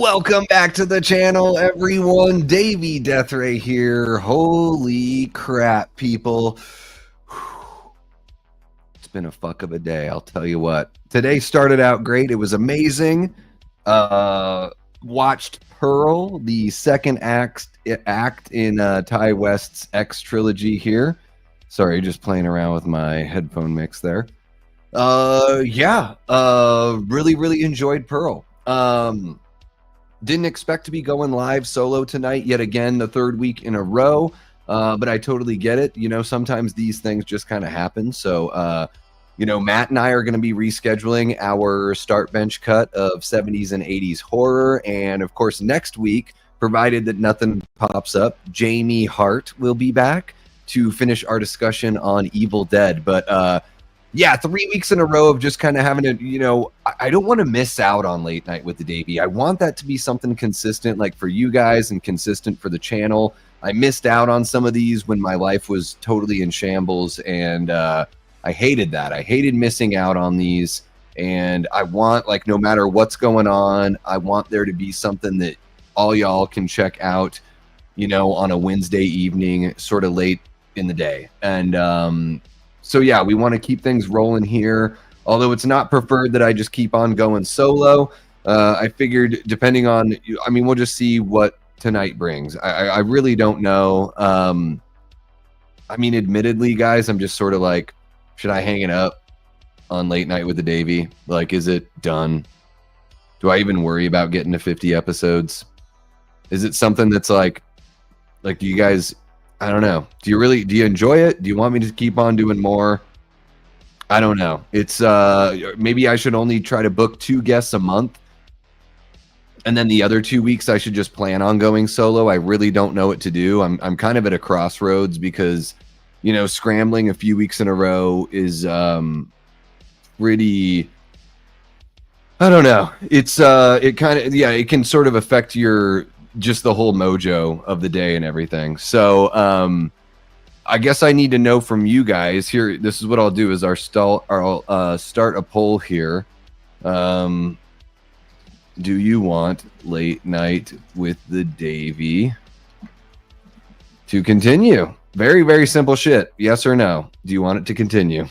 Welcome back to the channel, everyone. Davey Deathray here. Holy crap, people. It's been a fuck of a day, I'll tell you what. Today started out great. It was amazing. Watched Pearl, the second act in Ty West's X trilogy here. Sorry, just playing around with my headphone mix there. Really enjoyed Pearl. Didn't expect to be going live solo tonight yet again, the third week in a row, but I totally get it. You know, sometimes these things just kind of happen. So, Matt and I are going to be rescheduling our start bench cut of 70s and 80s horror. And of course, next week, provided that nothing pops up, Jamie Hart will be back to finish our discussion on Evil Dead. But, yeah, 3 weeks in a row of just kind of having to, I don't want to miss out on Late Night with the Davey. I want that to be something consistent, like for you guys and consistent for the channel. I missed out on some of these when my life was totally in shambles, and I hated that. I hated missing out on these, and I want, like, no matter what's going on, I want there to be something that all y'all can check out, on a Wednesday evening, sort of late in the day. And, so yeah, we want to keep things rolling here. Although it's not preferred that I just keep on going solo. I figured, depending on, we'll just see what tonight brings. I really don't know. Admittedly, guys, I'm just sort of like, should I hang it up on Late Night with the Davey? Like, is it done? Do I even worry about getting to 50 episodes? Is it something that's like, do you guys... I don't know. Do you enjoy it? Do you want me to keep on doing more? I don't know. It's maybe I should only try to book 2 guests a month. And then the other 2 weeks I should just plan on going solo. I really don't know what to do. I'm kind of at a crossroads because, scrambling a few weeks in a row is pretty... I don't know. It's it can sort of affect your just the whole mojo of the day and everything. So I guess I need to know from you guys here. This is what I'll do is I'll start a poll here. Do you want Late Night with the Davey to continue? Very, very simple shit. Yes or no? Do you want it to continue?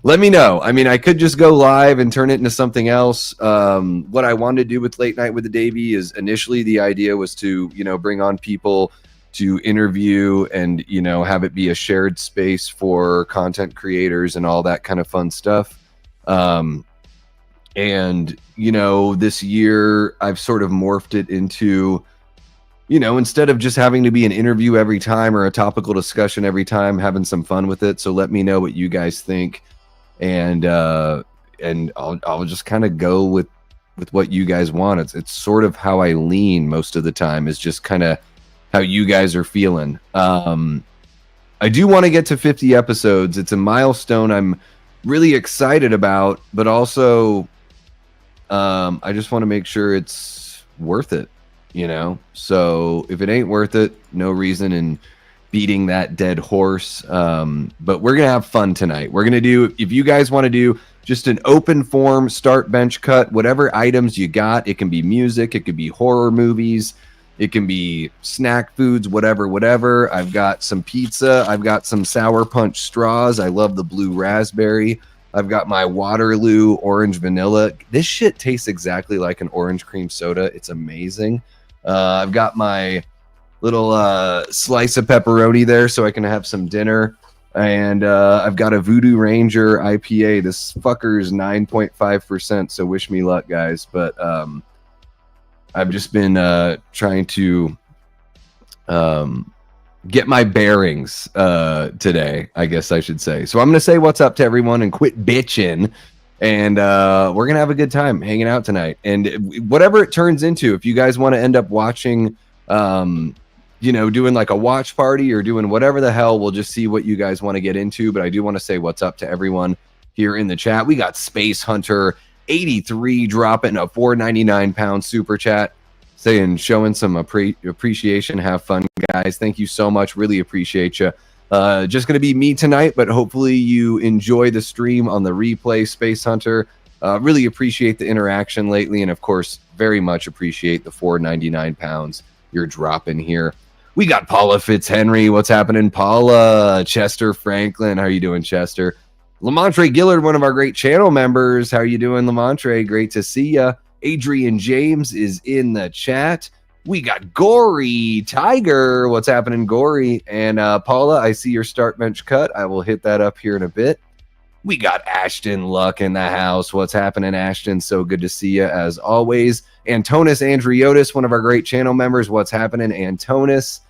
Let me know. I could just go live and turn it into something else. What I wanted to do with Late Night with the Davey is initially the idea was to, bring on people to interview and, have it be a shared space for content creators and all that kind of fun stuff. This year I've sort of morphed it into, instead of just having to be an interview every time or a topical discussion every time, having some fun with it. So let me know what you guys think. And I'll just kind of go with what you guys want. It's sort of how I lean most of the time, is just kind of how you guys are feeling. I do want to get to 50 episodes. It's a milestone I'm really excited about, but also I just want to make sure it's worth it, So if it ain't worth it, no reason in beating that dead horse. But we're gonna have fun tonight. We're gonna do, if you guys want to do just an open form start bench cut, whatever items you got. It can be music, it could be horror movies, it can be snack foods, whatever. I've got some pizza, I've got some sour punch straws. I love the blue raspberry. I've got my Waterloo orange vanilla. This shit tastes exactly like an orange cream soda. It's amazing. I've got my little slice of pepperoni there so I can have some dinner. And I've got a Voodoo Ranger IPA. This fucker is 9.5%, so wish me luck, guys. But I've just been trying to get my bearings today, I guess I should say. So I'm going to say what's up to everyone and quit bitching. And we're going to have a good time hanging out tonight. And whatever it turns into, if you guys want to end up watching... doing like a watch party or doing whatever the hell, we'll just see what you guys want to get into. But I do want to say what's up to everyone here in the chat. We got Space Hunter 83 dropping a £4.99 super chat, showing some appreciation. Have fun, guys. Thank you so much. Really appreciate you. Just going to be me tonight, but hopefully you enjoy the stream on the replay, Space Hunter. Really appreciate the interaction lately, and of course, very much appreciate the £4.99 you're dropping here. We got Paula Fitzhenry. What's happening, Paula? Chester Franklin. How are you doing, Chester? Lamontre Gillard, one of our great channel members. How are you doing, Lamontre? Great to see ya. Adrian James is in the chat. We got Gory Tiger. What's happening, Gory? And Paula, I see your start bench cut. I will hit that up here in a bit. We got Ashton Luck in the house. What's happening, Ashton? So good to see you as always. Antonis Andriotis, one of our great channel members. What's happening, Antonis?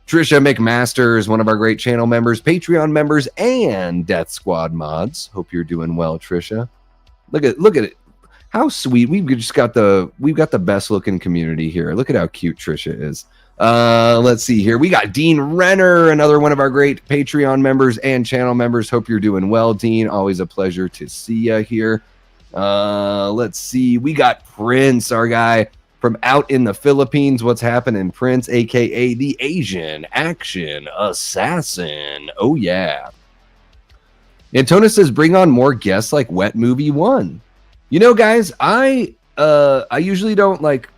Trisha McMasters, one of our great channel members, Patreon members, and Death Squad mods. Hope you're doing well, Trisha. Look at it. How sweet. We've got the best looking community here. Look at how cute Trisha is. Let's see here. We got Dean Renner, another one of our great Patreon members and channel members. Hope you're doing well, Dean. Always a pleasure to see you here. Let's see. We got Prince, our guy from out in the Philippines. What's happening, Prince, aka the Asian Action Assassin? Oh yeah. Antonis says, bring on more guests like Wet Movie 1. You know, guys, I usually don't like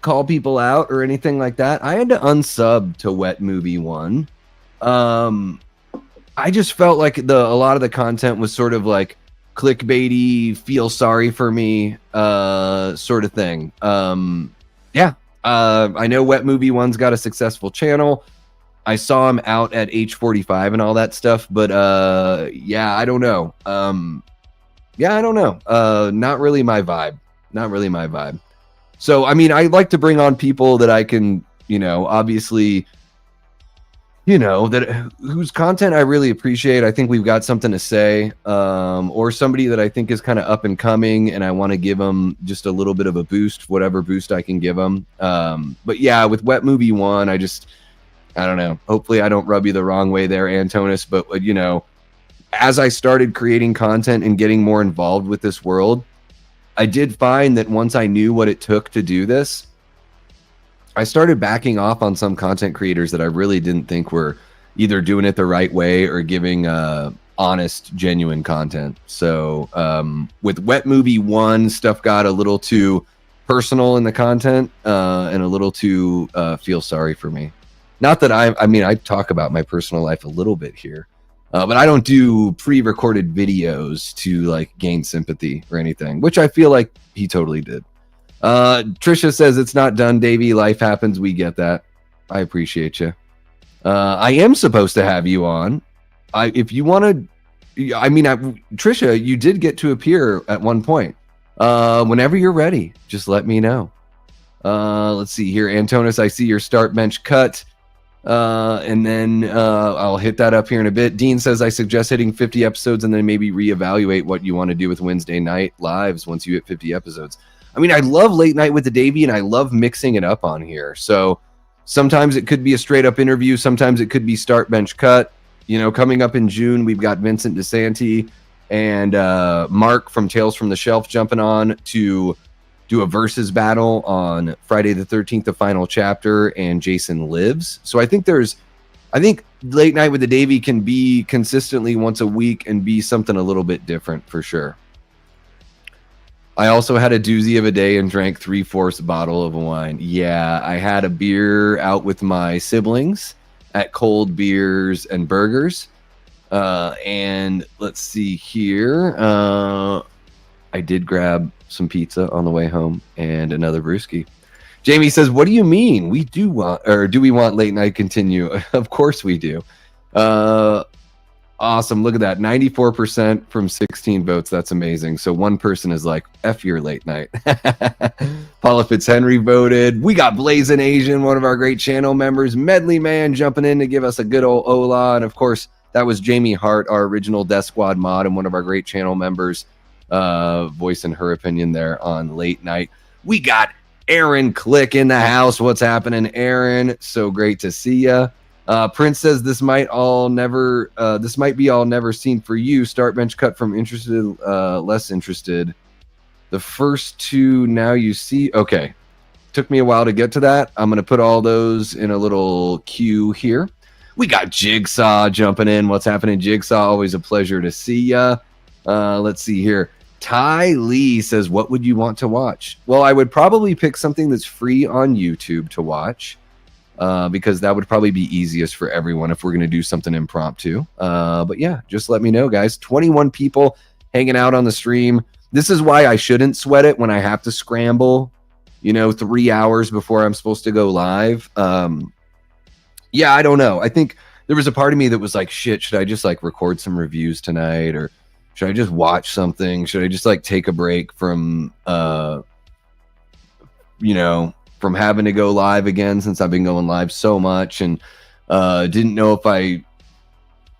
call people out or anything like that. I had to unsub to Wet Movie 1. I just felt like a lot of the content was sort of like clickbaity, feel sorry for me sort of thing. I know Wet Movie 1's got a successful channel. I saw him out at H45 and all that stuff, but I don't know. I don't know. Not really my vibe. So, I mean, I like to bring on people that I can, obviously, whose content I really appreciate. I think we've got something to say, or somebody that I think is kind of up and coming, and I want to give them just a little bit of a boost, whatever boost I can give them. But yeah, with Wet Movie 1, I don't know. Hopefully I don't rub you the wrong way there, Antonis, but as I started creating content and getting more involved with this world, I did find that once I knew what it took to do this, I started backing off on some content creators that I really didn't think were either doing it the right way or giving honest, genuine content. So with Wet Movie 1, stuff got a little too personal in the content and a little too feel sorry for me. Not that I talk about my personal life a little bit here. But I don't do pre-recorded videos to like gain sympathy or anything, which I feel like he totally did. Trisha says it's not done, Davey. Life happens. We get that. I appreciate you. I am supposed to have you on. If you want to, Trisha, you did get to appear at one point. Whenever you're ready, just let me know. Let's see here. Antonis, I see your start bench cut. And then I'll hit that up here in a bit. Dean says, I suggest hitting 50 episodes and then maybe reevaluate what you want to do with Wednesday night lives once you hit 50 episodes. I mean, I love Late Night with the Davey, and I love mixing it up on here. So sometimes it could be a straight up interview. Sometimes it could be start bench cut. Coming up in June, we've got Vincent DeSanti and Mark from Tales from the Shelf jumping on to do a versus battle on Friday the 13th, the final chapter, and Jason Lives. So I think Late Night with the Davey can be consistently once a week and be something a little bit different for sure. I also had a doozy of a day and drank 3/4 bottle of wine. Yeah, I had a beer out with my siblings at Cold Beers and Burgers. And let's see here. I did grab some pizza on the way home and another brewski. Jamie says, what do you mean? We do want, or do we want Late Night continue? Of course we do. Awesome. Look at that. 94% from 16 votes. That's amazing. So one person is like, F your Late Night. Paula Fitzhenry voted. We got Blazing Asian, one of our great channel members. Medley Man jumping in to give us a good old hola. And of course, that was Jamie Hart, our original Death Squad mod and one of our great channel members, voicing her opinion there on Late Night. We got Aaron Click in the house. What's happening, Aaron? So great to see ya. Prince says this might be all never seen for you. Start bench cut from interested, less interested. The first two now you see. Okay. Took me a while to get to that. I'm going to put all those in a little queue here. We got Jigsaw jumping in. What's happening, Jigsaw? Always a pleasure to see ya. Let's see here. Ty Lee says, what would you want to watch? Well, I would probably pick something that's free on YouTube to watch, because that would probably be easiest for everyone if we're going to do something impromptu. But yeah, just let me know, guys. 21 people hanging out on the stream. This is why I shouldn't sweat it when I have to scramble, 3 hours before I'm supposed to go live. Yeah, I don't know. I think there was a part of me that was like, shit, should I just like record some reviews tonight, or should I just watch something? Should I just like take a break from, from having to go live again, since I've been going live so much, and didn't know if I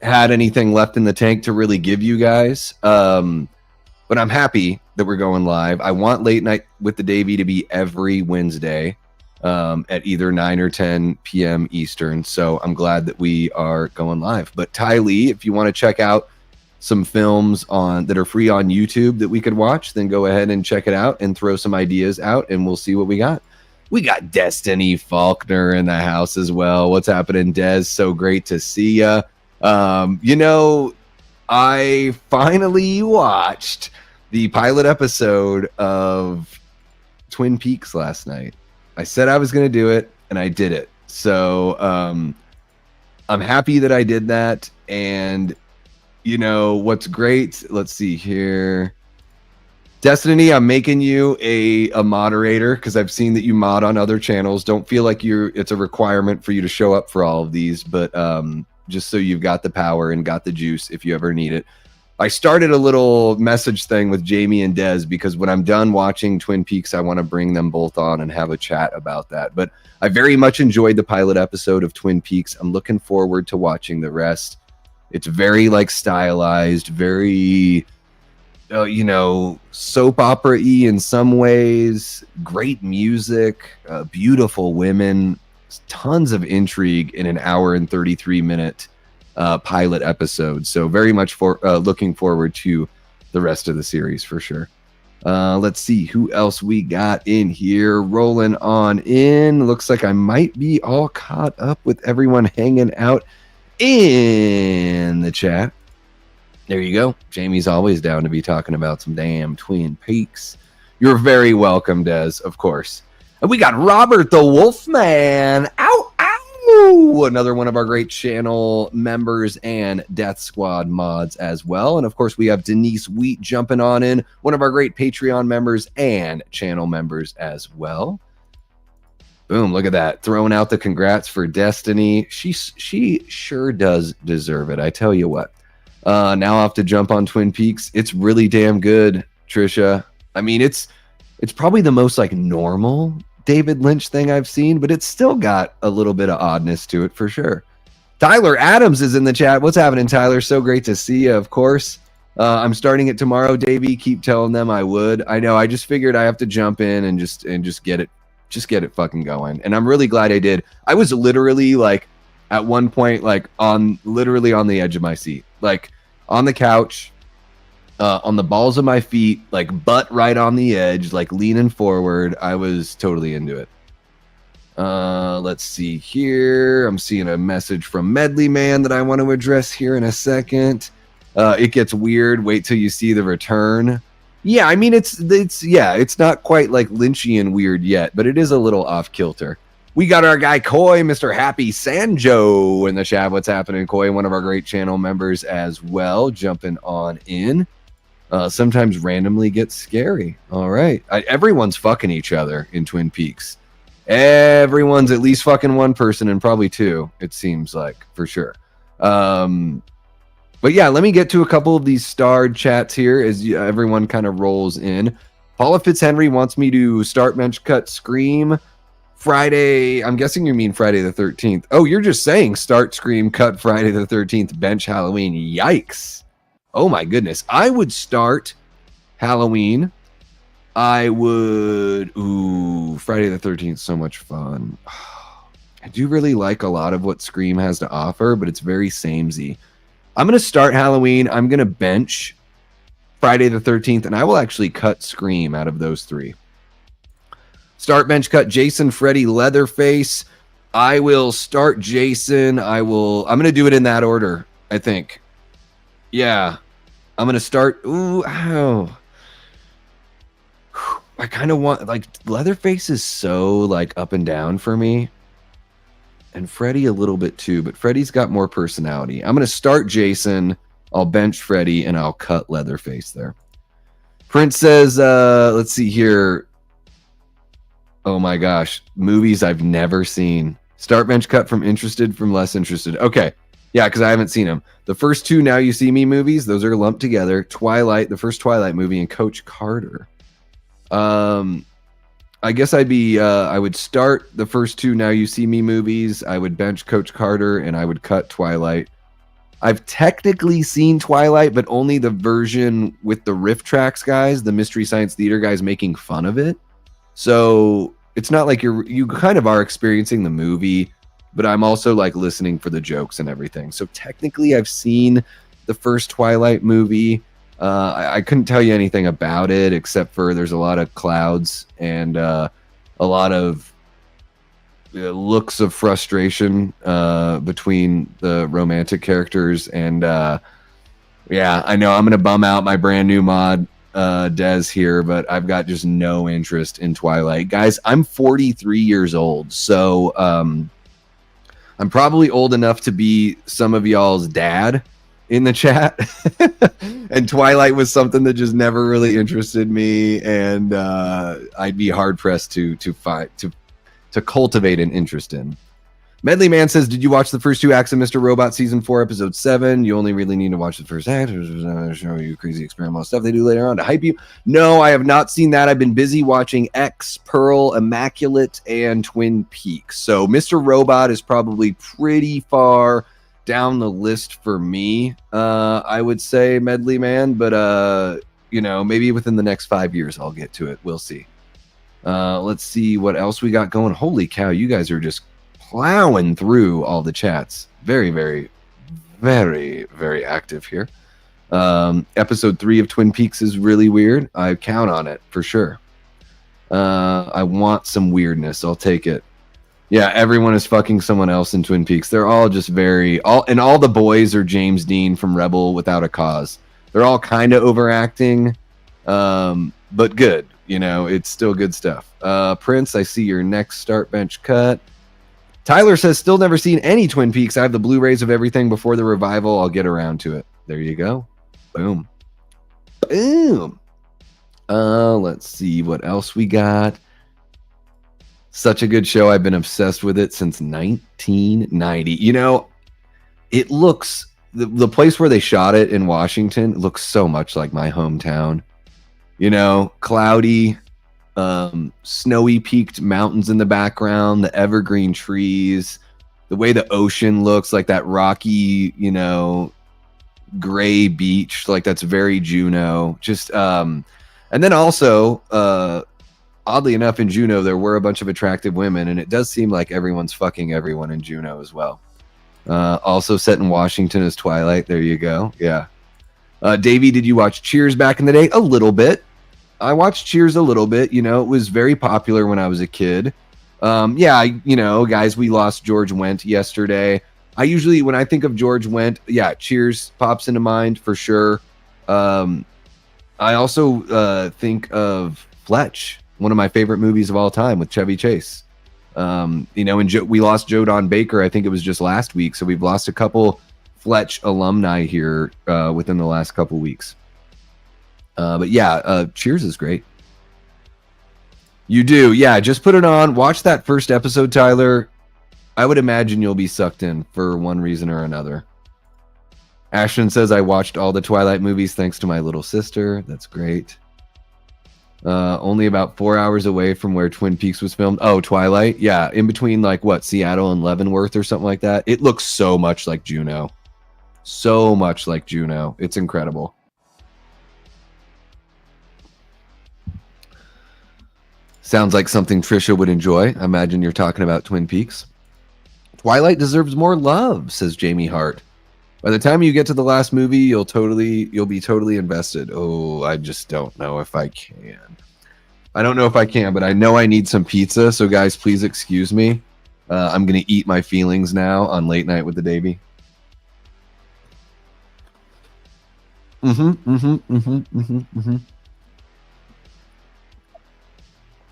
had anything left in the tank to really give you guys. But I'm happy that we're going live. I want Late Night with the Davey to be every Wednesday at either 9 or 10 p.m. Eastern. So I'm glad that we are going live. But Ty Lee, if you want to check out some films that are free on YouTube that we could watch, then go ahead and check it out and throw some ideas out, and we'll see what we got. We got Destiny Faulkner in the house as well. What's happening, Des? So great to see ya. I finally watched the pilot episode of Twin Peaks last night. I said I was going to do it, and I did it. So I'm happy that I did that. And what's great, let's see here. Destiny, I'm making you a moderator, because I've seen that you mod on other channels. Don't feel like it's a requirement for you to show up for all of these, but just so you've got the power and got the juice if you ever need it. I started a little message thing with Jamie and Des, because when I'm done watching Twin Peaks, I want to bring them both on and have a chat about that. But I very much enjoyed the pilot episode of Twin Peaks. I'm looking forward to watching the rest. It's very like stylized, very, soap opera-y in some ways. Great music, beautiful women, tons of intrigue in an hour and 33-minute pilot episode. So very much looking forward to the rest of the series for sure. Let's see who else we got in here. Rolling on in. Looks like I might be all caught up with everyone hanging out in the chat. There you go. Jamie's always down to be talking about some damn Twin Peaks. You're very welcome, Des, of course. And we got Robert the Wolfman. Ow, ow! Another one of our great channel members and Death Squad mods as well. And of course, we have Denise Wheat jumping on in, one of our great Patreon members and channel members as well. Boom, look at that. Throwing out the congrats for Destiny. She sure does deserve it, I tell you what. Now I'll have to jump on Twin Peaks. It's really damn good, Trisha. I mean, it's probably the most like normal David Lynch thing I've seen, but it's still got a little bit of oddness to it for sure. Tyler Adams is in the chat. What's happening, Tyler? So great to see you, of course. I'm starting it tomorrow, Davey. Keep telling them I would. I know. I just figured I have to jump in and just get it fucking going. And I'm really glad I did. I was literally like at one point like literally on the edge of my seat, like on the couch, on the balls of my feet, like butt right on the edge, like leaning forward. I was totally into it. Let's see here. I'm seeing a message from Medley Man that I want to address here in a second. It gets weird. Wait till you see the return. Yeah, I mean, it's not quite like Lynchian weird yet, but it is a little off kilter. We got our guy Coy, Mr. Happy Sanjo in the chat. What's happening, Coy? One of our great channel members as well, jumping on in. Sometimes randomly gets scary. All right. Everyone's fucking each other in Twin Peaks. Everyone's at least fucking one person and probably two, it seems like, for sure. But yeah, let me get to a couple of these starred chats here as everyone kind of rolls in. Paula Fitzhenry wants me to start bench cut Scream Friday. I'm guessing you mean Friday the 13th. Oh, you're just saying start Scream cut Friday the 13th bench Halloween. Yikes. Oh my goodness. I would start Halloween. I would... Ooh, Friday the 13th, so much fun. I do really like a lot of what Scream has to offer, but it's very samey. I'm going to start Halloween. I'm going to bench Friday the 13th, and I will actually cut Scream out of those three. Start bench cut Jason, Freddy, Leatherface. I will start Jason. I'm going to do it in that order, I think. Yeah. I'm going to start... Ooh, ow. I kind of want, like, Leatherface is so like up and down for me, and Freddy a little bit too, but Freddy's got more personality. I'm gonna start Jason, I'll bench Freddy, and I'll cut Leatherface there. Prince says, let's see here. Oh my gosh, movies I've never seen. Start, bench, cut from interested, from less interested. Okay, yeah, because I haven't seen them. The first two Now You See Me movies, those are lumped together. Twilight, the first Twilight movie, and Coach Carter. I guess I would start the first two Now You See Me movies. I would bench Coach Carter, and I would cut Twilight. I've technically seen Twilight, but only the version with the riff tracks guys, the Mystery Science Theater guys making fun of it. So it's not like you kind of are experiencing the movie, but I'm also like listening for the jokes and everything. So technically I've seen the first Twilight movie. I couldn't tell you anything about it except for there's a lot of clouds and a lot of looks of frustration between the romantic characters. And yeah, I know I'm going to bum out my brand new mod Des here, but I've got just no interest in Twilight. Guys, I'm 43 years old, so I'm probably old enough to be some of y'all's dad in the chat. And Twilight was something that just never really interested me, and I'd be hard pressed to cultivate an interest in. Medley Man says, did you watch the first two acts of Mr. Robot season 4 episode 7? You only really need to watch the first act. Show you crazy experimental stuff they do later on to hype you. No, I have not seen that. I've been busy watching X, Pearl, Immaculate, and Twin Peaks. So Mr. Robot is probably pretty far down the list for me, I would say, Medley Man. But, maybe within the next 5 years I'll get to it. We'll see. Let's see what else we got going. Holy cow, you guys are just plowing through all the chats. Very, very, very, very active here. Episode 3 of Twin Peaks is really weird. I count on it for sure. I want some weirdness. I'll take it. Yeah, everyone is fucking someone else in Twin Peaks. They're all just all the boys are James Dean from Rebel Without a Cause. They're all kind of overacting, but good. It's still good stuff. Prince, I see your next start bench cut. Tyler says, still never seen any Twin Peaks. I have the Blu-rays of everything before the revival. I'll get around to it. There you go. Boom. Boom. Let's see what else we got. Such a good show. I've been obsessed with it since 1990. It looks, the place where they shot it in Washington looks so much like my hometown. Cloudy, snowy peaked mountains in the background, the evergreen trees, the way the ocean looks, like that rocky, gray beach, like that's very Juneau. Just and then also oddly enough, in Juneau there were a bunch of attractive women, and it does seem like everyone's fucking everyone in Juneau as well. Also set in Washington as Twilight. There you go. Yeah. Davey, did you watch Cheers back in the day? A little bit. I watched Cheers a little bit. It was very popular when I was a kid. Guys, we lost George Wendt yesterday. I usually, when I think of George Wendt, Cheers pops into mind for sure. I also think of Fletch, one of my favorite movies of all time with Chevy Chase. And we lost Joe Don Baker. I think it was just last week. So we've lost a couple Fletch alumni here within the last couple weeks. Cheers is great. You do. Yeah, just put it on. Watch that first episode, Tyler. I would imagine you'll be sucked in for one reason or another. Ashton says, I watched all the Twilight movies thanks to my little sister. That's great. Only about 4 hours away from where Twin Peaks was filmed. Oh, Twilight? Yeah, in between Seattle and Leavenworth or something like that. It looks so much like Juneau. So much like Juneau. It's incredible. Sounds like something Trisha would enjoy. I imagine you're talking about Twin Peaks. Twilight deserves more love, says Jamie Hart. By the time you get to the last movie, you'll be totally invested. Oh, I just don't know if I can. I don't know if I can, but I know I need some pizza. So guys, please excuse me. I'm going to eat my feelings now on Late Night with the Davey.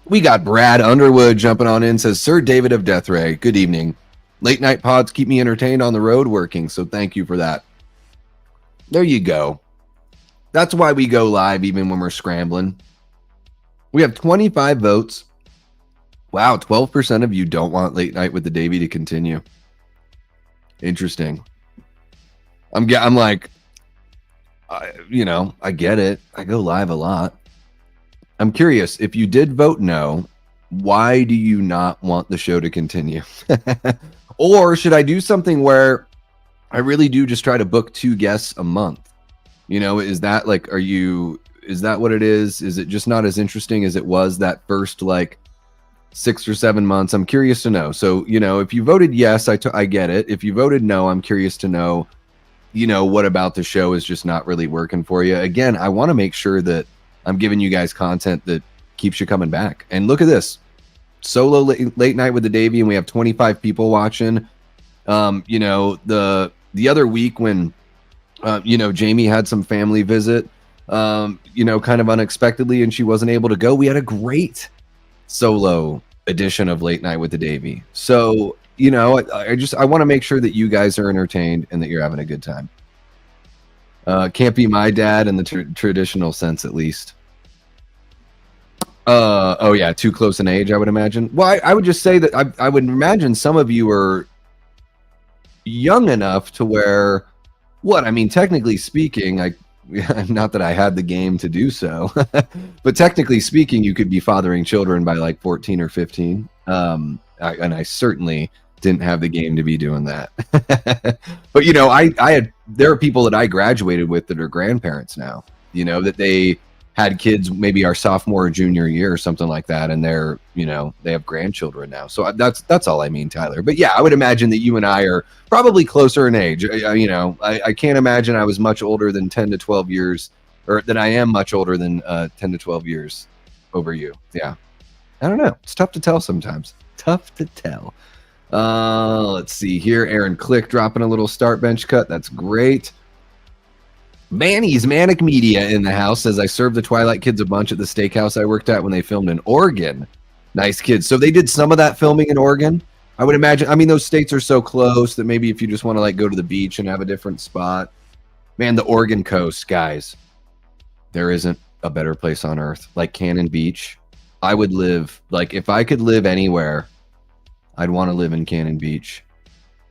We got Brad Underwood jumping on in, says, Sir David of Deathray, good evening. Late night pods keep me entertained on the road working, so thank you for that. There you go. That's why we go live even when we're scrambling. We have 25 votes. Wow, 12% of you don't want Late Night with the Davey to continue. Interesting. I'm like, I get it. I go live a lot. I'm curious, if you did vote no, why do you not want the show to continue? Or should I do something where I really do just try to book 2 guests a month? Is that like, is that what it is? Is it just not as interesting as it was that first like 6 or 7 months? I'm curious to know. So, if you voted yes, I get it. If you voted no, I'm curious to know, what about the show is just not really working for you. Again, I want to make sure that I'm giving you guys content that keeps you coming back. And look at this. Solo late night with the Davey, and we have 25 people watching. The other week when Jamie had some family visit, kind of unexpectedly, and she wasn't able to go, we had a great solo edition of Late Night with the Davey. So, I want to make sure that you guys are entertained and that you're having a good time. Can't be my dad in the traditional sense, at least. Oh yeah, too close in age, I would imagine. Well, I would just say that I would imagine some of you are young enough to where, technically speaking, not that I had the game to do so, but technically speaking, you could be fathering children by like 14 or 15. And I certainly didn't have the game to be doing that. But there are people that I graduated with that are grandparents now, that they had kids maybe our sophomore or junior year or something like that, and they're they have grandchildren now. So that's all I mean, Tyler. But yeah, I would imagine that you and I are probably closer in age. I can't imagine I was much older than 10 to 12 years, or that I am much older than 10 to 12 years over you. Yeah, I don't know. It's tough to tell sometimes. Tough to tell. Let's see here. Aaron Click dropping a little start bench cut. That's great. Manny's Manic Media in the house says, I served the Twilight Kids a bunch at the steakhouse I worked at when they filmed in Oregon. Nice kids. So they did some of that filming in Oregon. I would imagine. Those states are so close that maybe if you just want to like go to the beach and have a different spot. Man, the Oregon coast, guys. There isn't a better place on earth. Like Cannon Beach. I would live, like if I could live anywhere, I'd want to live in Cannon Beach.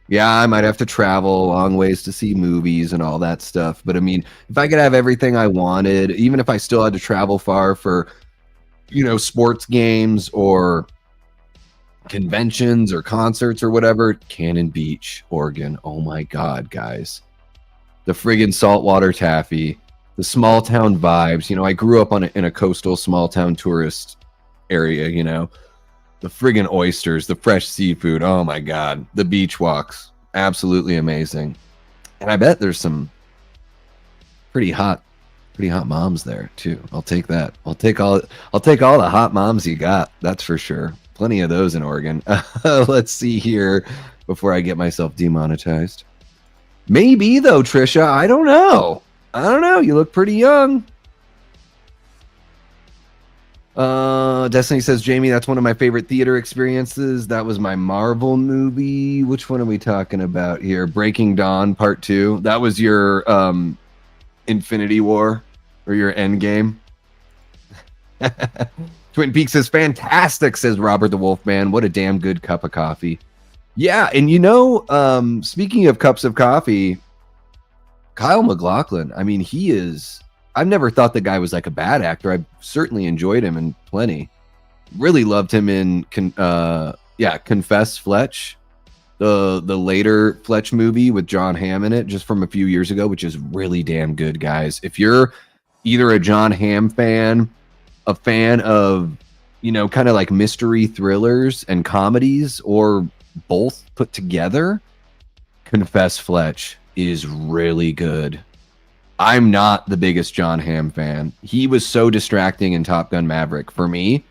Yeah, I might have to travel a long ways to see movies and all that stuff. But if I could have everything I wanted, even if I still had to travel far for, sports games or conventions or concerts or whatever, Cannon Beach, Oregon. Oh my God, guys. The friggin' saltwater taffy, the small town vibes. I grew up in a coastal small town tourist area, the friggin' oysters, the fresh seafood. Oh my God. The beach walks. Absolutely amazing. And I bet there's some pretty hot moms there too. I'll take that. I'll take all the hot moms you got. That's for sure. Plenty of those in Oregon. Let's see here before I get myself demonetized. Maybe though, Trisha. I don't know. You look pretty young. Destiny says, Jamie, that's one of my favorite theater experiences. That was my Marvel movie. Which one are we talking about here? Breaking Dawn Part 2. That was your Infinity War or your Endgame. Twin Peaks is fantastic, says Robert the Wolfman. What a damn good cup of coffee. Yeah, and speaking of cups of coffee, Kyle MacLachlan, he is... I've never thought the guy was like a bad actor. I've certainly enjoyed him in plenty. Really loved him in Confess Fletch, the later Fletch movie with John Hamm in it, just from a few years ago, which is really damn good, guys. If you're either a John Hamm fan, a fan of, kind of like mystery thrillers and comedies, or both put together, Confess Fletch is really good. I'm not the biggest John Hamm fan. He was so distracting in Top Gun Maverick. For me,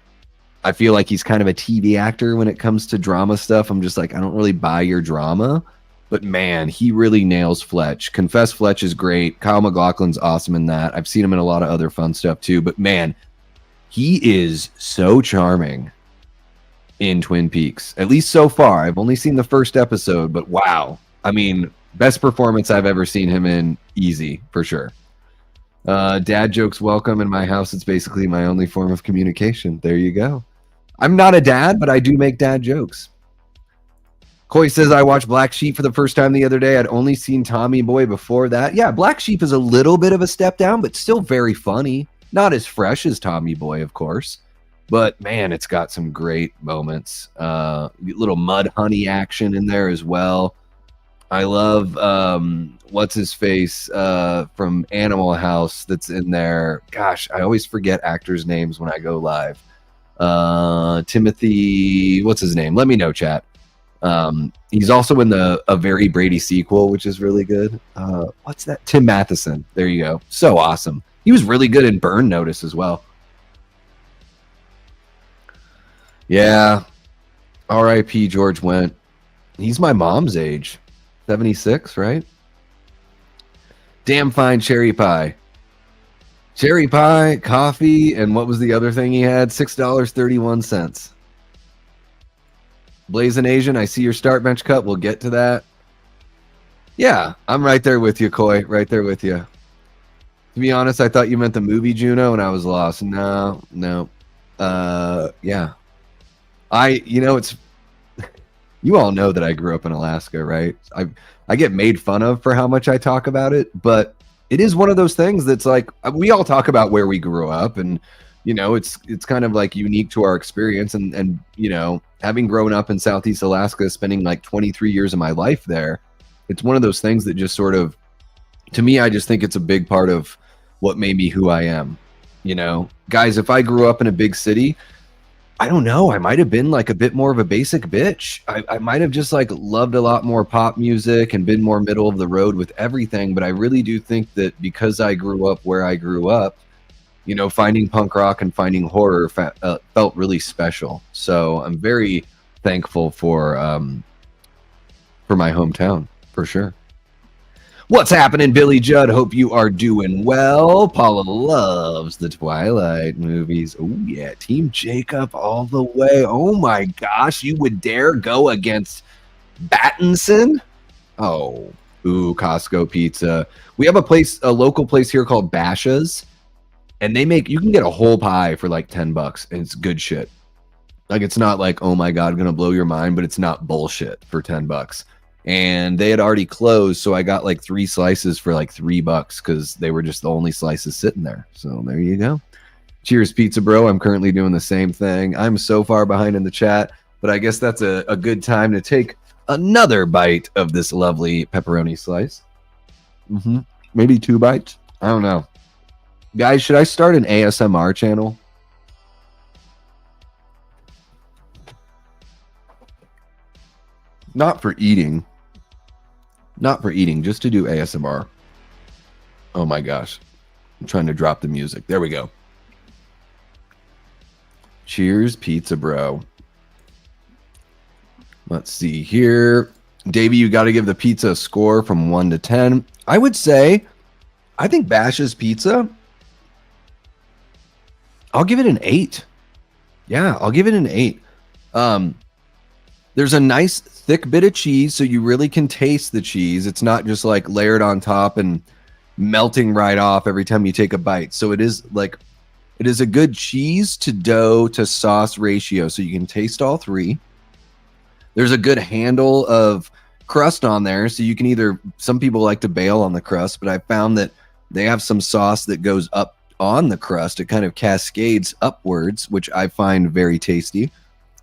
I feel like he's kind of a TV actor when it comes to drama stuff. I'm just like, I don't really buy your drama. But man, he really nails Fletch. Confess Fletch is great. Kyle MacLachlan's awesome in that. I've seen him in a lot of other fun stuff too. But man, He is so charming in Twin Peaks, at least so far. I've only seen the first episode, but wow. I mean, best performance I've ever seen him in, easy, for sure. Dad jokes welcome in my house. It's basically my only form of communication. There you go. I'm not a dad, but I do make dad jokes. Coy says, I watched Black Sheep for the first time the other day. I'd only seen Tommy Boy before that. Yeah, Black Sheep is a little bit of a step down, but still very funny. Not as fresh as Tommy Boy, of course. But, man, it's got some great moments. Little mud honey action in there as well. I love what's-his-face from Animal House that's in there. Gosh, I always forget actors' names when I go live. Timothy, what's his name? Let me know, chat. He's also in a Very Brady sequel, which is really good. What's that? Tim Matheson. There you go. So awesome. He was really good in Burn Notice as well. Yeah. R.I.P. George Wendt. He's my mom's age. 76, right? Damn fine cherry pie. Cherry pie, coffee, and what was the other thing he had? $6.31. Blazing Asian, I see your start bench cut. We'll get to that. Yeah, I'm right there with you, Coy. Right there with you. To be honest, I thought you meant the movie Juno, and I was lost. No. Yeah. It's you all know that I grew up in Alaska, right? I get made fun of for how much I talk about it, but it is one of those things that's like we all talk about where we grew up, and it's kind of like unique to our experience, and having grown up in Southeast Alaska, spending like 23 years of my life there, it's one of those things that just sort of, to me, I just think it's a big part of what made me who I am. Guys, if I grew up in a big city, I don't know, I might have been like a bit more of a basic bitch. I might have just like loved a lot more pop music and been more middle of the road with everything. But I really do think that because I grew up where I grew up, finding punk rock and finding horror felt really special. So I'm very thankful for my hometown, for sure. What's happening, Billy Judd? Hope you are doing well. Paula loves the Twilight movies. Oh, yeah. Team Jacob all the way. Oh, my gosh. You would dare go against Battinson? Oh, ooh, Costco pizza. We have a local place here called Basha's, and you can get a whole pie for like $10, and it's good shit. Like, it's not like, oh my God, gonna blow your mind, but it's not bullshit for $10. And they had already closed, so I got like 3 slices for like $3 because they were just the only slices sitting there. So there you go. Cheers, pizza bro. I'm currently doing the same thing. I'm so far behind in the chat, but I guess that's a good time to take another bite of this lovely pepperoni slice. Maybe 2 bites. I don't know. Guys, should I start an ASMR channel? Not for eating, just to do ASMR. Oh my gosh. I'm trying to drop the music. There we go. Cheers, pizza bro. Let's see here. Davey, you got to give the pizza a score from 1 to 10. I would say, I think Bash's Pizza, I'll give it an 8. Yeah, I'll give it an 8. There's a nice thick bit of cheese, so you really can taste the cheese. It's not just like layered on top and melting right off every time you take a bite. So it is a good cheese to dough to sauce ratio, so you can taste all 3. There's a good handle of crust on there, so you can some people like to bail on the crust, but I found that they have some sauce that goes up on the crust. It kind of cascades upwards, which I find very tasty.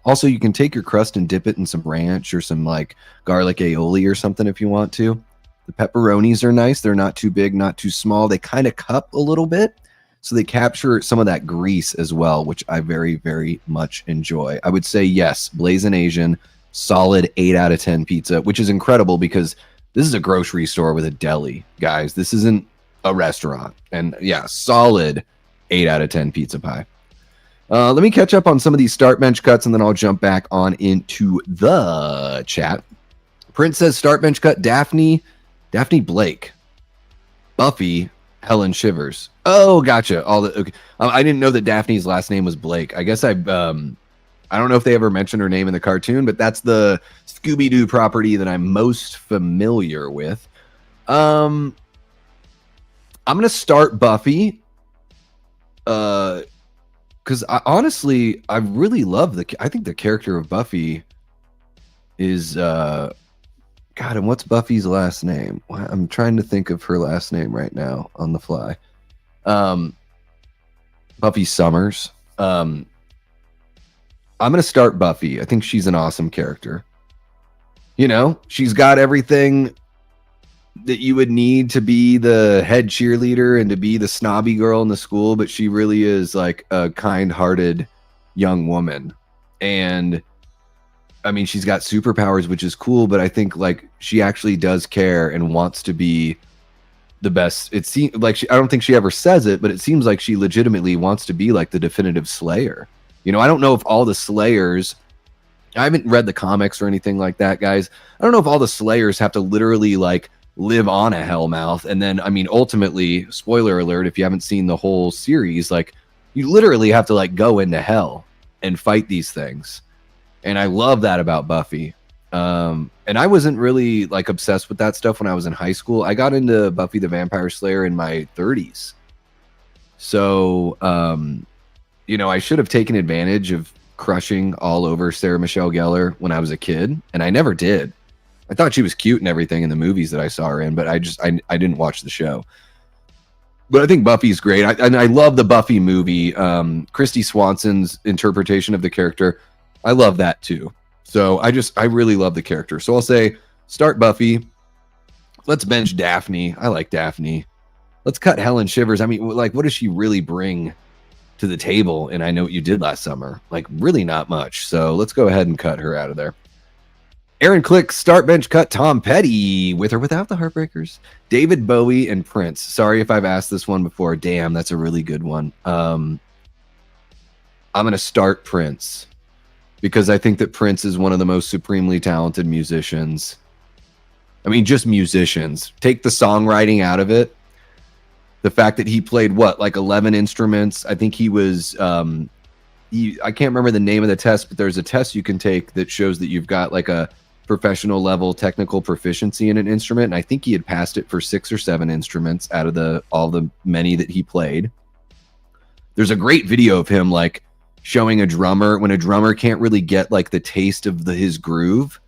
Also, you can take your crust and dip it in some ranch or some like garlic aioli or something if you want to. The pepperonis are nice. They're not too big, not too small. They kind of cup a little bit, so they capture some of that grease as well, which I very, very much enjoy. I would say yes, Blazing Asian, solid 8 out of 10 pizza, which is incredible because this is a grocery store with a deli, guys. This isn't a restaurant. And yeah, solid 8 out of 10 pizza pie. Let me catch up on some of these start bench cuts, and then I'll jump back on into the chat. Prince says start bench cut Daphne Blake. Buffy Helen Shivers. Oh, gotcha. All the okay. I didn't know that Daphne's last name was Blake. I guess I don't know if they ever mentioned her name in the cartoon, but that's the Scooby-Doo property that I'm most familiar with. I'm gonna start Buffy. Because honestly, I really love I think the character of Buffy is God, and what's Buffy's last name? I'm trying to think of her last name right now on the fly. Buffy Summers. I'm gonna start Buffy. I think she's an awesome character. You know, she's got everything that you would need to be the head cheerleader and to be the snobby girl in the school, but she really is like a kind-hearted young woman. And I mean, she's got superpowers, which is cool, but I think like she actually does care and wants to be the best. It seems like I don't think she ever says it, but it seems like she legitimately wants to be like the definitive Slayer. You know, I don't know if all the Slayers, I haven't read the comics or anything like that, guys. I don't know if all the Slayers have to literally like live on a Hellmouth. And then, I mean, ultimately, spoiler alert, if you haven't seen the whole series, like you literally have to like go into hell and fight these things. And I love that about Buffy. And I wasn't really like obsessed with that stuff when I was in high school. I got into Buffy the Vampire Slayer in my 30s. So, you know, I should have taken advantage of crushing all over Sarah Michelle Gellar when I was a kid. And I never did. I thought she was cute and everything in the movies that I saw her in, but I didn't watch the show. But I think Buffy's great. I love the Buffy movie. Christy Swanson's interpretation of the character, I love that too. So I really love the character. So I'll say start Buffy. Let's bench Daphne. I like Daphne. Let's cut Helen Shivers. I mean, like, what does she really bring to the table? And I Know What You Did Last Summer. Like, really not much. So let's go ahead and cut her out of there. Aaron Click, start bench cut Tom Petty, with or without the Heartbreakers. David Bowie and Prince. Sorry if I've asked this one before. Damn, that's a really good one. I'm going to start Prince because I think that Prince is one of the most supremely talented musicians. I mean, just musicians. Take the songwriting out of it. The fact that he played, what, like 11 instruments. I think he was... I can't remember the name of the test, but there's a test you can take that shows that you've got like a professional level technical proficiency in an instrument. And I think he had passed it for 6 or 7 instruments out of all the many that he played. There's a great video of him like showing a drummer when a drummer can't really get like the taste of his groove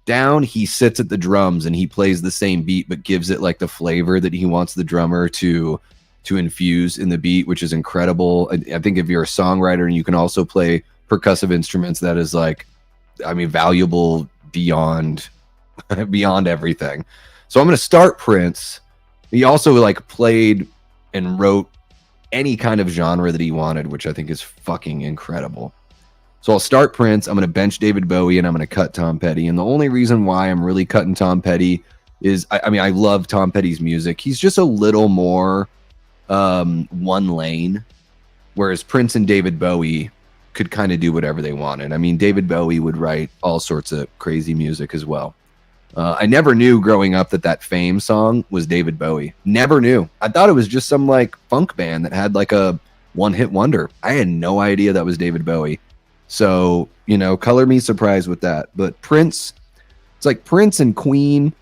down. He sits at the drums and he plays the same beat, but gives it like the flavor that he wants the drummer to infuse in the beat, which is incredible. I think if you're a songwriter and you can also play percussive instruments, that is like, I mean, valuable beyond everything. So I'm going to start Prince. He also like played and wrote any kind of genre that he wanted, which I think is fucking incredible. So I'll start Prince. I'm going to bench David Bowie and I'm going to cut Tom Petty. And the only reason why I'm really cutting Tom Petty is, I mean, I love Tom Petty's music. He's just a little more one lane, whereas Prince and David Bowie could kind of do whatever they wanted. I mean, David Bowie would write all sorts of crazy music as well. I never knew growing up that Fame song was David Bowie. Never knew. I thought it was just some like funk band that had like a one-hit wonder. I had no idea that was David Bowie. So, you know, color me surprised with that. But Prince, it's like Prince and Queen.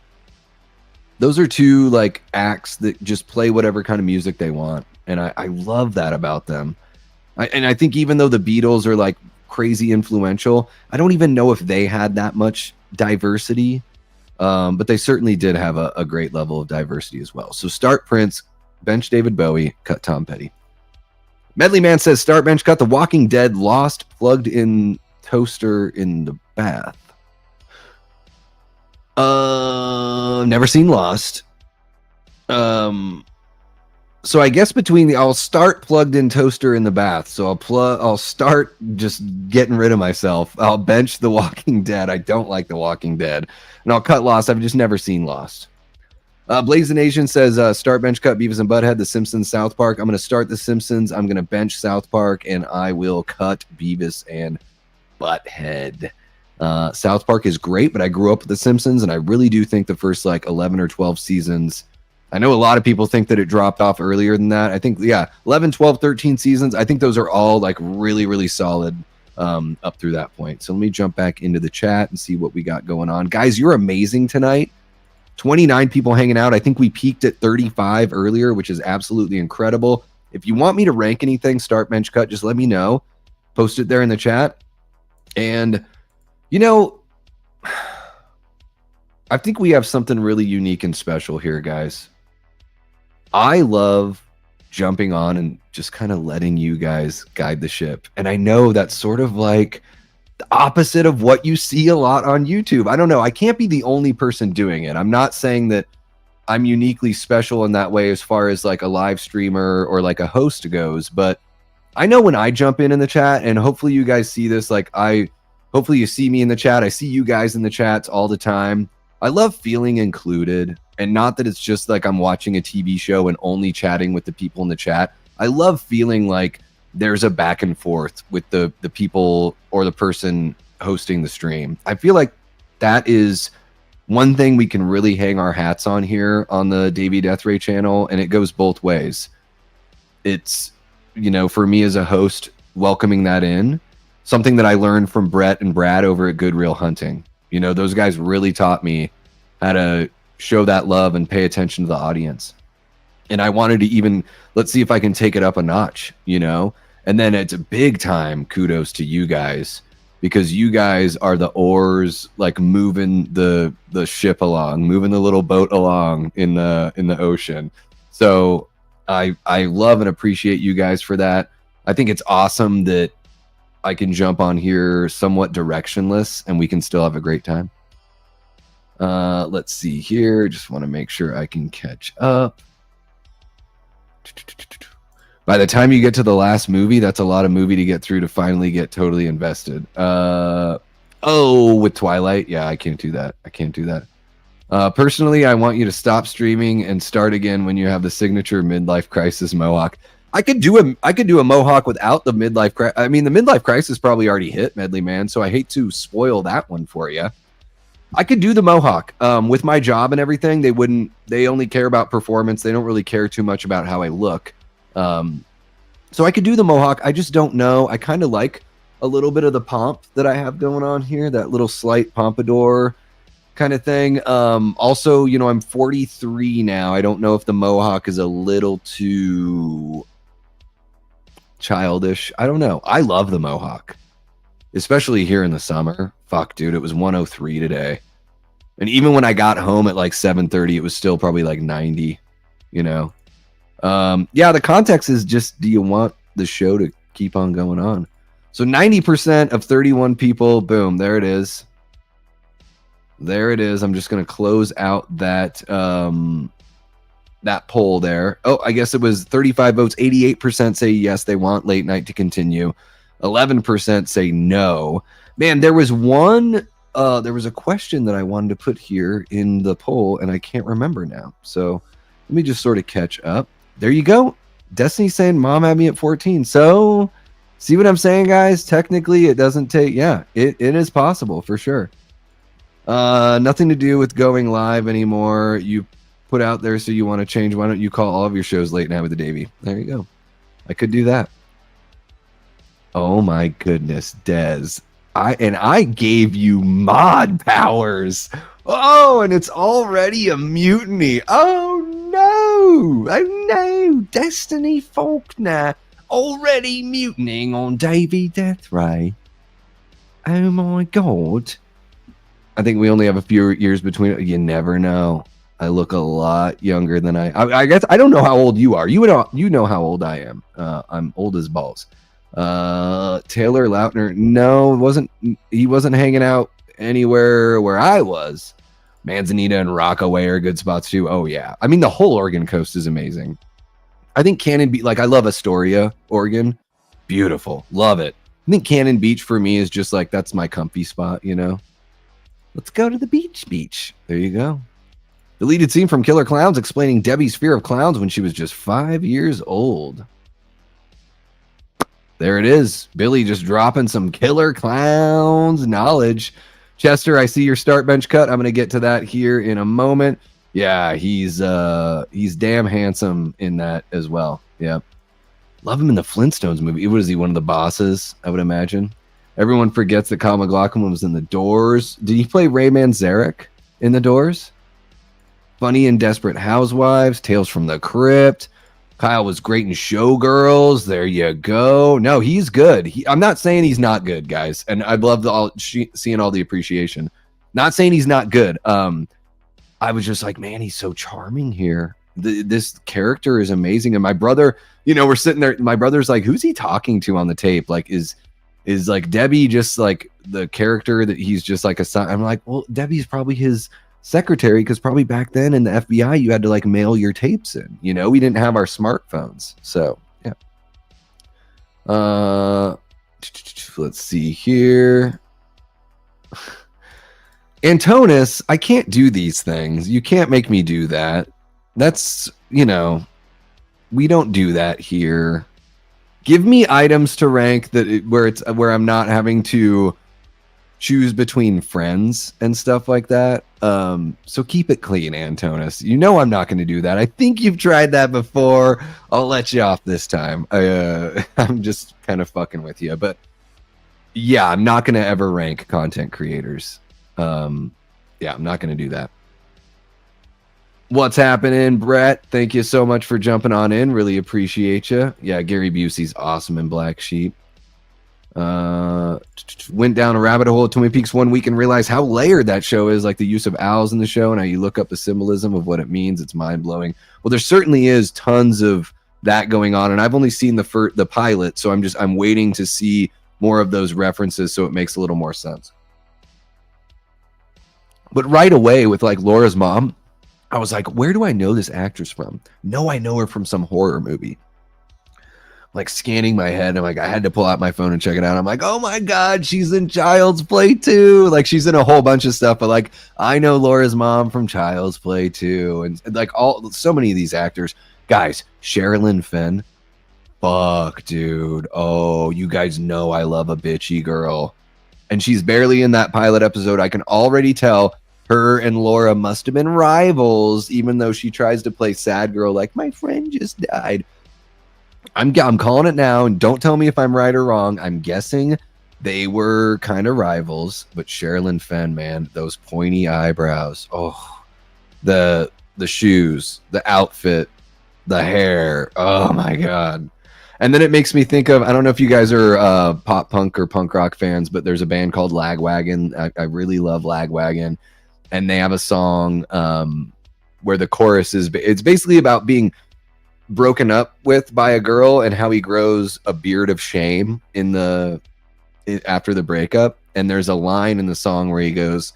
Those are two like acts that just play whatever kind of music they want. And I love that about them. I think even though the Beatles are like crazy influential, I don't even know if they had that much diversity. But they certainly did have a great level of diversity as well. So start Prince, bench David Bowie, cut Tom Petty. Medley Man says start bench cut The Walking Dead, Lost plugged in toaster in the bath. Never seen Lost. So I guess I'll start plugged in toaster in the bath. So I'll start just getting rid of myself. I'll bench The Walking Dead. I don't like The Walking Dead. And I'll cut Lost. I've just never seen Lost. Blaze the Nation says start bench cut Beavis and Butthead, The Simpsons, South Park. I'm going to start The Simpsons. I'm going to bench South Park, and I will cut Beavis and Butthead. South Park is great, but I grew up with The Simpsons, and I really do think the first like 11 or 12 seasons I know a lot of people think that it dropped off earlier than that. I think, yeah, 11, 12, 13 seasons. I think those are all like really, really solid up through that point. So let me jump back into the chat and see what we got going on. Guys, you're amazing tonight. 29 people hanging out. I think we peaked at 35 earlier, which is absolutely incredible. If you want me to rank anything, start, bench, cut, just let me know. Post it there in the chat. And, you know, I think we have something really unique and special here, guys. I love jumping on and just kind of letting you guys guide the ship. And I know that's sort of like the opposite of what you see a lot on YouTube. I don't know. I can't be the only person doing it. I'm not saying that I'm uniquely special in that way as far as like a live streamer or like a host goes, but I know when I jump in the chat, and hopefully you guys see this, like hopefully you see me in the chat. I see you guys in the chats all the time. I love feeling included, and not that it's just like I'm watching a TV show and only chatting with the people in the chat. I love feeling like there's a back and forth with the people or the person hosting the stream. I feel like that is one thing we can really hang our hats on here on the Davey Deathray channel, and it goes both ways. It's, you know, for me as a host, welcoming that in, something that I learned from Brett and Brad over at Good Real Hunting. You know, those guys really taught me how to show that love and pay attention to the audience. And I wanted to even, let's see if I can take it up a notch, you know? And then it's a big time kudos to you guys, because you guys are the oars, like moving the ship along, moving the little boat along in the ocean. So I love and appreciate you guys for that. I think it's awesome that I can jump on here somewhat directionless and we can still have a great time. Let's see here. Just want to make sure I can catch up. By the time you get to the last movie, that's a lot of movie to get through to finally get totally invested. With Twilight. Yeah, I can't do that. Personally, I want you to stop streaming and start again when you have the signature midlife crisis mohawk. I could do a mohawk without the midlife crisis. I mean, the midlife crisis probably already hit, Medley Man, so I hate to spoil that one for you. I could do the mohawk. With my job and everything, they only care about performance. They don't really care too much about how I look. So I could do the mohawk. I just don't know. I kind of like a little bit of the pomp that I have going on here, that little slight pompadour kind of thing. Also, you know, I'm 43 now. I don't know if the mohawk is a little too childish. I don't know. I love the mohawk, especially here in the summer. Fuck, dude, it was 103 today. And even when I got home at like 7:30, it was still probably like 90, you know? Yeah, the context is just, do you want the show to keep on going on? So 90% of 31 people, boom, there it is. There it is. I'm just going to close out that that poll there. Oh, I guess it was 35 votes. 88% say yes, they want late night to continue. 11% say no. Man, there was a question that I wanted to put here in the poll, and I can't remember now. So let me just sort of catch up. There you go. Destiny saying mom had me at 14. So see what I'm saying, guys? Technically, it doesn't take, yeah, it is possible for sure. Nothing to do with going live anymore. You put out there so you want to change. Why don't you call all of your shows Late Night with the Davey? There you go. I could do that. Oh my goodness, Dez. I gave you mod powers. Oh, and it's already a mutiny. Oh no, Destiny Faulkner already mutinying on Davey Deathray. Oh my god. I think we only have a few years between. You never know. I look a lot younger than I guess. I don't know how old you are. You know how old I am. I'm old as balls. Taylor Lautner, no, he wasn't hanging out anywhere where I was. Manzanita and Rockaway are good spots too. Oh yeah, I mean the whole Oregon coast is amazing. I think Cannon Beach, like I love Astoria, Oregon, beautiful, love it. I think Cannon Beach for me is just like, that's my comfy spot, you know. Let's go to the beach. There you go. Deleted scene from Killer Clowns explaining Debbie's fear of clowns when she was just 5 years old. There it is. Billy just dropping some Killer Clowns knowledge. Chester, I see your start bench cut. I'm going to get to that here in a moment. Yeah, he's damn handsome in that as well. Yeah. Love him in the Flintstones movie. Was he one of the bosses, I would imagine? Everyone forgets that Kyle MacLachlan was in The Doors. Did he play Ray Manzarek in The Doors? Funny and Desperate Housewives, Tales from the Crypt. Kyle was great in Showgirls. There you go. No, he's good. I'm not saying he's not good, guys. And I'd love seeing all the appreciation. Not saying he's not good. I was just like, man, he's so charming here. This character is amazing. And my brother, we're sitting there. My brother's like, who's he talking to on the tape? Like, is like Debbie just like the character that he's just like a son? I'm like, well, Debbie's probably his secretary, because probably back then in the FBI you had to like mail your tapes in. We didn't have our smartphones. So yeah. Let's see here. Antonis, I can't do these things. You can't make me do that. That's, we don't do that here. Give me items to rank where I'm not having to choose between friends and stuff like that. So keep it clean, Antonis. I'm not going to do that. I think you've tried that before. I'll let you off this time. I'm just kind of fucking with you, but yeah, I'm not going to ever rank content creators. Yeah, I'm not going to do that. What's happening, Brett? Thank you so much for jumping on in. Really appreciate you. Yeah, Gary Busey's awesome in Black Sheep. Went down a rabbit hole at Twin Peaks one week and realized how layered that show is, like the use of owls in the show and how you look up the symbolism of what it means. It's mind-blowing. Well, there certainly is tons of that going on, and I've only seen the pilot, so I'm waiting to see more of those references so it makes a little more sense. But right away with like Laura's mom, I was like, where do I know this actress from? No, I know her from some horror movie. Like scanning my head. I'm like, I had to pull out my phone and check it out. I'm like, oh my God, she's in Child's Play 2. Like she's in a whole bunch of stuff, but like, I know Laura's mom from Child's Play 2. And like so many of these actors, guys, Sherilyn Fenn. Fuck, dude. Oh, you guys know I love a bitchy girl. And she's barely in that pilot episode. I can already tell her and Laura must have been rivals, even though she tries to play sad girl like my friend just died. I'm calling it now, and don't tell me if I'm right or wrong. I'm guessing they were kind of rivals, but Sherilyn Fenn, man, those pointy eyebrows. Oh, the shoes, the outfit, the hair. Oh my God. And then it makes me think of, I don't know if you guys are pop punk or punk rock fans, but there's a band called Lagwagon. I really love Lagwagon. And they have a song where the chorus it's basically about being broken up with by a girl and how he grows a beard of shame after the breakup. And there's a line in the song where he goes,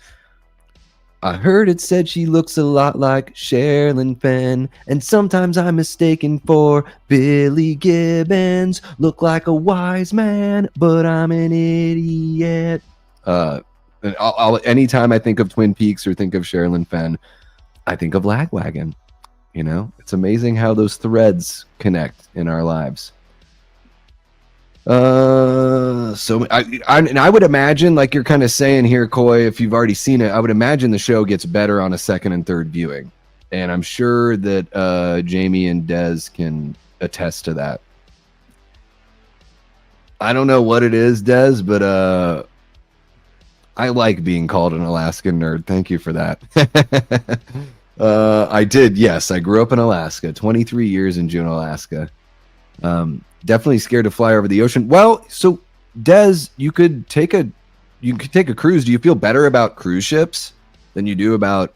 I heard it said she looks a lot like Sherilyn Fenn, and sometimes I'm mistaken for Billy Gibbons. Look like a wise man, but I'm an idiot. Anytime I think of Twin Peaks or think of Sherilyn Fenn, I think of Lagwagon. It's amazing how those threads connect in our lives. So I would imagine, like you're kind of saying here, Coy, if you've already seen it, I would imagine the show gets better on a second and third viewing, and I'm sure that Jamie and Des can attest to that. I don't know what it is, Des, but I like being called an Alaskan nerd. Thank you for that. I did, yes. I grew up in Alaska, 23 years in Juneau, Alaska. Definitely scared to fly over the ocean. Well, so Des, you could take a cruise. Do you feel better about cruise ships than you do about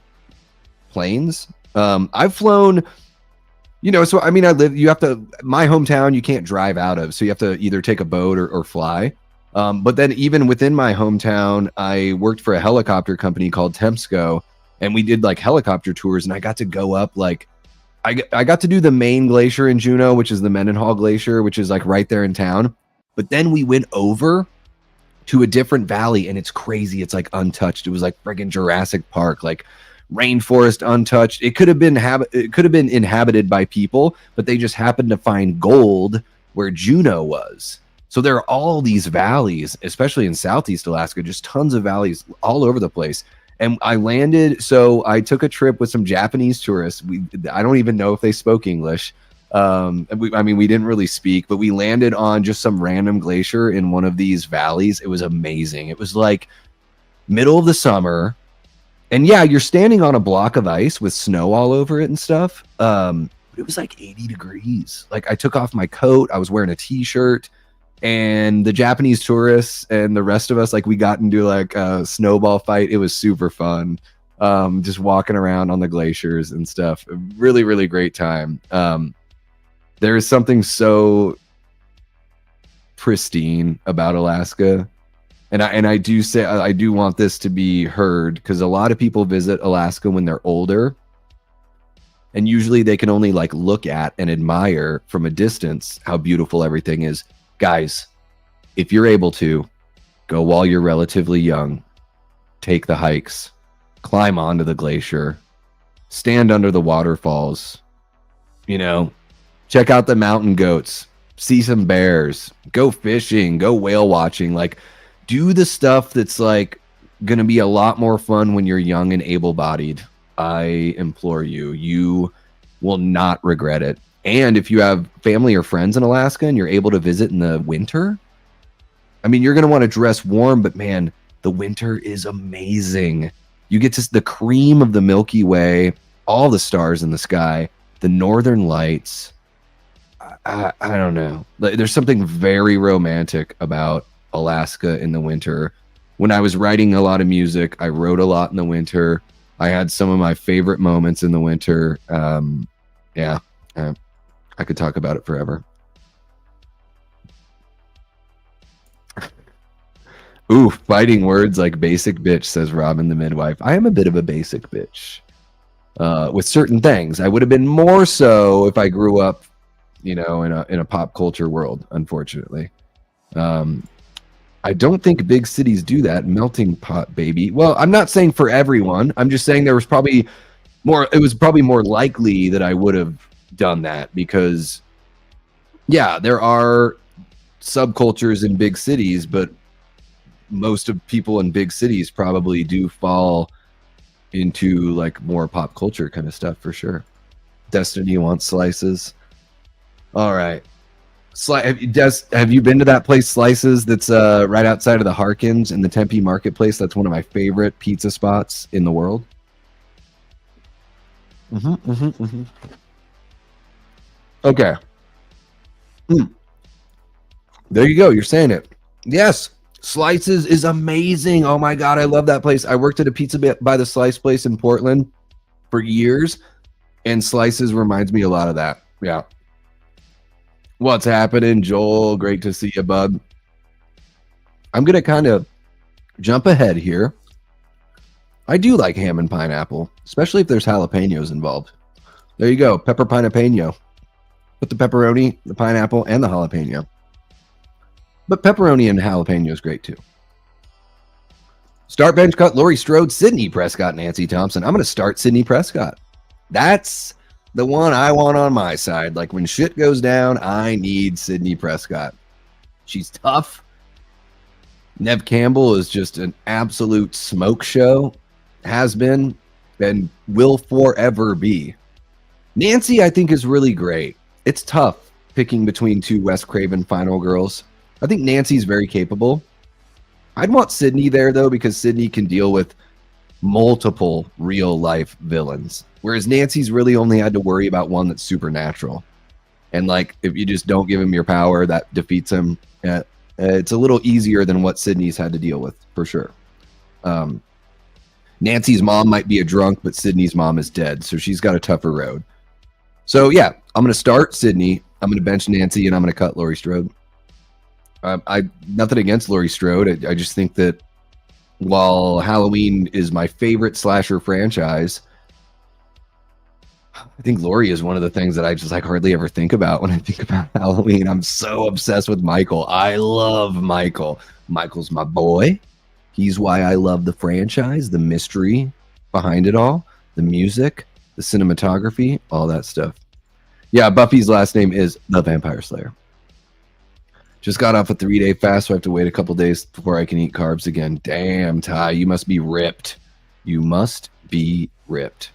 planes? I've flown, so I mean, my hometown, you can't drive out of, so you have to either take a boat or fly. But then even within my hometown, I worked for a helicopter company called Temsco, and we did like helicopter tours, and I got to go up like, I got to do the main glacier in Juneau, which is the Mendenhall Glacier, which is like right there in town. But then we went over to a different valley, and it's crazy. It's like untouched. It was like friggin' Jurassic Park, like rainforest untouched. It could have been inhabited by people, but they just happened to find gold where Juneau was. So there are all these valleys, especially in Southeast Alaska, just tons of valleys all over the place. And I landed, so I took a trip with some Japanese tourists. I don't even know if they spoke English. We didn't really speak, but we landed on just some random glacier in one of these valleys. It was amazing. It was like middle of the summer. And yeah, you're standing on a block of ice with snow all over it and stuff. But it was like 80 degrees. Like I took off my coat. I was wearing a t-shirt. And the Japanese tourists and the rest of us, like we got into like a snowball fight. It was super fun. Just walking around on the glaciers and stuff. Really, really great time. There is something so pristine about Alaska. And I do say, I do want this to be heard, because a lot of people visit Alaska when they're older. And usually they can only like look at and admire from a distance how beautiful everything is. Guys, if you're able to, go while you're relatively young. Take the hikes. Climb onto the glacier. Stand under the waterfalls. You know, check out the mountain goats. See some bears. Go fishing. Go whale watching. Like, do the stuff that's like going to be a lot more fun when you're young and able-bodied. I implore you. You will not regret it. And if you have family or friends in Alaska and you're able to visit in the winter, I mean, you're going to want to dress warm, but man, the winter is amazing. You get to the cream of the Milky Way, all the stars in the sky, the northern lights. I don't know. There's something very romantic about Alaska in the winter. When I was writing a lot of music, I wrote a lot in the winter. I had some of my favorite moments in the winter. I could talk about it forever. Ooh, fighting words like basic bitch, says Robin the midwife. I am a bit of a basic bitch with certain things. I would have been more so if I grew up, you know, in a pop culture world, unfortunately. I don't think big cities do that. Melting pot baby. Well, I'm not saying for everyone. I'm just saying there was probably more, it was probably more likely that I would have done that, because yeah, there are subcultures in big cities, but most of people in big cities probably do fall into like more pop culture kind of stuff for sure. Destiny wants slices. All right. Have you been to that place, Slices, that's right outside of the Harkins in the Tempe Marketplace? That's one of my favorite pizza spots in the world. Okay. There you go. You're saying it. Yes. Slices is amazing. Oh my God. I love that place. I worked at a Pizza by the Slice place in Portland for years, and Slices reminds me a lot of that. Yeah. What's happening, Joel? Great to see you, bud. I'm going to kind of jump ahead here. I do like ham and pineapple, especially if there's jalapenos involved. There you go. Pepper pineapple. Put the pepperoni, the pineapple, and the jalapeno. But pepperoni and jalapeno is great too. Start bench cut, Laurie Strode, Sydney Prescott, Nancy Thompson. I'm going to start Sydney Prescott. That's the one I want on my side. Like when shit goes down, I need Sydney Prescott. She's tough. Nev Campbell is just an absolute smoke show. Has been and will forever be. Nancy, I think, is really great. It's tough picking between two Wes Craven final girls. I think Nancy's very capable. I'd want Sydney there, though, because Sydney can deal with multiple real-life villains, whereas Nancy's really only had to worry about one that's supernatural. And, like, if you just don't give him your power, that defeats him. It's a little easier than what Sydney's had to deal with, for sure. Nancy's mom might be a drunk, but Sydney's mom is dead, so she's got a tougher road. So, yeah, I'm going to start Sydney. I'm going to bench Nancy, and I'm going to cut Laurie Strode. Nothing against Laurie Strode. I just think that while Halloween is my favorite slasher franchise, I think Laurie is one of the things that I just like hardly ever think about when I think about Halloween. I'm so obsessed with Michael. I love Michael. Michael's my boy. He's why I love the franchise, the mystery behind it all, the music, the cinematography, all that stuff. Yeah, Buffy's last name is the Vampire Slayer. Just got off a 3-day fast, so I have to wait a couple days before I can eat carbs again. Damn, Ty, you must be ripped. You must be ripped.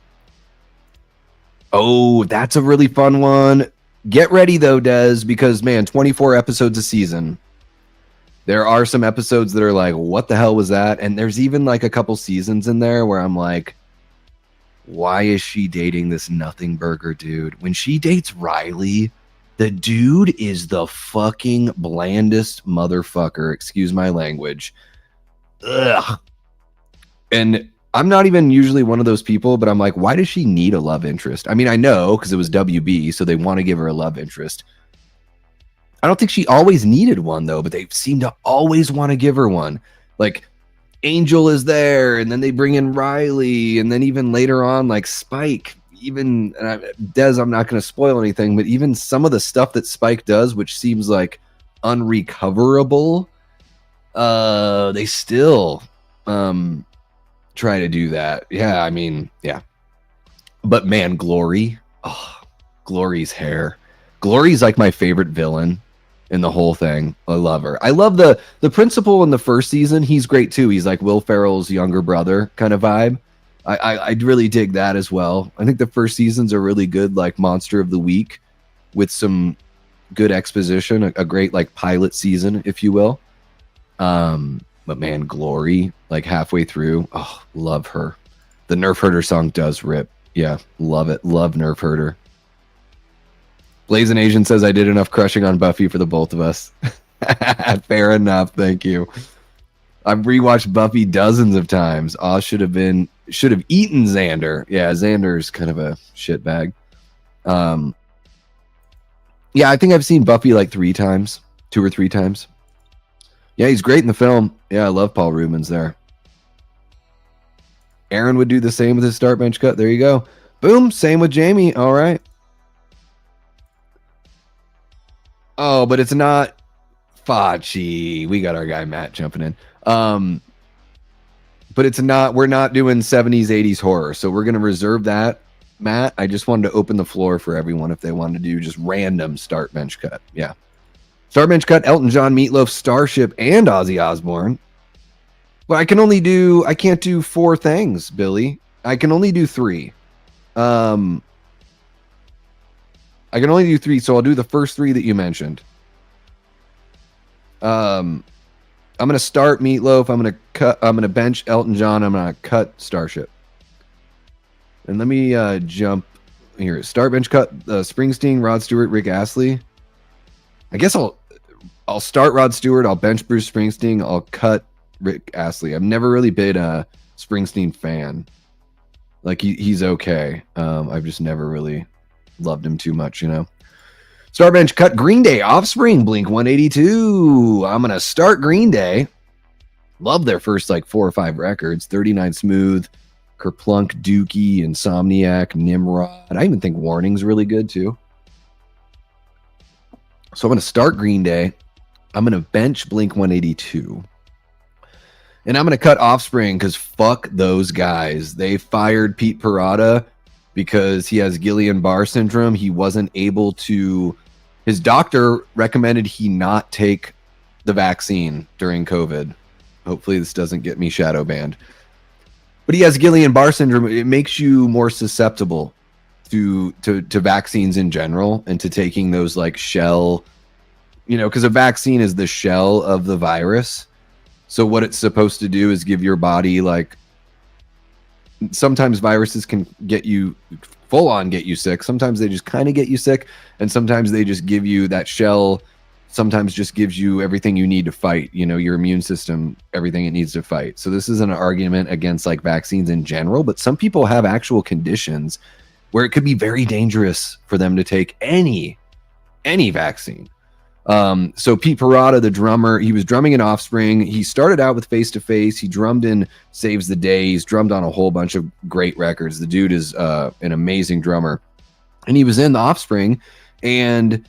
Oh, that's a really fun one. Get ready though, Des, because man, 24 episodes a season. There are some episodes that are like, what the hell was that? And there's even like a couple seasons in there where I'm like, why is she dating this nothing burger dude? When she dates Riley, the dude is the fucking blandest motherfucker. Excuse my language. Ugh. And I'm not even usually one of those people, but I'm like, why does she need a love interest? I mean, I know because it was WB, so they want to give her a love interest. I don't think she always needed one, though, but they seem to always want to give her one. Like, Angel is there, and then they bring in Riley, and then even later on, like Spike, even Des, I'm not going to spoil anything, but even some of the stuff that Spike does, which seems like unrecoverable, they still try to do that. Yeah, I mean, yeah. But man, Glory, Glory's hair. Glory's like my favorite villain in the whole thing. I love her. I love the principal in the first season. He's great too. He's like Will Ferrell's younger brother kind of vibe. I really dig that as well. I think the first seasons are really good, like Monster of the Week with some good exposition, a great like pilot season, if you will. But man, Glory, like halfway through, love her. The Nerf Herder song does rip. Yeah, love it. Love Nerf Herder. Blazing Asian says I did enough crushing on Buffy for the both of us. Fair enough. Thank you. I've rewatched Buffy dozens of times. Should have eaten Xander. Yeah, Xander's kind of a shitbag. Yeah, I think I've seen Buffy like 2 or 3 times. Yeah, he's great in the film. Yeah, I love Paul Rubens there. Aaron would do the same with his start bench cut. There you go. Boom. Same with Jamie. All right. Oh, but it's not Facci. We got our guy Matt jumping in. But it's not, we're not doing 70s, 80s horror. So we're going to reserve that, Matt. I just wanted to open the floor for everyone if they wanted to do just random start bench cut. Yeah. Start bench cut, Elton John, Meatloaf, Starship, and Ozzy Osbourne. But I can't do 4 things, Billy. I can only do 3. I can only do 3, so I'll do the first 3 that you mentioned. I'm gonna start Meatloaf. I'm gonna bench Elton John. I'm gonna cut Starship. And let me jump here. Start bench cut Springsteen, Rod Stewart, Rick Astley. I guess I'll start Rod Stewart. I'll bench Bruce Springsteen. I'll cut Rick Astley. I've never really been a Springsteen fan. Like he's okay. I've just never really loved him too much, you know. Star bench cut Green Day, Offspring, Blink 182. I'm gonna start Green Day. Love their first like 4 or 5 records. 39 Smooth, Kerplunk, Dookie, Insomniac, Nimrod. I even think Warning's really good too. So I'm gonna start Green Day. I'm gonna bench Blink 182. And I'm gonna cut Offspring because fuck those guys. They fired Pete Parada because he has Guillain-Barré syndrome. He wasn't able to, his doctor recommended he not take the vaccine during COVID. Hopefully this doesn't get me shadow banned. But he has Guillain-Barré syndrome. It makes you more susceptible to vaccines in general and to taking those like shell, you know, because a vaccine is the shell of the virus. So what it's supposed to do is give your body like, sometimes viruses can get you full on get you sick. Sometimes they just kind of get you sick. And sometimes they just give you that shell. Sometimes just gives you everything you need to fight, you know, your immune system, everything it needs to fight. So this is an argument against like vaccines in general, but some people have actual conditions where it could be very dangerous for them to take any vaccine. So Pete Parada, the drummer, he was drumming in Offspring. He started out with Face to Face. He drummed in Saves the Day. He's drummed on a whole bunch of great records. The dude is an amazing drummer. And he was in the Offspring. And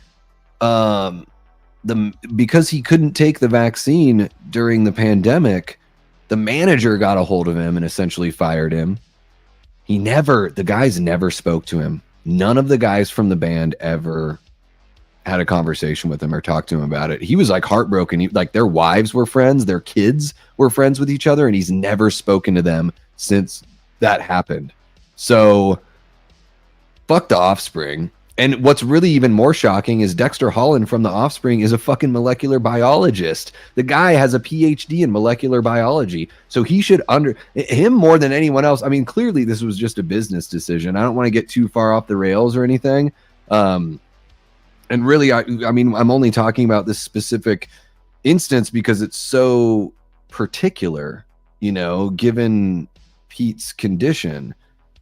because he couldn't take the vaccine during the pandemic, the manager got a hold of him and essentially fired him. The guys never spoke to him. None of the guys from the band ever had a conversation with him or talked to him about it. He was like heartbroken. Like their wives were friends, their kids were friends with each other, and he's never spoken to them since that happened. So fuck The Offspring. And what's really even more shocking is Dexter Holland from The Offspring is a fucking molecular biologist. The guy has a PhD in molecular biology. So he should him more than anyone else. I mean, clearly this was just a business decision. I don't want to get too far off the rails or anything. And really, I mean, I'm only talking about this specific instance because it's so particular, you know, given Pete's condition,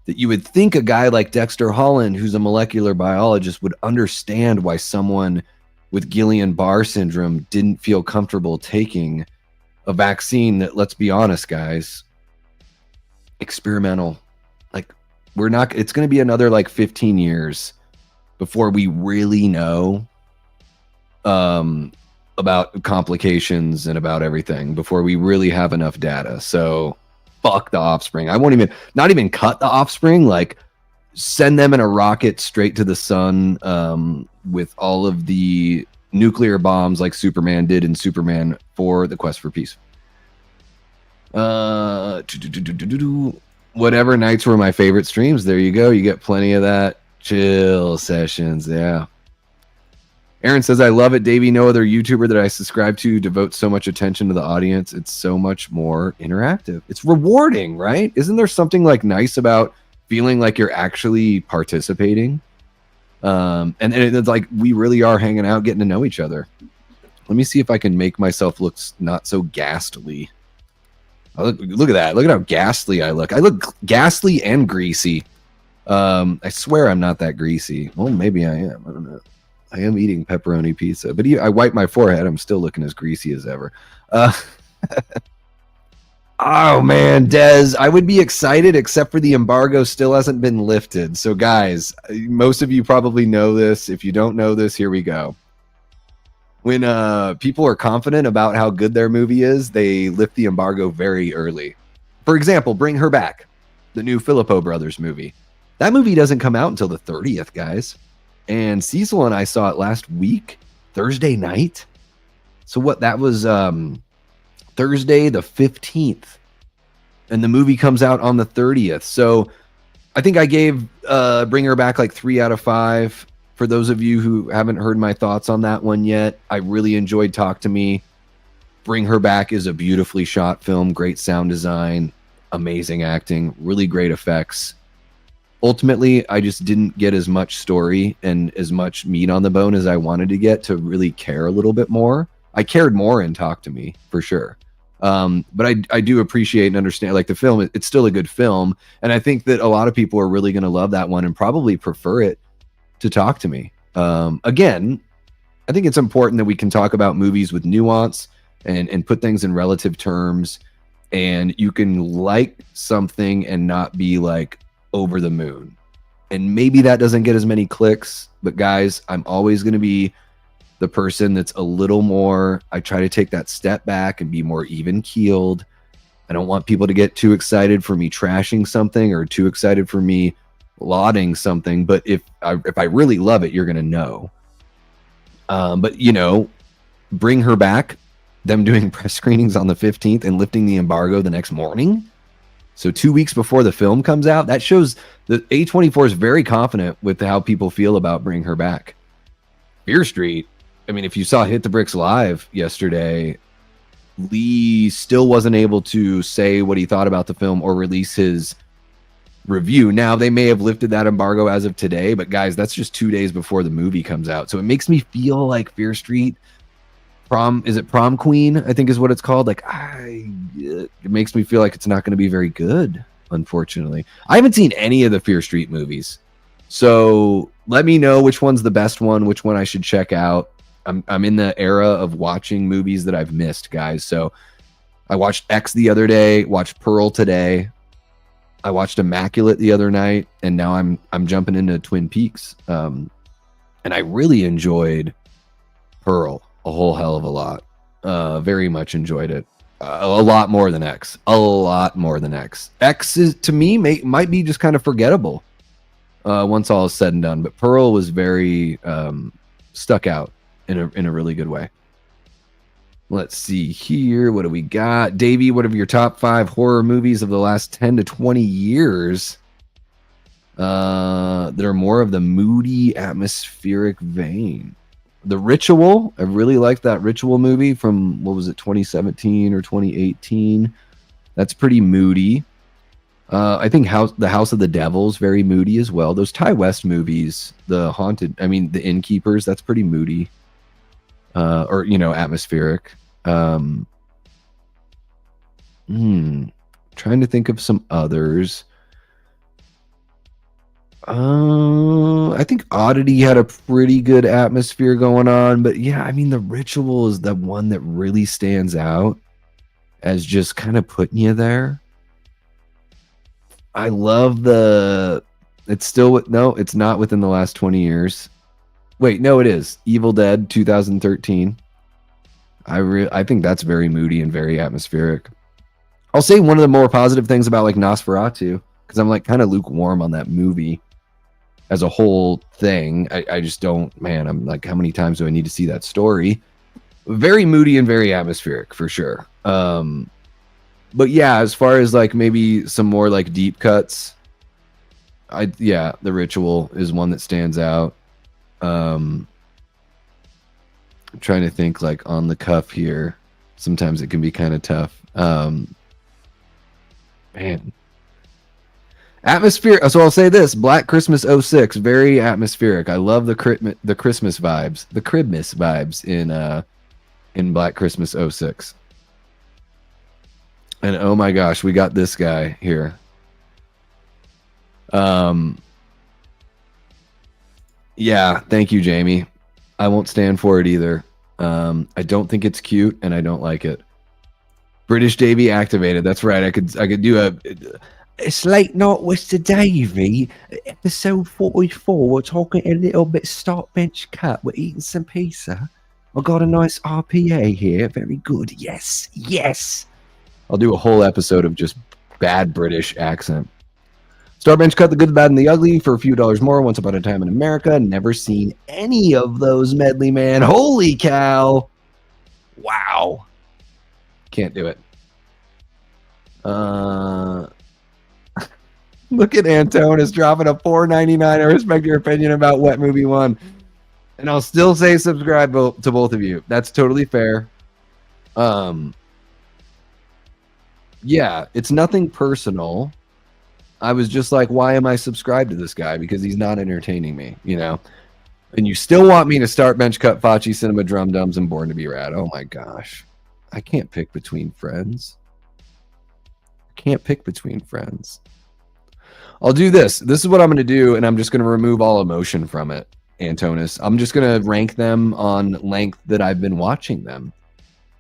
that you would think a guy like Dexter Holland, who's a molecular biologist, would understand why someone with Guillain-Barré syndrome didn't feel comfortable taking a vaccine that, let's be honest, guys, experimental. Like, it's going to be another like 15 years before we really know about complications and about everything, before we really have enough data. So fuck The Offspring. I won't not even cut The Offspring, like send them in a rocket straight to the sun with all of the nuclear bombs like Superman did in Superman for the Quest for Peace. Whatever nights were my favorite streams. There you go. You get plenty of that. Chill sessions. Yeah. Aaron says, I love it, Davey. No other YouTuber that I subscribe to devotes so much attention to the audience. It's so much more interactive. It's rewarding, right? Isn't there something like nice about feeling like you're actually participating? And it's like we really are hanging out, getting to know each other. Let me see if I can make myself look not so ghastly. Oh, look at that. Look at how ghastly I look. I look ghastly and greasy. I swear I'm not that greasy. Well, maybe I am. I don't know. I am eating pepperoni pizza, but I wipe my forehead. I'm still looking as greasy as ever. Oh, man, Dez, I would be excited except for the embargo still hasn't been lifted. So, guys, most of you probably know this. If you don't know this, here we go. When people are confident about how good their movie is, they lift the embargo very early. For example, Bring Her Back, the new Filippo Brothers movie. That movie doesn't come out until the 30th, guys. And Cecil and I saw it last week, Thursday night. So what, that was Thursday the 15th. And the movie comes out on the 30th. So I think I gave Bring Her Back like 3 out of 5. For those of you who haven't heard my thoughts on that one yet, I really enjoyed Talk to Me. Bring Her Back is a beautifully shot film, great sound design, amazing acting, really great effects. Ultimately, I just didn't get as much story and as much meat on the bone as I wanted to get to really care a little bit more. I cared more in Talk to Me, for sure. But I do appreciate and understand, like, the film, it's still a good film. And I think that a lot of people are really going to love that one and probably prefer it to Talk to Me. Again, I think it's important that we can talk about movies with nuance and put things in relative terms. And you can like something and not be like over the moon. And maybe that doesn't get as many clicks, but guys, I'm always going to be the person that's a little more, I try to take that step back and be more even keeled. I don't want people to get too excited for me trashing something or too excited for me lauding something. But if I really love it, you're going to know. But, you know, Bring Her Back, them doing press screenings on the 15th and lifting the embargo the next morning. So 2 weeks before the film comes out, that shows that A24 is very confident with how people feel about Bring Her Back. Fear Street, I mean, if you saw Hit the Bricks live yesterday, Lee still wasn't able to say what he thought about the film or release his review. Now, they may have lifted that embargo as of today, but guys, that's just 2 days before the movie comes out. So it makes me feel like Fear Street, Prom Queen, I think is what it's called. Like, it makes me feel like it's not going to be very good, unfortunately. I haven't seen any of the Fear Street movies. So let me know which one's the best one, which one I should check out. I'm in the era of watching movies that I've missed, guys. So I watched X the other day, watched Pearl today. I watched Immaculate the other night, and now I'm jumping into Twin Peaks. And I really enjoyed Pearl a whole hell of a lot. Very much enjoyed it. A lot more than X. A lot more than X. X is, to me, might be just kind of forgettable once all is said and done. But Pearl was very stuck out in a really good way. Let's see here. What do we got? Davey, what are your top 5 horror movies of the last 10 to 20 years? That are more of the moody, atmospheric vein. The Ritual. I really liked that Ritual movie from, what was it, 2017 or 2018. That's pretty moody. I think The House of the Devil is very moody as well. Those Ty West movies, The Innkeepers, that's pretty moody. Or, atmospheric. Trying to think of some others. I think Oddity had a pretty good atmosphere going on, but yeah, The Ritual is the one that really stands out as just kind of putting you there. I love it's not within the last 20 years. Wait, no, it is. Evil Dead 2013. I think that's very moody and very atmospheric. I'll say one of the more positive things about like Nosferatu, because I'm like kind of lukewarm on that movie as a whole thing. I just don't, I'm like, how many times do I need to see that story? Very moody and very atmospheric for sure. But yeah, as far as like maybe some more like deep cuts, The Ritual is one that stands out. I'm trying to think like on the cuff here. Sometimes it can be kind of tough. Atmosphere. So I'll say this: Black Christmas 06, very atmospheric. I love the Christmas vibes, the Christmas vibes in Black Christmas 06. And oh my gosh, we got this guy here. Yeah, thank you, Jamie. I won't stand for it either. I don't think it's cute, and I don't like it. British Davey activated. That's right. I could do a. It's late night with the Davey, episode 44. We're talking a little bit start bench cut. We're eating some pizza. I got a nice RPA here. Very good. Yes, yes. I'll do a whole episode of just bad British accent. Starbench cut The Good, the Bad, and the Ugly for a few dollars more. Once Upon a Time in America. Never seen any of those, Medley Man. Holy cow. Wow. Can't do it. Look at Antonis dropping a $4.99. I respect your opinion about Wet Movie 1. And I'll still say subscribe to both of you. That's totally fair. Yeah, it's nothing personal. I was just like, why am I subscribed to this guy? Because he's not entertaining me, And you still want me to start bench cut Fachi, Cinema, Drum Dums, and Born to Be Rad. Oh my gosh. I can't pick between friends. I'll do this. This is what I'm going to do, and I'm just going to remove all emotion from it, Antonis. I'm just going to rank them on length that I've been watching them.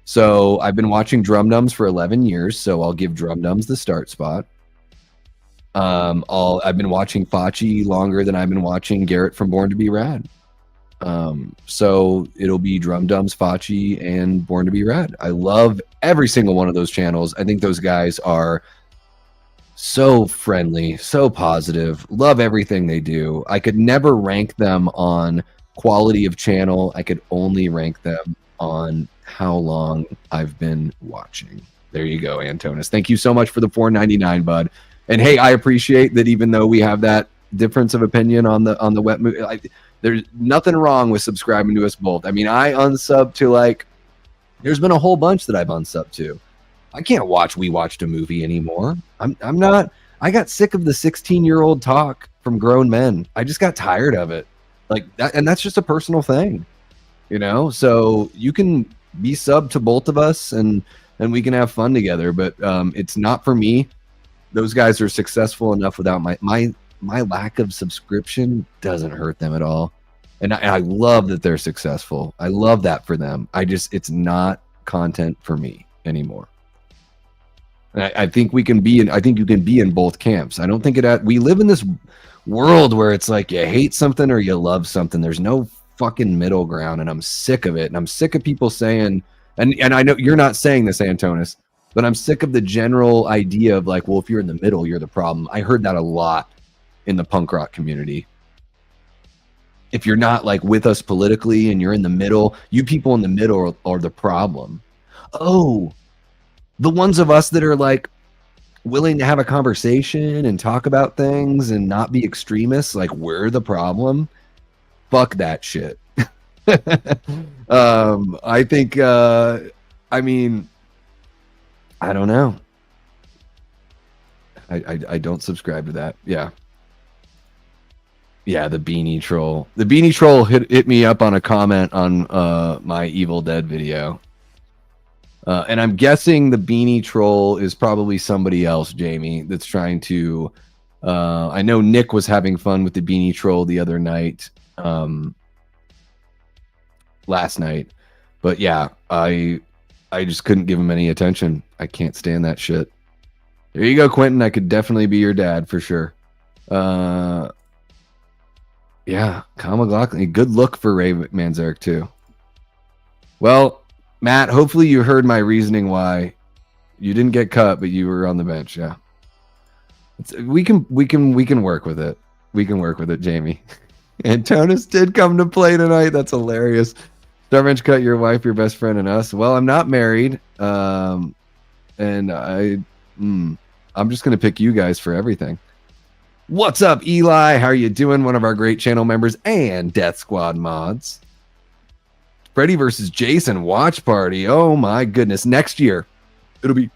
So I've been watching Drum Dums for 11 years, so I'll give Drum Dums the start spot. I've been watching Fachi longer than I've been watching Garrett from Born to Be Rad. So it'll be Drum Dums, Fachi, and Born to Be Rad. I love every single one of those channels. I think those guys are so friendly, so positive. Love everything they do. I could never rank them on quality of channel. I could only rank them on how long I've been watching. There you go, Antonis. Thank you so much for the $4.99, bud. And hey, I appreciate that even though we have that difference of opinion on the wet movie, there's nothing wrong with subscribing to us both. I unsub to there's been a whole bunch that I've unsubbed to. I can't watch We Watched a Movie anymore. I'm not. I got sick of the 16-year-old talk from grown men. I just got tired of it. Like that, and that's just a personal thing, So you can be sub to both of us, and we can have fun together. But it's not for me. Those guys are successful enough without my lack of subscription doesn't hurt them at all. And I love that they're successful. I love that for them. It's not content for me anymore. And I think we can be I think you can be in both camps. I don't think we live in this world where it's like you hate something or you love something. There's no fucking middle ground, and I'm sick of it. And I'm sick of people saying, and I know you're not saying this, Antonis, but I'm sick of the general idea of like, well, if you're in the middle, you're the problem. I heard that a lot in the punk rock community. If you're not like with us politically and you're in the middle, you people in the middle are the problem. Oh, the ones of us that are like willing to have a conversation and talk about things and not be extremists, like we're the problem. Fuck that shit. I think I mean, I don't know. I don't subscribe to that. Yeah. Yeah, the beanie troll. The beanie troll hit me up on a comment on my Evil Dead video. And I'm guessing the beanie troll is probably somebody else, Jamie, that's trying to I know Nick was having fun with the beanie troll the other night. Last night. But yeah, I just couldn't give him any attention. I can't stand that shit. There you go, Quentin. I could definitely be your dad for sure. Yeah, Kyle McLaughlin. Good look for Ray Manzarek too. Well, Matt, hopefully you heard my reasoning why you didn't get cut, but you were on the bench. Yeah, we can work with it. We can work with it, Jamie. Antonis did come to play tonight. That's hilarious. Starbench cut your wife, your best friend, and us. Well, I'm not married, and I'm just gonna pick you guys for everything. What's up, Eli? How are you doing? One of our great channel members and Death Squad mods. Freddy versus Jason watch party. Oh my goodness! Next year, it'll be.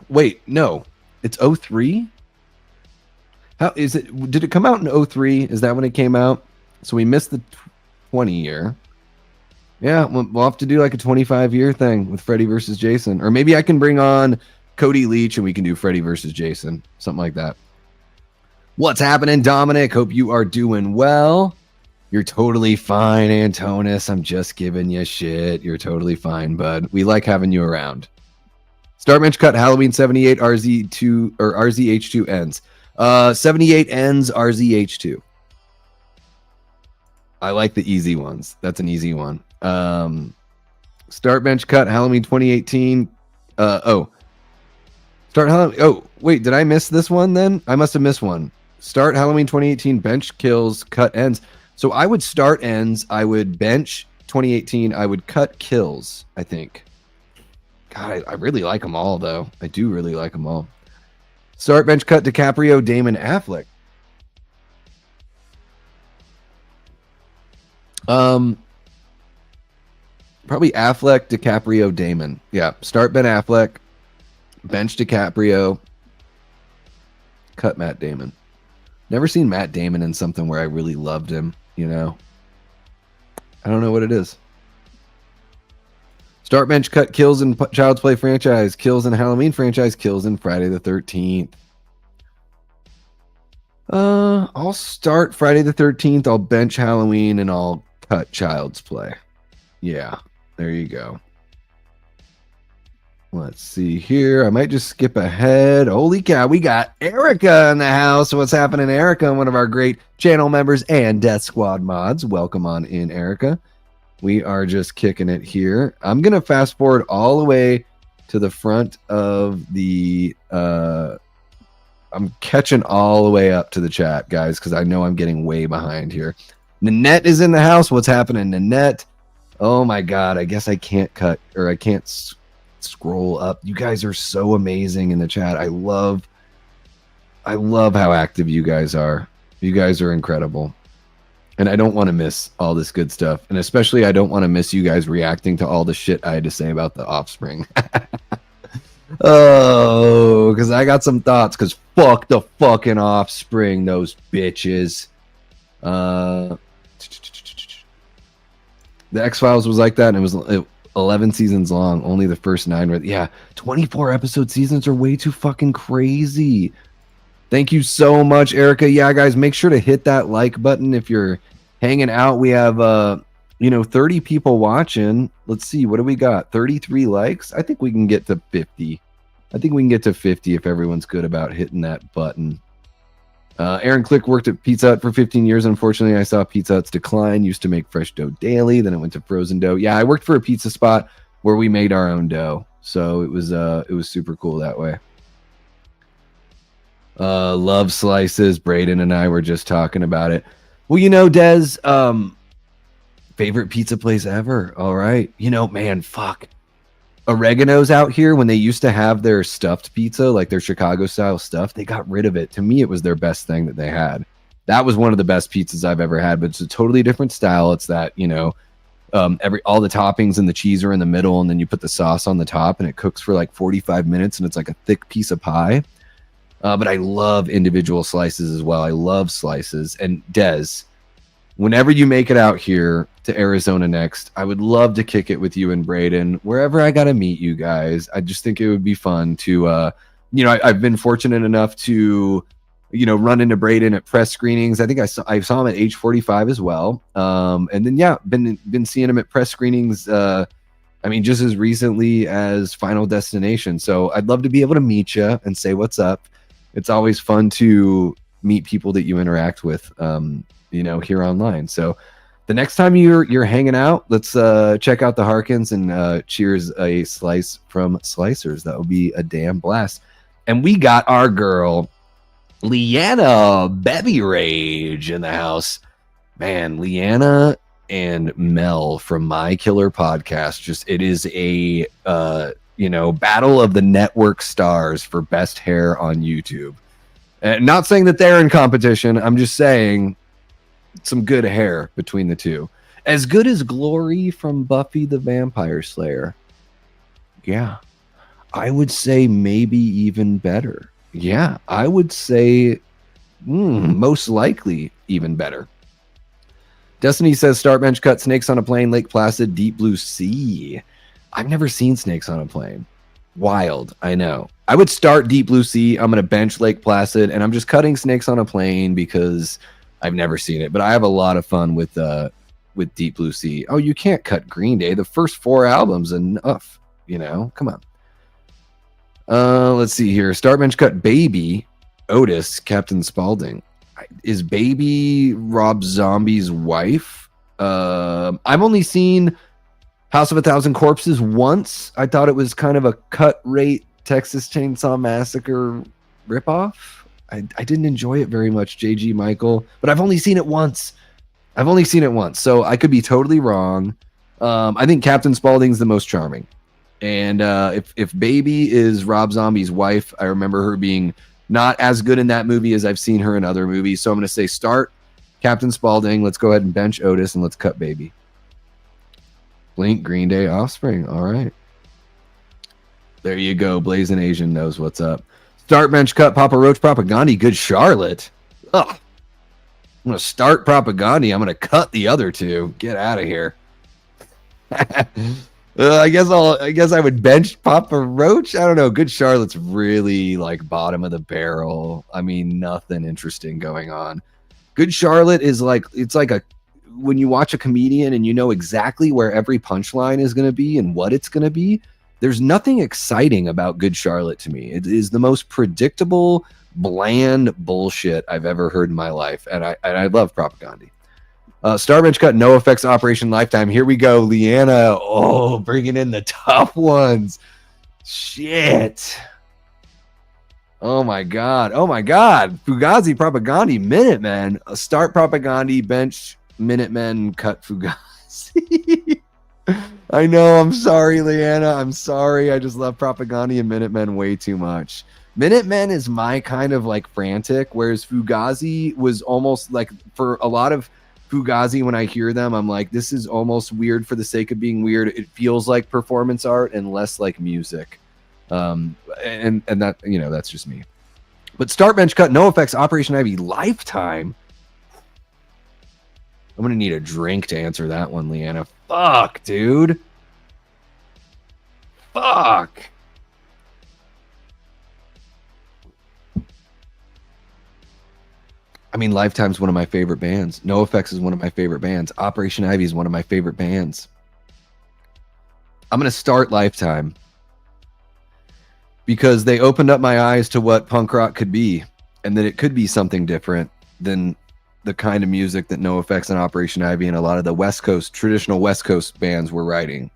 Wait, no, it's 03. How is it? Did it come out in 03? Is that when it came out? So we missed the 20 year. Yeah, we'll have to do like a 25-year thing with Freddy versus Jason. Or maybe I can bring on Cody Leach and we can do Freddy versus Jason. Something like that. What's happening, Dominic? Hope you are doing well. You're totally fine, Antonis. I'm just giving you shit. You're totally fine, bud. We like having you around. Startbench cut Halloween 78 RZ2 or RZH2 ends. 78 ends RZH2. I like the easy ones. That's an easy one. Start bench cut Halloween 2018. Start Halloween. Oh, wait, did I miss this one then? I must have missed one. Start Halloween 2018 bench kills cut ends. So I would start ends. I would bench 2018. I would cut kills, I think. God, I really like them all though. I do really like them all. Start bench cut DiCaprio, Damon, Affleck. Probably Affleck, DiCaprio, Damon. Yeah, start Ben Affleck, bench DiCaprio, cut Matt Damon. Never seen Matt Damon in something where I really loved him, you know? I don't know what it is. Start bench cut kills in Child's Play franchise, kills in Halloween franchise, kills in Friday the 13th. I'll start Friday the 13th, I'll bench Halloween, and I'll cut Child's Play. Yeah, there you go. Let's see here. I might just skip ahead. Holy cow, we got Erica in the house. What's happening, Erica? One of our great channel members and Death Squad mods. Welcome on in, Erica. We are just kicking it here. I'm going to fast forward all the way to the front of the... I'm catching all the way up to the chat, guys, because I know I'm getting way behind here. Nanette is in the house. What's happening, Nanette? Oh, my God. I guess I can't cut, or I can't scroll up. You guys are so amazing in the chat. I love how active you guys are. You guys are incredible. And I don't want to miss all this good stuff. And especially I don't want to miss you guys reacting to all the shit I had to say about the Offspring. Oh, because I got some thoughts, because fuck the fucking Offspring, those bitches. The X-Files was like that, and it was 11 seasons long. Only the first 9 were... Yeah, 24 episode seasons are way too fucking crazy. Thank you so much, Erica. Yeah, guys, make sure to hit that like button if you're hanging out. We have 30 people watching. Let's see, what do we got? 33 likes. I think we can get to 50. I think we can get to 50 if everyone's good about hitting that button. Aaron Click worked at Pizza Hut for 15 years. Unfortunately, I saw Pizza Hut's decline. Used to make fresh dough daily. Then it went to frozen dough. Yeah, I worked for a pizza spot where we made our own dough. So it was super cool that way. Love slices. Braden and I were just talking about it. Well, Des, favorite pizza place ever. All right. Man, fuck. Oregano's out here. When they used to have their stuffed pizza, like their Chicago style stuff, they got rid of it. To me, it was their best thing that they had. That was one of the best pizzas I've ever had, but it's a totally different style. It's that, all the toppings and the cheese are in the middle, and then you put the sauce on the top, and it cooks for like 45 minutes, and it's like a thick piece of pie. But I love individual slices as well. I love slices. And Des, whenever you make it out here to Arizona next, I would love to kick it with you and Braden, wherever I got to meet you guys. I just think it would be fun to, I've been fortunate enough to, run into Braden at press screenings. I think I saw him at H45 as well. And then, been seeing him at press screenings, just as recently as Final Destination. So I'd love to be able to meet you and say what's up. It's always fun to meet people that you interact with, here online. So the next time you're hanging out, let's check out the Harkins and cheers a slice from Slicers. That would be a damn blast. And we got our girl, Leanna Bevy Rage, in the house. Man, Leanna and Mel from My Killer Podcast. It is a battle of the network stars for best hair on YouTube. Not saying that they're in competition. I'm just saying some good hair between the two. As good as Glory from Buffy the Vampire Slayer. Yeah. I would say maybe even better. Yeah, I would say most likely even better. Destiny says, start bench cut, Snakes on a Plane, Lake Placid, Deep Blue Sea. I've never seen Snakes on a Plane. Wild, I know. I would start Deep Blue Sea. I'm going to bench Lake Placid, and I'm just cutting Snakes on a Plane because I've never seen it. But I have a lot of fun with Deep Blue Sea. Oh, you can't cut Green Day. The first 4 albums enough. Come on. Let's see here. Start bench cut Baby, Otis, Captain Spaulding. Is Baby Rob Zombie's wife? I've only seen House of a Thousand Corpses once. I thought it was kind of a cut rate Texas Chainsaw Massacre ripoff. I didn't enjoy it very much, JG Michael, but I've only seen it once. So I could be totally wrong. I think Captain Spaulding's the most charming. And if Baby is Rob Zombie's wife, I remember her being not as good in that movie as I've seen her in other movies. So I'm going to say start Captain Spaulding. Let's go ahead and bench Otis, and let's cut Baby. Blink, Green Day, Offspring. All right. There you go. Blazing Asian knows what's up. Start bench cut Papa Roach, Propaganda, Good Charlotte. Ugh. I'm going to start Propaganda. I'm going to cut the other two. Get out of here. I guess I would bench Papa Roach. I don't know. Good Charlotte's really like bottom of the barrel. I mean, nothing interesting going on. Good Charlotte is like, it's like when you watch a comedian and you know exactly where every punchline is going to be and what it's going to be. There's nothing exciting about Good Charlotte to me. It is the most predictable, bland bullshit I've ever heard in my life. And I love Propaganda. Starbench cut, No Effects, Operation Lifetime. Here we go. Leanna. Oh, bringing in the tough ones. Shit. Oh my God. Fugazi, Propaganda, Minutemen. Start Propaganda, bench Minutemen, cut Fugazi. I know. I'm sorry, Leanna. I'm sorry. I just love Propaganda and Minutemen way too much. Minutemen is my kind of like frantic, whereas Fugazi was almost like, for a lot of Fugazi, when I hear them, I'm like, this is almost weird for the sake of being weird. It feels like performance art and less like music. And that, that's just me. But start bench cut, No Effects, Operation Ivy, Lifetime. I'm going to need a drink to answer that one, Leanna. Fuck, dude. Fuck. I mean, Lifetime's one of my favorite bands. No Effects is one of my favorite bands. Operation Ivy is one of my favorite bands. I'm going to start Lifetime because they opened up my eyes to what punk rock could be, and that it could be something different than the kind of music that No Effects and Operation Ivy and a lot of the West Coast, traditional West Coast bands were writing.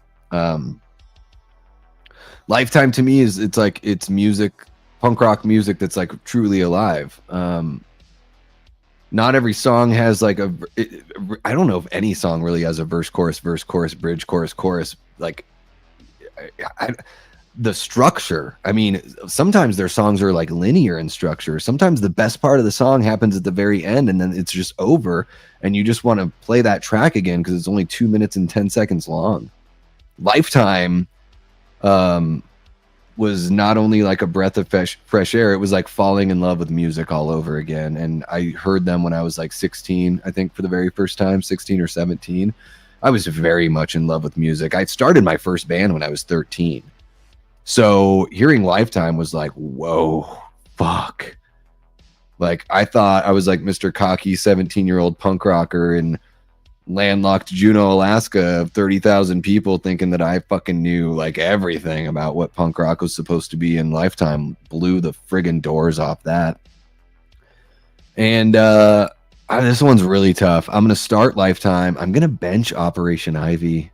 Lifetime to me it's music, punk rock music that's like truly alive. Not every song has like I don't know if any song really has a verse, chorus, bridge, chorus. Like, I, the structure. I mean, sometimes their songs are like linear in structure. Sometimes the best part of the song happens at the very end, and then it's just over, and you just want to play that track again because it's only 2 minutes and 10 seconds long. Lifetime was not only like a breath of fresh air, it was like falling in love with music all over again. And I heard them when I was like 16, I think, for the very first time, 16 or 17. I was very much in love with music. I started my first band when I was 13. So hearing Lifetime was like, whoa, fuck. Like, I thought I was like Mr. Cocky 17-year-old punk rocker in landlocked Juneau, Alaska, of 30,000 people, thinking that I fucking knew like everything about what punk rock was supposed to be. In Lifetime blew the friggin' doors off that. And this one's really tough. I'm gonna start Lifetime. I'm gonna bench Operation Ivy.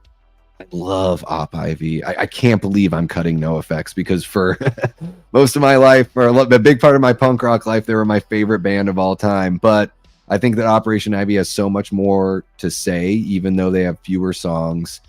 I love Op Ivy. I can't believe I'm cutting NoFX, because for most of my life, or a big part of my punk rock life, they were my favorite band of all time. But I think that Operation Ivy has so much more to say, even though they have fewer songs.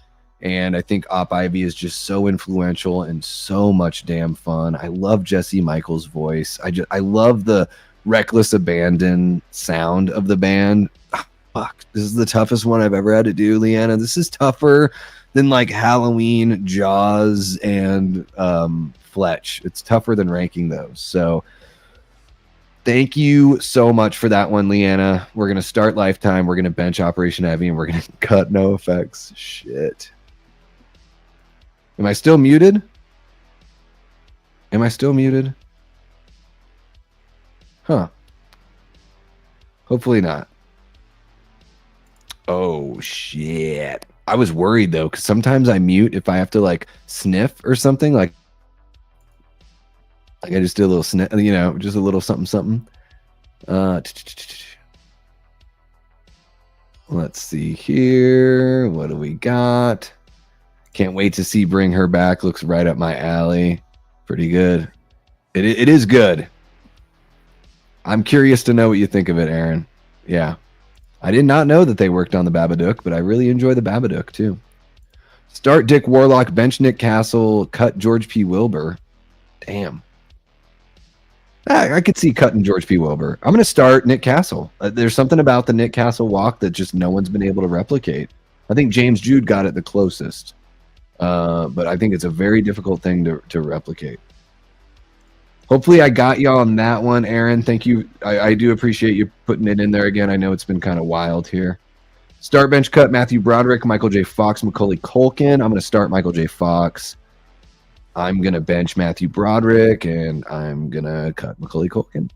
And I think Op Ivy is just so influential and so much damn fun. I love Jesse Michaels' voice. I love the reckless abandon sound of the band. Oh, fuck, this is the toughest one I've ever had to do, Leanna. This is tougher than like Halloween, Jaws, and Fletch. It's tougher than ranking those. So thank you so much for that one, Leanna. We're going to start Lifetime. We're going to bench Operation Ivy, and we're going to cut NoFX. Shit. Am I still muted? Am I still muted? Huh. Hopefully not. Oh, shit. I was worried, though, because sometimes I mute if I have to, like, sniff or something. Like I just did a little sniff, you know, just a little something, something. Let's see here. What do we got? Can't wait to see Bring Her Back. Looks right up my alley. Pretty good. It is good. I'm curious to know what you think of it, Aaron. Yeah. I did not know that they worked on the Babadook, but I really enjoy the Babadook, too. Start Dick Warlock, bench Nick Castle, cut George P. Wilbur. Damn. I could see cutting George P. Wilbur. I'm going to start Nick Castle. There's something about the Nick Castle walk that just no one's been able to replicate. I think James Jude got it the closest. But I think it's a very difficult thing to replicate. Hopefully I got you on that one, Aaron. Thank you. I do appreciate you putting it in there again. I know it's been kind of wild here. Start bench cut Matthew Broderick, Michael J. Fox, Macaulay Culkin. I'm going to start Michael J. Fox. I'm going to bench Matthew Broderick, and I'm going to cut Macaulay Culkin.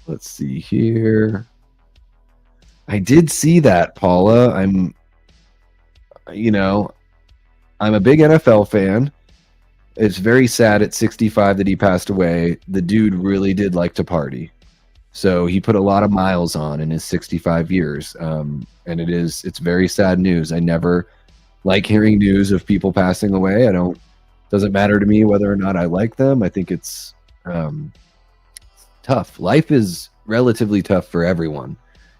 Let's see here. I did see that, Paula. I'm a big NFL fan. It's very sad at 65 that he passed away. The dude really did like to party. So he put a lot of miles on in his 65 years. And it's very sad news. I never like hearing news of people passing away. Doesn't matter to me whether or not I like them. I think it's tough. Life is relatively tough for everyone,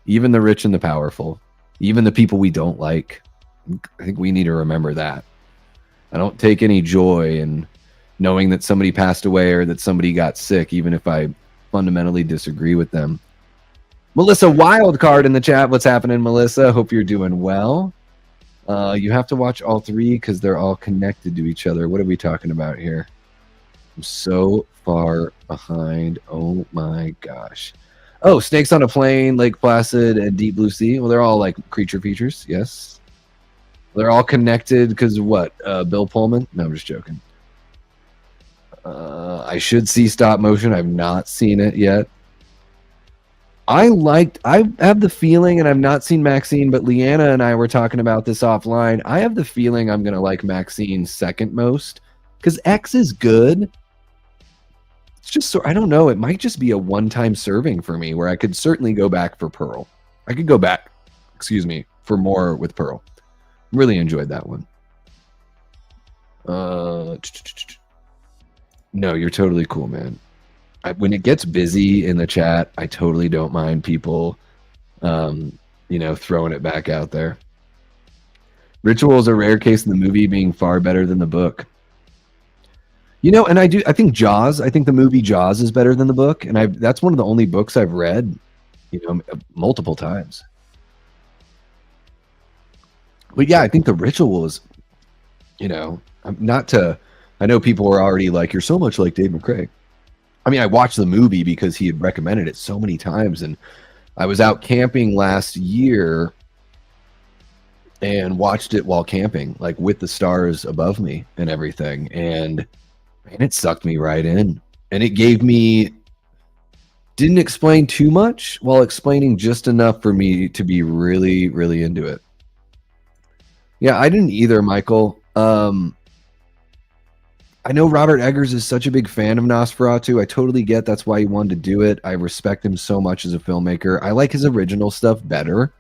even the rich and the powerful, even the people we don't like. I think we need to remember that. I don't take any joy in knowing that somebody passed away or that somebody got sick, even if I fundamentally disagree with them. Melissa Wildcard in the chat. What's happening, Melissa? Hope you're doing well. You have to watch all three because they're all connected to each other. What are we talking about here? I'm so far behind. Oh my gosh. Oh, Snakes on a Plane, Lake Placid, and Deep Blue Sea. Well, they're all like creature features. Yes. They're all connected because of what? Bill Pullman? No, I'm just joking. I should see Stop Motion. I've not seen it yet. I have the feeling, and I've not seen Maxine, but Leanna and I were talking about this offline. I have the feeling I'm going to like Maxine second most because X is good. It's just so, I don't know. It might just be a one-time serving for me where I could certainly go back for Pearl. I could go back, for more with Pearl. Really enjoyed that one. No, you're totally cool, man. When it gets busy in the chat, I totally don't mind people, throwing it back out there. Ritual is a rare case of the movie being far better than the book. You know, and I think Jaws, I think the movie Jaws is better than the book, and that's one of the only books I've read, you know, multiple times. But yeah, I think the Ritual is, you know, I know people were already like, you're so much like Dave McCrae. I mean, I watched the movie because he had recommended it so many times, and I was out camping last year and watched it while camping, like with the stars above me and everything. And man, it sucked me right in. And it didn't explain too much while explaining just enough for me to be really, really into it. Yeah, I didn't either, Michael. I know Robert Eggers is such a big fan of Nosferatu. I totally get that's why he wanted to do it. I respect him so much as a filmmaker. I like his original stuff better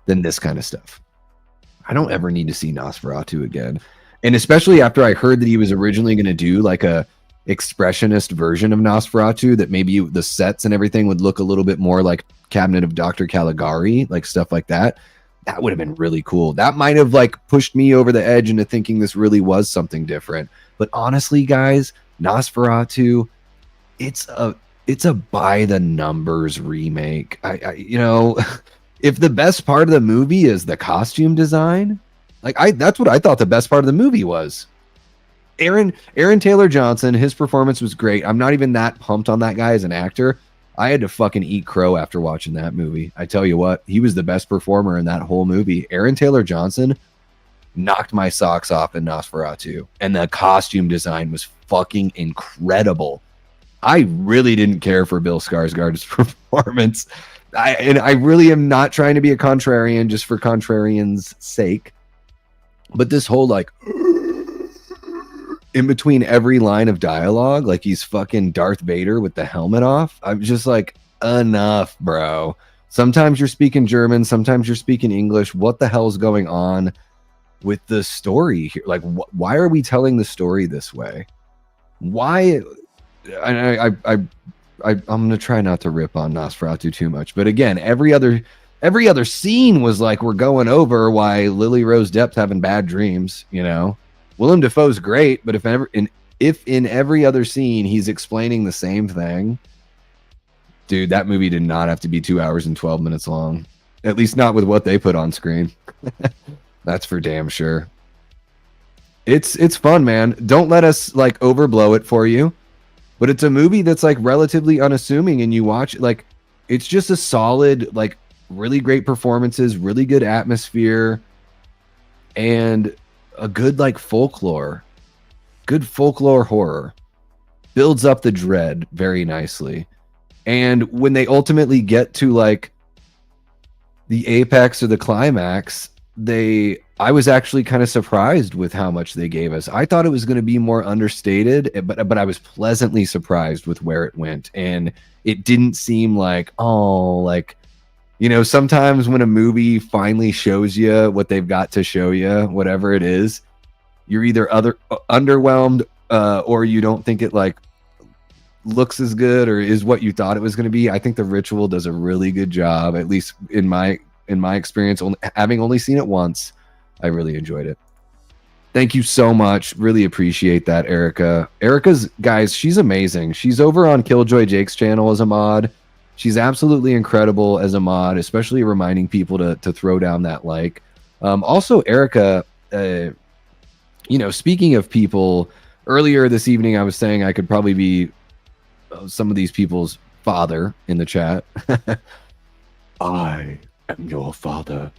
than this kind of stuff. I don't ever need to see Nosferatu again. And especially after I heard that he was originally going to do like a expressionist version of Nosferatu, that maybe the sets and everything would look a little bit more like Cabinet of Dr. Caligari, like stuff like that. That would have been really cool. That might have like pushed me over the edge into thinking this really was something different. But honestly, guys, Nosferatu, it's a by the numbers remake. I you know, if the best part of the movie is the costume design, like that's what I thought the best part of the movie was. Aaron Taylor Johnson, his performance was great. I'm not even that pumped on that guy as an actor. I had to fucking eat crow after watching that movie. I tell you what, he was the best performer in that whole movie. Aaron Taylor Johnson knocked my socks off in Nosferatu, and the costume design was fucking incredible. I really didn't care for Bill Skarsgård's performance. I really am not trying to be a contrarian just for contrarian's sake. But this whole like in between every line of dialogue, like he's fucking Darth Vader with the helmet off. I'm just like, enough, bro. Sometimes you're speaking German, sometimes you're speaking English. What the hell's going on with the story here? Like, why are we telling the story this way? Why? I'm gonna try not to rip on Nosferatu too much, but again, every other scene was like we're going over why Lily Rose Depp's having bad dreams. You know, Willem Dafoe's great, but if in every other scene he's explaining the same thing, dude, that movie did not have to be 2 hours and 12 minutes long. At least not with what they put on screen. That's for damn sure. It's fun, man. Don't let us like overblow it for you. But it's a movie that's like relatively unassuming, and you watch it, like it's just a solid, like really great performances, really good atmosphere, and a good like good folklore horror. Builds up the dread very nicely. And when they ultimately get to like the apex or the climax, I was actually kind of surprised with how much they gave us. I thought it was going to be more understated, but I was pleasantly surprised with where it went. And it didn't seem like, oh, like, you know, sometimes when a movie finally shows you what they've got to show you, whatever it is, you're either underwhelmed or you don't think it like looks as good or is what you thought it was going to be. I think The Ritual does a really good job, at least in my experience, having only seen it once. I really enjoyed it. Thank you so much. Really appreciate that, Erica. Erica's, guys, she's amazing. She's over on Killjoy Jake's channel as a mod. She's absolutely incredible as a mod, especially reminding people to throw down that like. Also, Erica, you know, speaking of people, earlier this evening I was saying I could probably be some of these people's father in the chat. I am your father.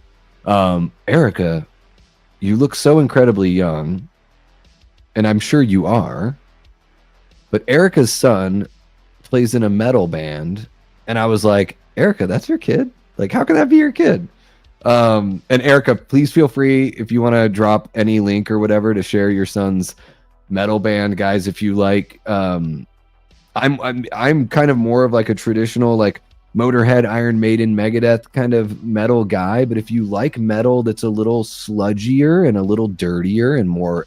Erica, you look so incredibly young, and I'm sure you are, but Erica's son plays in a metal band, and I was like, Erica, that's your kid? Like, how can that be your kid? And Erica, please feel free if you want to drop any link or whatever to share your son's metal band, guys. If you like, I'm kind of more of like a traditional like Motorhead, Iron Maiden, Megadeth kind of metal guy, but if you like metal that's a little sludgier and a little dirtier and more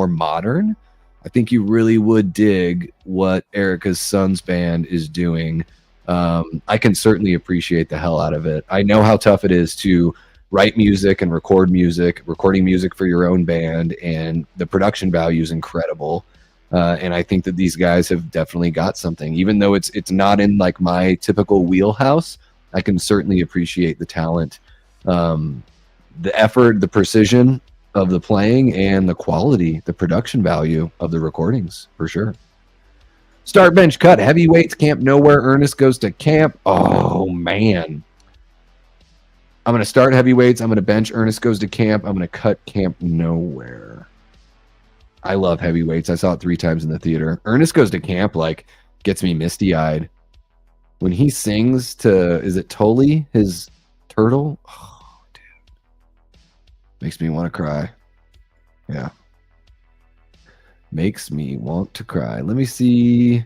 modern, I think you really would dig what Erica's son's band is doing. I can certainly appreciate the hell out of it. I know how tough it is to write music and record music, recording music for your own band, and the production value is incredible. And I think that these guys have definitely got something, even though it's not in like my typical wheelhouse. I can certainly appreciate the talent, the effort, the precision of the playing, and the quality, the production value of the recordings, for sure. Start, bench, cut, heavyweights, camp nowhere, Ernest goes to camp. Oh, man. I'm going to start heavyweights. I'm going to bench Ernest goes to camp. I'm going to cut camp nowhere. I love heavyweights. I saw it 3 times in the theater. Ernest goes to camp, like, gets me misty-eyed. When he sings to, is it Tully, his turtle? Oh, dude. Makes me want to cry. Yeah. Makes me want to cry. Let me see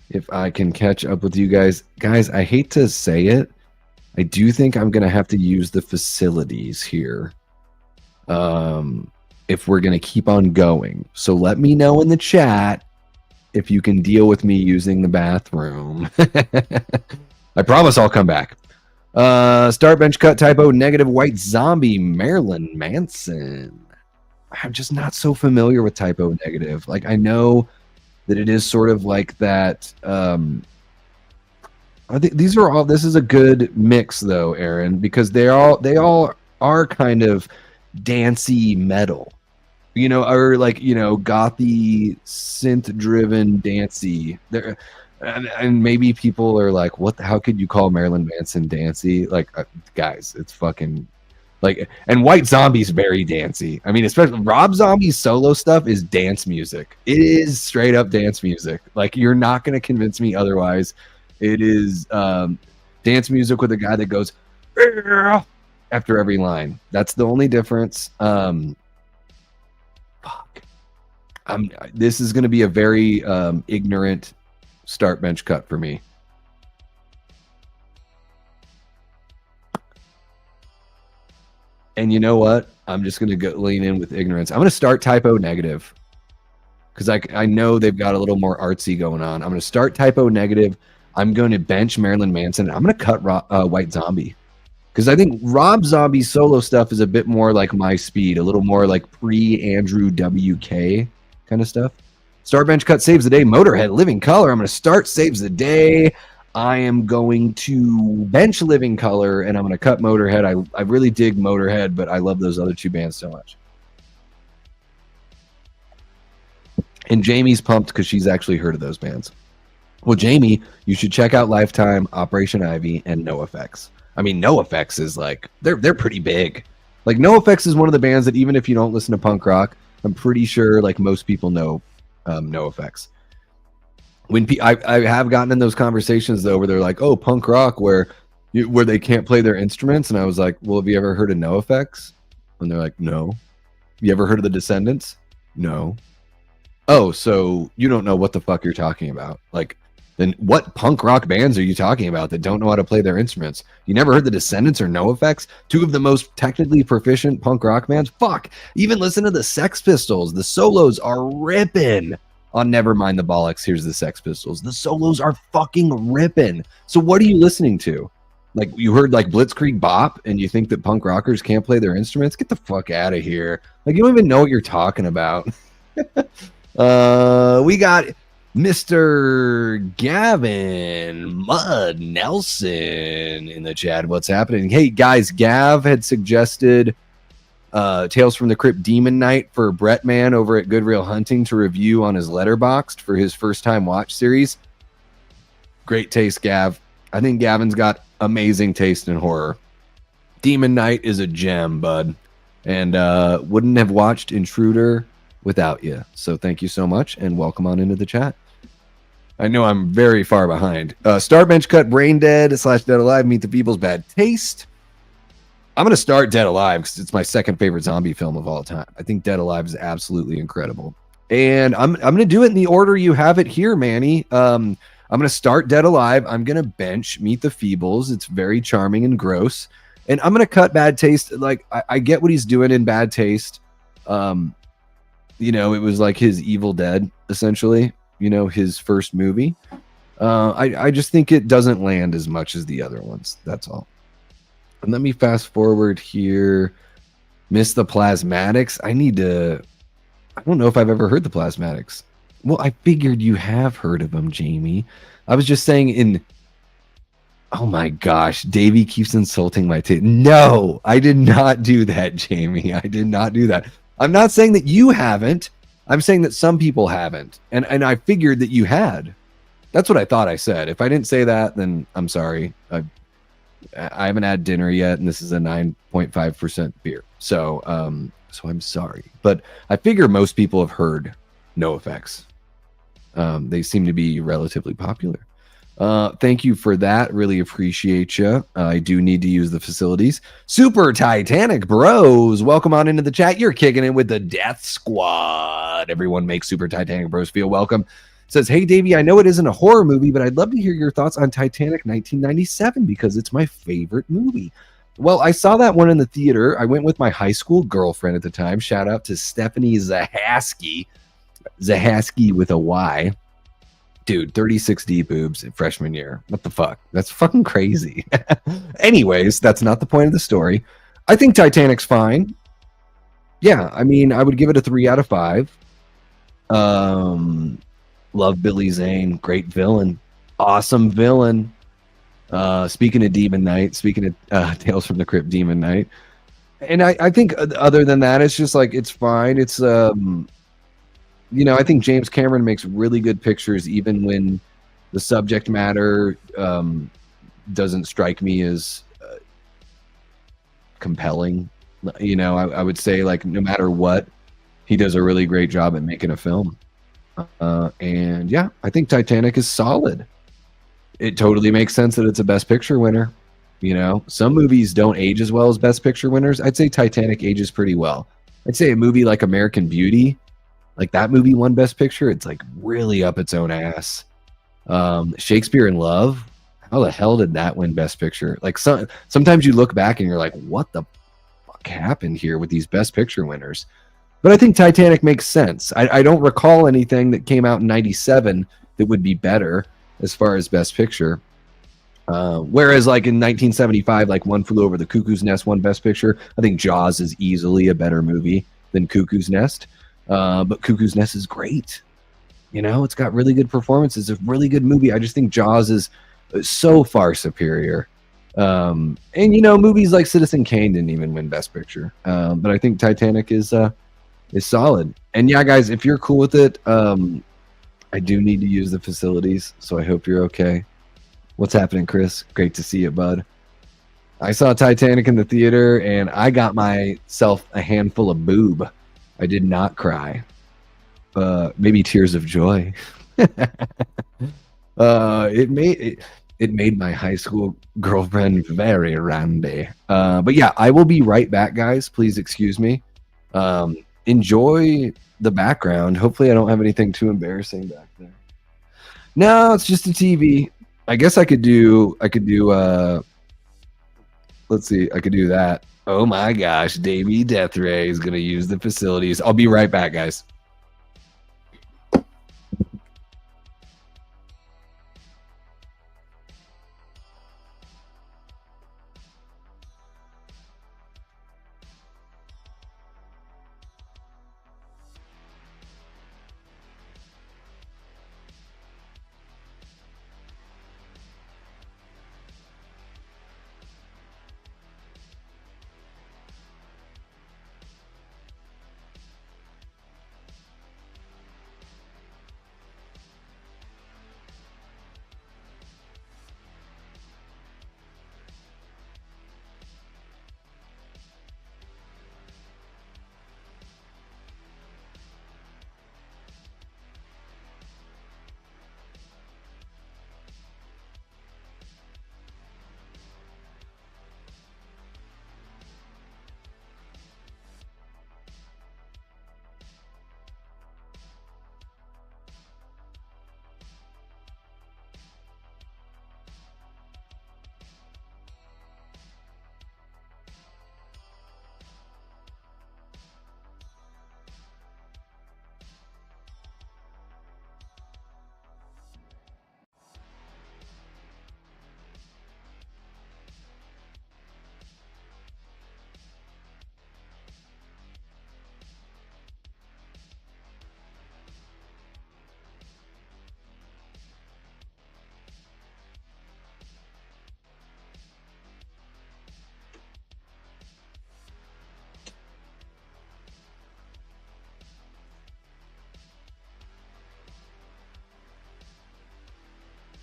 if I can catch up with you guys. Guys, I hate to say it. I do think I'm going to have to use the facilities here if we're going to keep on going. So let me know in the chat if you can deal with me using the bathroom. I promise I'll come back. Start, bench, cut, typo, negative, white zombie, Marilyn Manson. I'm just not so familiar with typo negative. Like, I know that it is sort of like that. These are all. This is a good mix, though, Aaron, because they all are kind of dancey metal, or like gothy, synth-driven dancey. There, and maybe people are like, "What? How could you call Marilyn Manson dancey?" Like, guys, it's fucking. Like, and White Zombie's very dancey. I mean, especially Rob Zombie's solo stuff is dance music. It is straight up dance music. Like, you're not going to convince me otherwise. It is dance music with a guy that goes after every line. That's the only difference. Fuck. This is going to be a very ignorant start, bench, cut for me. And you know what? I'm just going to lean in with ignorance. I'm going to start typo negative because I know they've got a little more artsy going on. I'm going to start typo negative. I'm going to bench Marilyn Manson. I'm going to cut White Zombie because I think Rob Zombie's solo stuff is a bit more like my speed, a little more like pre-Andrew WK kind of stuff. Start, bench, cut, saves the day. Motorhead, Living Color. I'm going to start, saves the day. I am going to bench Living Color, and I'm going to cut Motorhead. I really dig Motorhead, but I love those other 2 bands so much. And Jamie's pumped because she's actually heard of those bands. Well, Jamie, you should check out Lifetime, Operation Ivy, and NoFX. I mean, NoFX is like, they're pretty big. Like, NoFX is one of the bands that even if you don't listen to punk rock, I'm pretty sure like most people know NoFX. When I have gotten in those conversations though, where they're like, "Oh, punk rock, where they can't play their instruments," and I was like, "Well, have you ever heard of NoFX?" And they're like, "No." You ever heard of the Descendants? No. Oh, so you don't know what the fuck you're talking about? Like, then what punk rock bands are you talking about that don't know how to play their instruments? You never heard the Descendants or NoFX? 2 of the most technically proficient punk rock bands? Fuck. Even listen to the Sex Pistols. The solos are ripping. On Nevermind the Bollocks, here's the Sex Pistols. The solos are fucking ripping. So what are you listening to? Like, you heard like Blitzkrieg Bop and you think that punk rockers can't play their instruments? Get the fuck out of here. Like, you don't even know what you're talking about. We got Mr. Gavin Mud Nelson in the chat. What's happening? Hey guys, Gav had suggested Tales from the Crypt Demon Night for Brett Man over at Good Real Hunting to review on his Letterboxd for his first time watch series. Great taste, Gav. I think Gavin's got amazing taste in horror. Demon Night is a gem, bud. And wouldn't have watched Intruder without you. So thank you so much and welcome on into the chat. I know I'm very far behind. Star Bench Cut, Brain Dead / Dead Alive, Meet the People's Bad Taste. I'm going to start Dead Alive because it's my second favorite zombie film of all time. I think Dead Alive is absolutely incredible. And I'm going to do it in the order you have it here, Manny. I'm going to start Dead Alive. I'm going to bench Meet the Feebles. It's very charming and gross. And I'm going to cut Bad Taste. Like, I get what he's doing in Bad Taste. It was like his Evil Dead, essentially. His first movie. I just think it doesn't land as much as the other ones. That's all. And let me fast forward here. Miss the Plasmatics. I don't know if I've ever heard the Plasmatics. Well, I figured you have heard of them, Jamie. I was just saying oh my gosh, Davey keeps insulting my taste. No, I did not do that, Jamie. I did not do that. I'm not saying that you haven't. I'm saying that some people haven't. And I figured that you had. That's what I thought I said. If I didn't say that, then I'm sorry. I haven't had dinner yet, and this is a 9.5% beer. So I'm sorry. But I figure most people have heard No Effects. They seem to be relatively popular. Thank you for that. Really appreciate you. I do need to use the facilities. Super Titanic Bros, welcome on into the chat. You're kicking it with the Death Squad. Everyone makes Super Titanic Bros feel welcome. Says, hey, Davey, I know it isn't a horror movie, but I'd love to hear your thoughts on Titanic 1997 because it's my favorite movie. Well, I saw that one in the theater. I went with my high school girlfriend at the time. Shout out to Stephanie Zahaski. Zahaski with a Y. Dude, 36D boobs in freshman year. What the fuck? That's fucking crazy. Anyways, that's not the point of the story. I think Titanic's fine. Yeah, I mean, I would give it a 3 out of 5. Love Billy Zane. Great villain. Awesome villain. Speaking of Demon Knight, speaking of Tales from the Crypt Demon Knight. And I think other than that, it's just like, it's fine. It's, I think James Cameron makes really good pictures, even when the subject matter doesn't strike me as compelling. I would say, like, no matter what, he does a really great job at making a film. And yeah, I think Titanic is solid. It totally makes sense that it's a Best Picture winner. Some movies don't age as well as Best Picture winners. I'd say Titanic ages pretty well. I'd say a movie like American Beauty, like that movie won Best Picture. It's like really up its own ass. Shakespeare in Love. How the hell did that win Best Picture? Like sometimes you look back and you're like, what the fuck happened here with these Best Picture winners? But I think Titanic makes sense. I don't recall anything that came out in 97 that would be better as far as Best Picture. Whereas like in 1975, like One Flew Over the Cuckoo's Nest won Best Picture. I think Jaws is easily a better movie than Cuckoo's Nest. But Cuckoo's Nest is great. It's got really good performances. It's a really good movie. I just think Jaws is so far superior. And movies like Citizen Kane didn't even win Best Picture. But I think Titanic is solid. And yeah, guys, if you're cool with it, I do need to use the facilities, so I hope you're okay. What's happening, Chris? Great to see you, bud. I saw Titanic in the theater, and I got myself a handful of boob. I did not cry. Maybe tears of joy. It made my high school girlfriend very randy. But yeah, I will be right back, guys. Please excuse me. Enjoy the background. Hopefully I don't have anything too embarrassing back there. No, it's just a TV. I guess I could do let's see, I could do that. Oh my gosh, Davey Deathray is gonna use the facilities. I'll be right back, guys.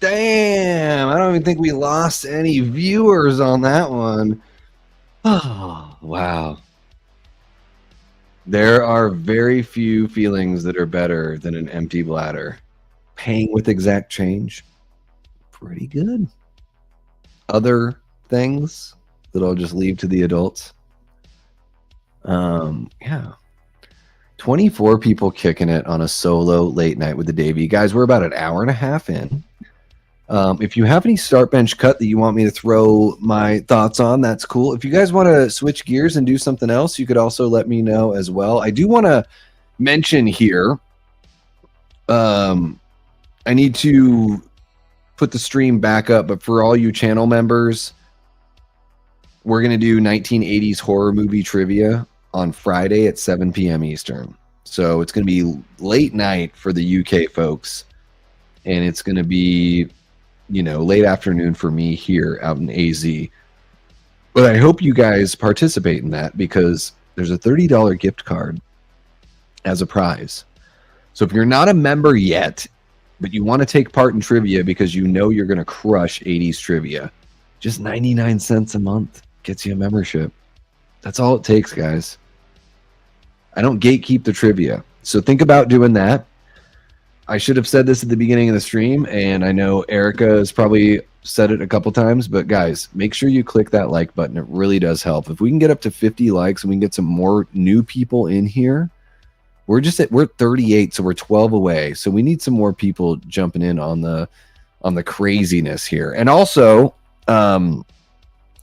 Damn, I don't even think we lost any viewers on that one. Oh, wow. There are very few feelings that are better than an empty bladder. Paying with exact change, pretty good. Other things that I'll just leave to the adults. Yeah. 24 people kicking it on a solo late night with the Davey. Guys, we're about an hour and a half in. If you have any start bench cut that you want me to throw my thoughts on, that's cool. If you guys want to switch gears and do something else, you could also let me know as well. I do want to mention here, I need to put the stream back up, but for all you channel members, we're going to do 1980s horror movie trivia on Friday at 7 p.m. Eastern. So it's going to be late night for the UK folks, and it's going to be, you know, late afternoon for me here out in AZ. But I hope you guys participate in that, because there's a $30 gift card as a prize. So if you're not a member yet, but you want to take part in trivia because you know you're going to crush 80s trivia, just 99 cents a month gets you a membership. That's all it takes, guys. I don't gatekeep the trivia. So think about doing that. I should have said this at the beginning of the stream, and I know Erica has probably said it a couple times, but guys, make sure you click that like button. It really does help. If we can get up to 50 likes and we can get some more new people in here, we're 38, so we're 12 away. So we need some more people jumping in on the craziness here. And also,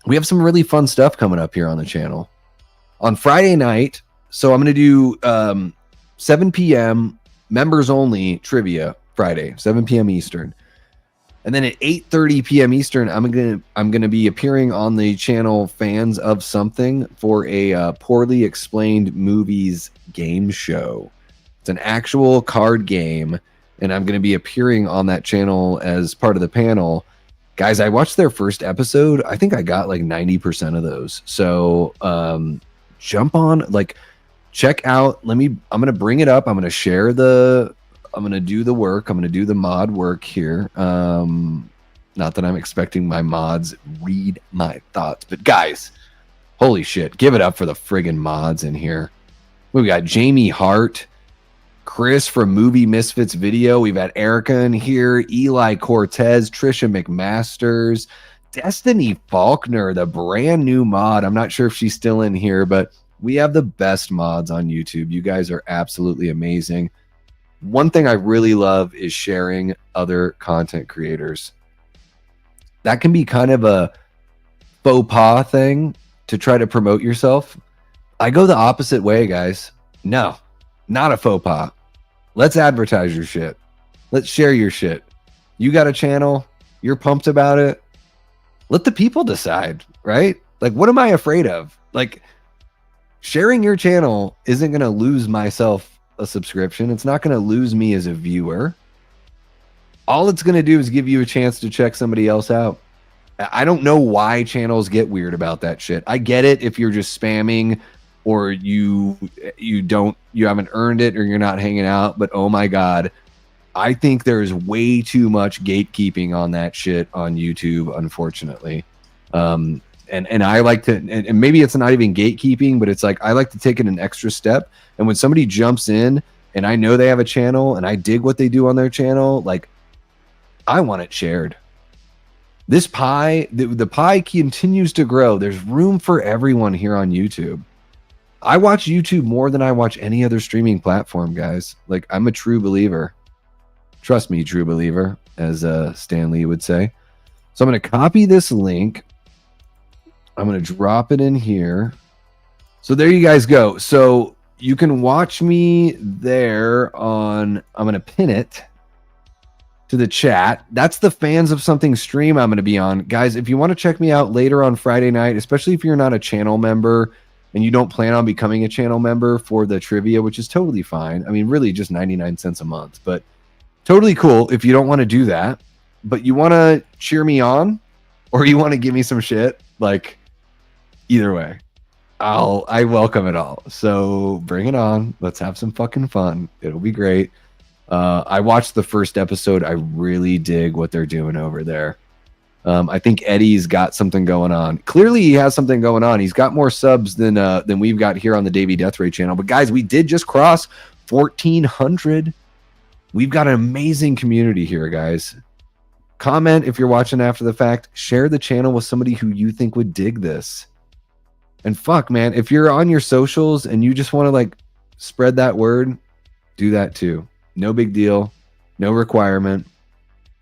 we have some really fun stuff coming up here on the channel. On Friday night, so I'm going to do 7 p.m. members only trivia Friday, 7 p.m. Eastern. And then at 8:30 p.m. Eastern, I'm gonna be appearing on the channel Fans of Something for a poorly explained movies game show. It's an actual card game, and I'm gonna be appearing on that channel as part of the panel. Guys, I watched their first episode. I think I got like 90% of those. So jump on, like, check out. I'm gonna bring it up. I'm gonna share I'm going to do the work. I'm going to do the mod work here. Not that I'm expecting my mods read my thoughts, but guys, holy shit, give it up for the friggin' mods in here. We got Jamie Hart, Chris from Movie Misfits Video. We've got Erica in here, Eli Cortez, Trisha McMasters, Destiny Faulkner, the brand new mod. I'm not sure if she's still in here, but we have the best mods on YouTube. You guys are absolutely amazing. One thing I really love is sharing other content creators. That can be kind of a faux pas thing to try to promote yourself. I go the opposite way, guys. No, not a faux pas. Let's advertise your shit. Let's share your shit. You got a channel. You're pumped about it. Let the people decide, right? Like, what am I afraid of? Like, sharing your channel isn't going to lose myself a subscription. It's not going to lose me as a viewer. All it's going to do is give you a chance to check somebody else out. I don't know why channels get weird about that shit. I get it if you're just spamming or you haven't earned it or you're not hanging out, but oh my god, I think there is way too much gatekeeping on that shit on YouTube, unfortunately. And I like to, and maybe it's not even gatekeeping, but it's like I like to take it an extra step. And when somebody jumps in and I know they have a channel and I dig what they do on their channel, like, I want it shared. This pie, the pie continues to grow. There's room for everyone here on YouTube. I watch YouTube more than I watch any other streaming platform, guys. Like, I'm a true believer. Trust me, true believer, as Stan Lee would say. So I'm going to copy this link. I'm going to drop it in here. So there you guys go. So you can watch me there on, I'm going to pin it to the chat. That's the Fans of Something stream I'm going to be on. Guys, if you want to check me out later on Friday night, especially if you're not a channel member and you don't plan on becoming a channel member for the trivia, which is totally fine. I mean, really just 99 cents a month, but totally cool if you don't want to do that, but you want to cheer me on or you want to give me some shit, like, either way, I welcome it all. So bring it on. Let's have some fucking fun. It'll be great. I watched the first episode. I really dig what they're doing over there. I think Eddie's got something going on. Clearly, he has something going on. He's got more subs than we've got here on the Davey Deathray channel. But guys, we did just cross 1,400. We've got an amazing community here, guys. Comment if you're watching after the fact. Share the channel with somebody who you think would dig this. And fuck, man, if you're on your socials and you just want to like spread that word, do that too. No big deal. No requirement.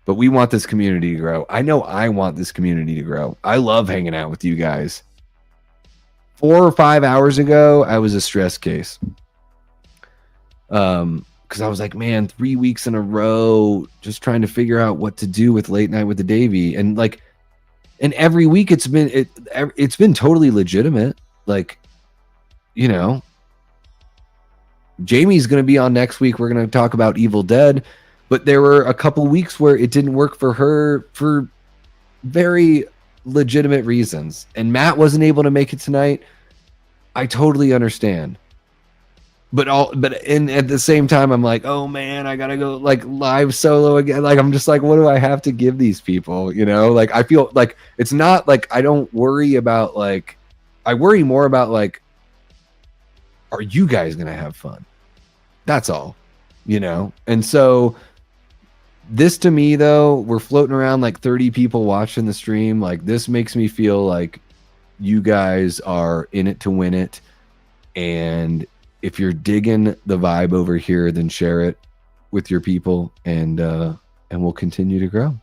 But we want this community to grow. I know I want this community to grow. I love hanging out with you guys. 4 or 5 hours ago, I was a stress case. Because I was like, man, 3 weeks in a row, just trying to figure out what to do with Late Night with the Davey. And like, and every week it's been totally legitimate. Like, you know, Jamie's going to be on next week. We're going to talk about Evil Dead. But there were a couple weeks where it didn't work for her for very legitimate reasons. And Matt wasn't able to make it tonight. I totally understand. But at the same time, I'm like, oh man, I gotta go like live solo again. Like, I'm just like, what do I have to give these people? You know, like I feel like it's not like I don't worry about like, I worry more about like, are you guys gonna have fun? That's all, you know. And so this to me though, we're floating around like 30 people watching the stream. Like this makes me feel like you guys are in it to win it. And if you're digging the vibe over here, then share it with your people, and we'll continue to grow.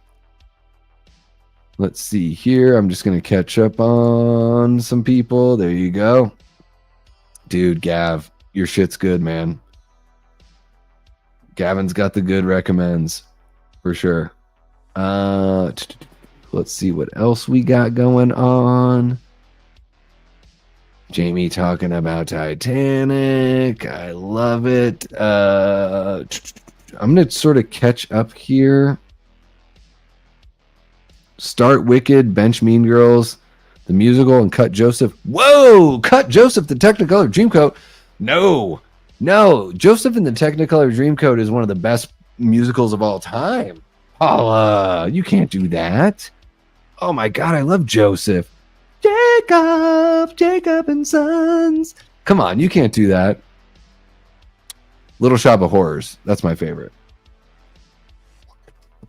Let's see here. I'm just gonna catch up on some people. There you go, dude. Gav, your shit's good, man. Gavin's got the good recommends for sure. Let's see what else we got going on. Jamie talking about Titanic. I love it. I'm going to sort of catch up here. Start Wicked, bench Mean Girls, the musical, and cut Joseph. Whoa! Cut Joseph, the Technicolor Dreamcoat. No. Joseph and the Technicolor Dreamcoat is one of the best musicals of all time. Paula, you can't do that. Oh my God, I love Joseph. Jacob and Sons. Come on, you can't do that. Little Shop of Horrors. That's my favorite.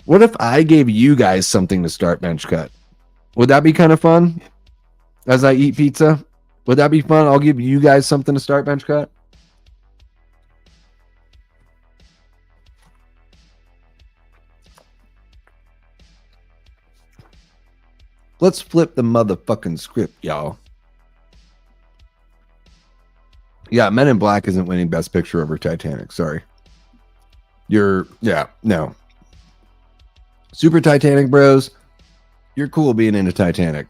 What if I gave you guys something to start bench cut? Would that be kind of fun? As I eat pizza? Would that be fun? I'll give you guys something to start bench cut. Let's flip the motherfucking script, y'all. Yeah, Men in Black isn't winning Best Picture over Titanic. Sorry. No. Super Titanic Bros, you're cool being into Titanic.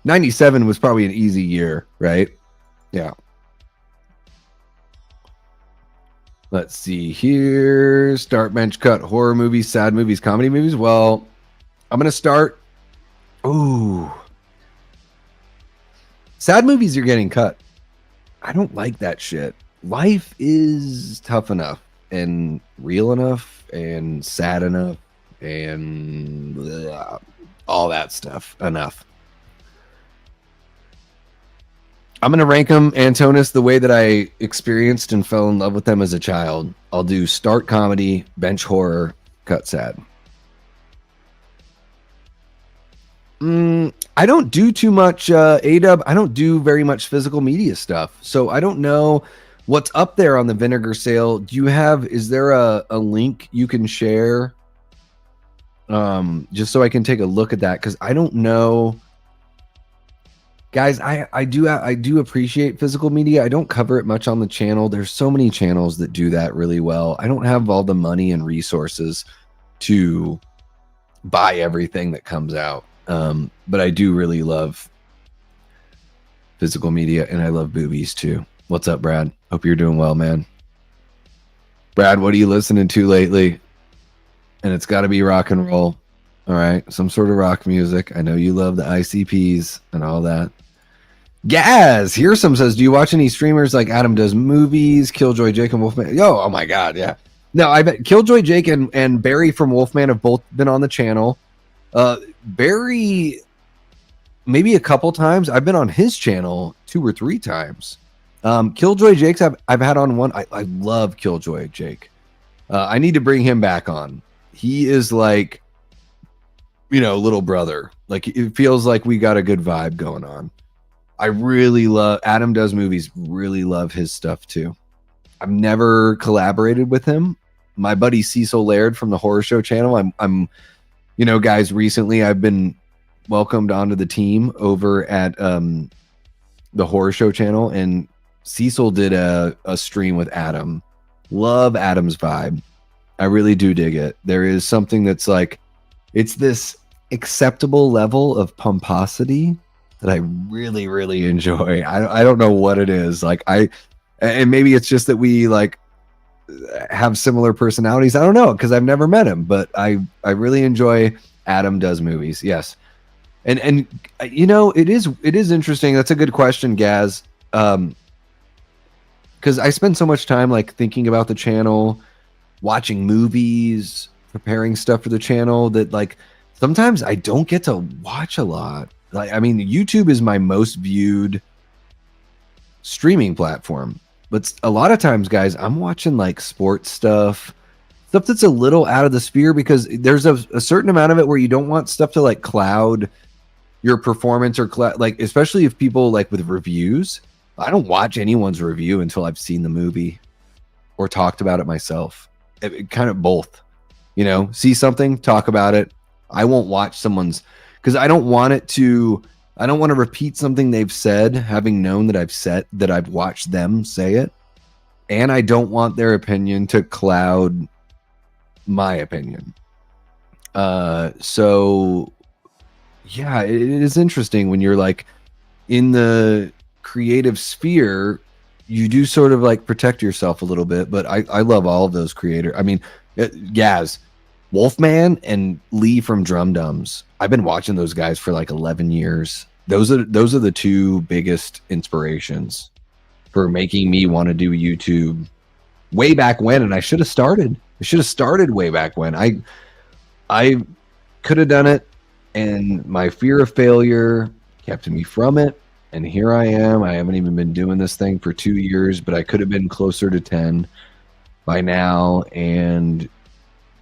97 was probably an easy year, right? Yeah. Let's see here. Start bench cut horror movies, sad movies, comedy movies. Well, I'm going to start. Ooh. Sad movies are getting cut. I don't like that shit. Life is tough enough and real enough and sad enough and all that stuff enough. I'm going to rank them, Antonis, the way that I experienced and fell in love with them as a child. I'll do start comedy, bench horror, cut sad. I don't do too much ADub. I don't do very much physical media stuff. So I don't know what's up there on the vinegar sale. Is there a link you can share? Just so I can take a look at that, because I don't know. Guys, I do appreciate physical media. I don't cover it much on the channel. There's so many channels that do that really well. I don't have all the money and resources to buy everything that comes out. But I do really love physical media, and I love boobies too. What's up, Brad? Hope you're doing well, man. Brad, what are you listening to lately? And it's got to be rock and roll. All right, some sort of rock music. I know you love the ICPs and all that. Gaz, Hearsome says, do you watch any streamers like Adam Does Movies, Killjoy, Jacob Wolfman? Oh my God, yeah. No, I've Killjoy Jake and Barry from Wolfman have both been on the channel. Barry, maybe a couple times. I've been on his channel 2 or 3 times. Killjoy Jake's I've had on one. I love Killjoy Jake. I need to bring him back on. He is like, little brother. Like, it feels like we got a good vibe going on. I really love Adam Does Movies. Really love his stuff too. I've never collaborated with him. My buddy Cecil Laird from the Horror Show channel. I'm guys, recently I've been welcomed onto the team over at the Horror Show channel, and Cecil did a stream with Adam. Love Adam's vibe. I really do dig it. There is something that's like, it's this acceptable level of pomposity that I really, really enjoy. I don't know what it is. Like, and maybe it's just that we like have similar personalities. I don't know, because I've never met him, but I really enjoy Adam Does Movies. Yes. And it is interesting. That's a good question, Gaz. Because I spend so much time like thinking about the channel, watching movies, preparing stuff for the channel, that like sometimes I don't get to watch a lot. Like, I mean, YouTube is my most viewed streaming platform, but a lot of times, guys, I'm watching like sports stuff that's a little out of the sphere, because there's a certain amount of it where you don't want stuff to like cloud your performance, or like, especially if people like with reviews. I don't watch anyone's review until I've seen the movie or talked about it myself. It kind of both, see something, talk about it. I won't watch someone's, because I don't want to repeat something they've said, having known that I've watched them say it. And I don't want their opinion to cloud my opinion. So yeah, it is interesting when you're like in the creative sphere, you do sort of like protect yourself a little bit, but I love all of those creators. I mean, Gaz, Wolfman and Lee from Drum Dums. I've been watching those guys for like 11 years. Those are the 2 biggest inspirations for making me want to do YouTube way back when. And I should have started way back when. I could have done it, and my fear of failure kept me from it. And here I am. I haven't even been doing this thing for 2 years, but I could have been closer to 10 by now. And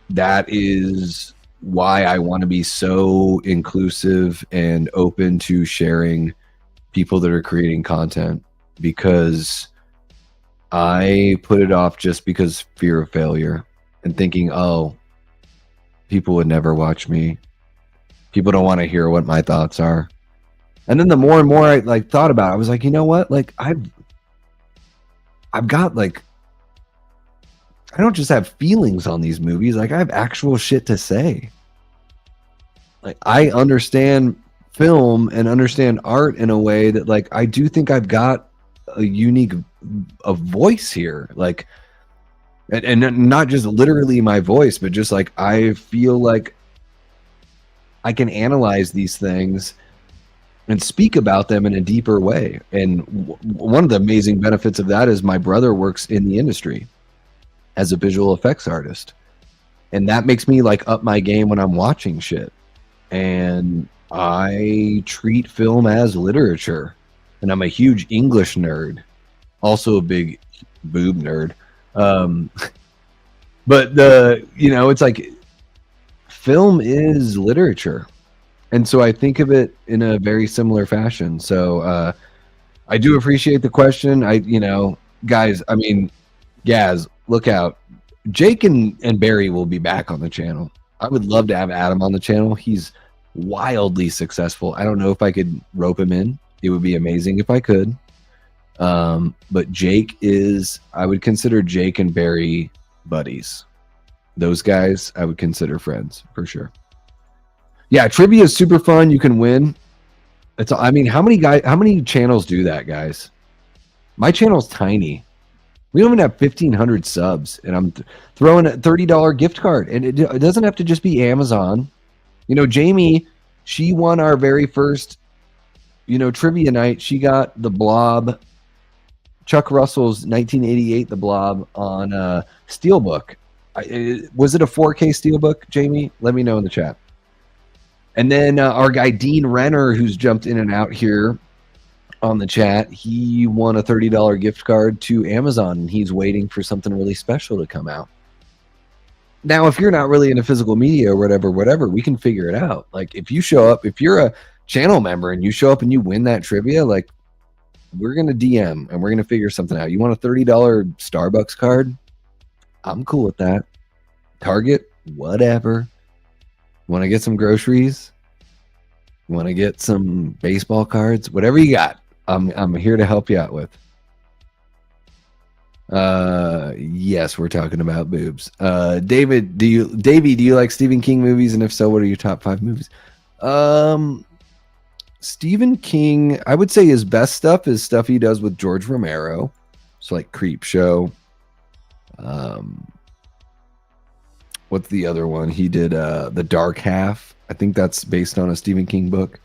that is why I want to be so inclusive and open to sharing people that are creating content, because I put it off just because fear of failure and thinking, oh, people would never watch me. People don't want to hear what my thoughts are. And then the more and more I like thought about it, I was like, you know what? Like I've got like, I don't just have feelings on these movies. Like, I have actual shit to say. Like, I understand film and understand art in a way that like, I do think I've got a unique voice here. Like, and not just literally my voice, but just like, I feel like I can analyze these things and speak about them in a deeper way. And one of the amazing benefits of that is my brother works in the industry as a visual effects artist. And that makes me like up my game when I'm watching shit. And I treat film as literature. And I'm a huge English nerd, also a big boob nerd. But it's like film is literature. And so I think of it in a very similar fashion. So I do appreciate the question. Guys, I mean, Gaz, look out. Jake and Barry will be back on the channel. I would love to have Adam on the channel. He's wildly successful. I don't know if I could rope him in. It would be amazing if I could. But Jake I would consider Jake and Barry buddies. Those guys I would consider friends for sure. Yeah, trivia is super fun. You can win. How many channels do that, guys? My channel's tiny. We don't even have 1,500 subs, and I'm throwing a $30 gift card. And it doesn't have to just be Amazon. Jamie, she won our very first, trivia night. She got The Blob, Chuck Russell's 1988 The Blob on Steelbook. Was it a 4K Steelbook, Jamie? Let me know in the chat. And then our guy Dean Renner, who's jumped in and out here on the chat, he won a $30 gift card to Amazon, and he's waiting for something really special to come out. Now, if you're not really into physical media or whatever, we can figure it out. Like, if you show up, if you're a channel member and you show up and you win that trivia, like, we're going to DM and we're going to figure something out. You want a $30 Starbucks card? I'm cool with that. Target, whatever. Want to get some groceries? Want to get some baseball cards? Whatever you got, I'm here to help you out with. Yes, we're talking about boobs. Davey, do you like Stephen King movies? And if so, what are your top 5 movies? Stephen King, I would say his best stuff is stuff he does with George Romero. So like Creepshow. What's the other one? He did The Dark Half. I think that's based on a Stephen King book.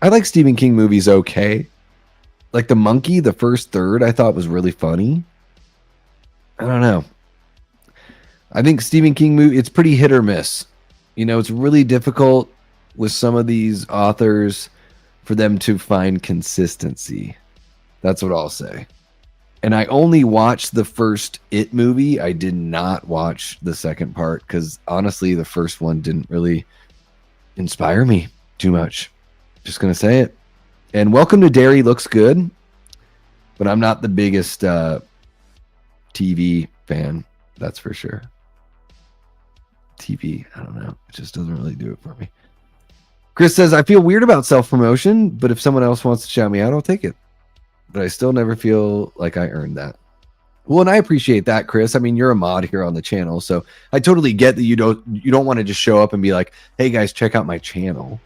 I like Stephen King movies okay. Like The Monkey, the first third, I thought was really funny. I don't know. I think Stephen King movie, it's pretty hit or miss. You know, it's really difficult with some of these authors for them to find consistency. That's what I'll say. And I only watched the first It movie. I did not watch the second part because honestly, the first one didn't really inspire me too much. Just going to say it. And Welcome to Derry looks good, but I'm not the biggest TV fan. That's for sure. TV, I don't know. It just doesn't really do it for me. Chris says, I feel weird about self-promotion, but if someone else wants to shout me out, I'll take it. But I still never feel like I earned that. Well, and I appreciate that, Chris. I mean, you're a mod here on the channel, so I totally get that you don't want to just show up and be like, hey guys, check out my channel.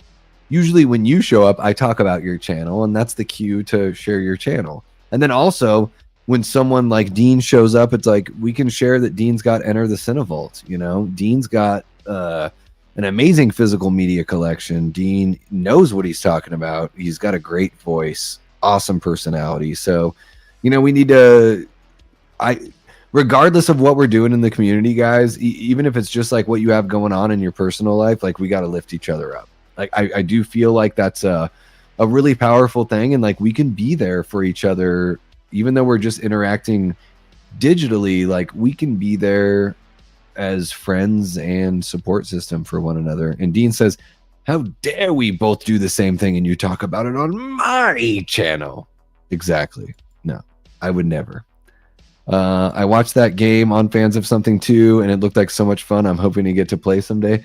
Usually when you show up, I talk about your channel, and that's the cue to share your channel. And then also, when someone like Dean shows up, it's like, we can share that Dean's got Enter the Cinevault. You know, Dean's got an amazing physical media collection. Dean knows what he's talking about. He's got a great voice, awesome personality. So, you know, we need to, regardless of what we're doing in the community, guys, even if it's just like what you have going on in your personal life, like we got to lift each other up. Like I do feel like that's a really powerful thing, and like we can be there for each other even though we're just interacting digitally. Like we can be there as friends and support system for one another. And Dean says, how dare we both do the same thing and you talk about it on my channel? Exactly. No, I would never. I watched that game on Fans of Something too, and it looked like so much fun. I'm hoping to get to play someday.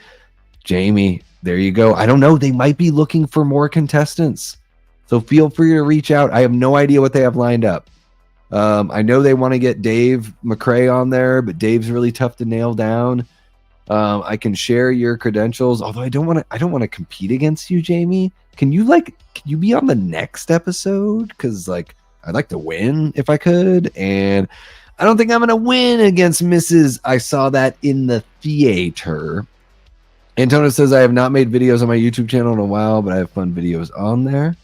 Jamie, there you go. I don't know. They might be looking for more contestants, so feel free to reach out. I have no idea what they have lined up. I know they want to get Dave McCrae on there, but Dave's really tough to nail down. I can share your credentials, although I don't want to compete against you, Jamie. Can you be on the next episode? Because like I'd like to win if I could, and I don't think I'm gonna win against Mrs. I saw that in the theater. Antonio says, I have not made videos on my YouTube channel in a while, but I have fun videos on there.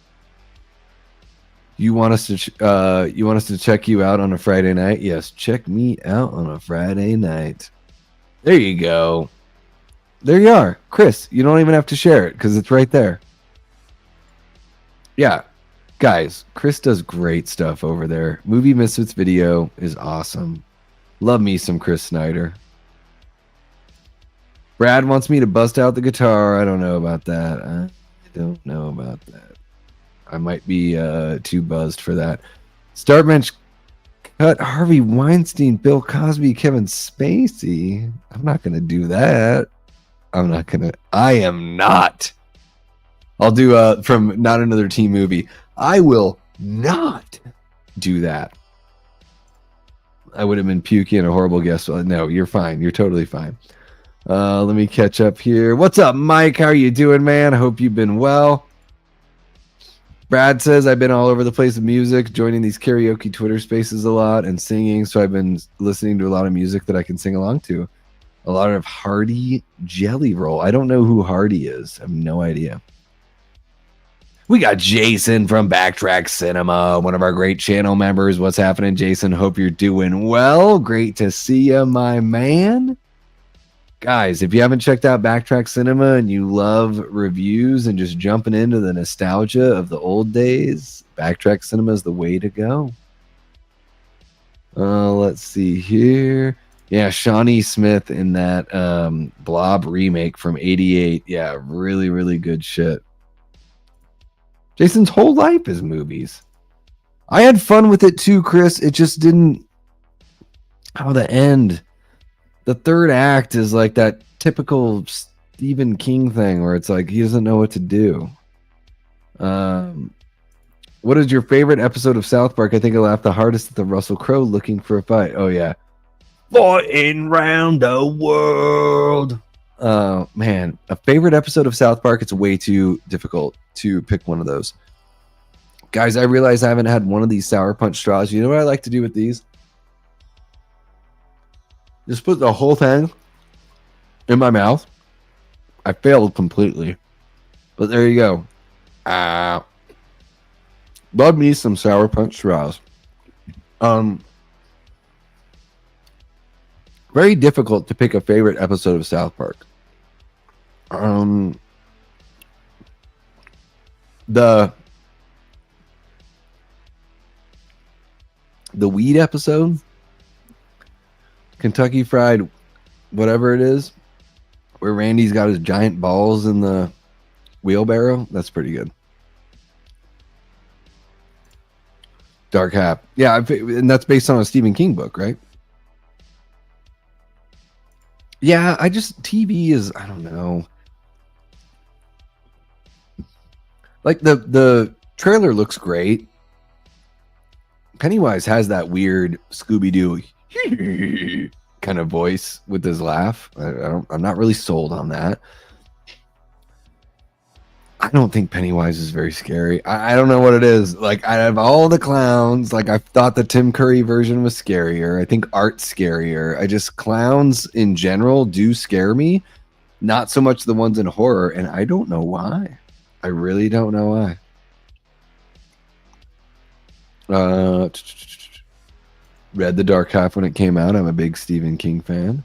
You want us to check you out on a Friday night? Yes, check me out on a Friday night. There you go. There you are. Chris, you don't even have to share it because it's right there. Yeah. Guys, Chris does great stuff over there. Movie Misfits video is awesome. Love me some Chris Snyder. Brad wants me to bust out the guitar. I don't know about that. I don't know about that. I might be too buzzed for that. Startbench cut Harvey Weinstein, Bill Cosby, Kevin Spacey. I'm not going to do that. I am not. I'll do from Not Another Teen Movie. I will not do that. I would have been pukey and a horrible guest. No, you're fine. You're totally fine. Let me catch up here. What's up, Mike? How are you doing, man? I hope you've been well. Brad says, I've been all over the place with music, joining these karaoke Twitter spaces a lot and singing. So I've been listening to a lot of music that I can sing along to. A lot of Hardy Jelly Roll. I don't know who Hardy is. I have no idea. We got Jason from Backtrack Cinema, one of our great channel members. What's happening, Jason? Hope you're doing well. Great to see you, my man. Guys, if you haven't checked out Backtrack Cinema and you love reviews and just jumping into the nostalgia of the old days, Backtrack Cinema is the way to go. Let's see here. Yeah, Shawnee Smith in that Blob remake from '88. Yeah, really, really good shit. Jason's whole life is movies. I had fun with it too, Chris. It just didn't. How the end. The third act is like that typical Stephen King thing where it's like he doesn't know what to do. What is your favorite episode of South Park? I think I laughed the hardest at the Russell Crowe looking for a fight. Oh, yeah. Fighting round the world. Man, a favorite episode of South Park, it's way too difficult to pick one of those. Guys, I realize I haven't had one of these Sour Punch straws. You know what I like to do with these? Just put the whole thing in my mouth. I failed completely. But there you go. Love me some Sour Punch straws. Very difficult to pick a favorite episode of South Park. The weed episode, Kentucky Fried whatever it is, where Randy's got his giant balls in the wheelbarrow, that's pretty good. Dark Hap. Yeah, and that's based on a Stephen King book, right? Yeah, TV is, I don't know. Like the trailer looks great. Pennywise has that weird Scooby-Doo kind of voice with his laugh. I'm not really sold on that. I don't think Pennywise is very scary. I don't know what it is. Like, out of all the clowns, like, I thought the Tim Curry version was scarier. I think Art's scarier. Clowns in general do scare me. Not so much the ones in horror, and I don't know why. I really don't know why. Read The Dark Half when it came out. I'm a big Stephen King fan.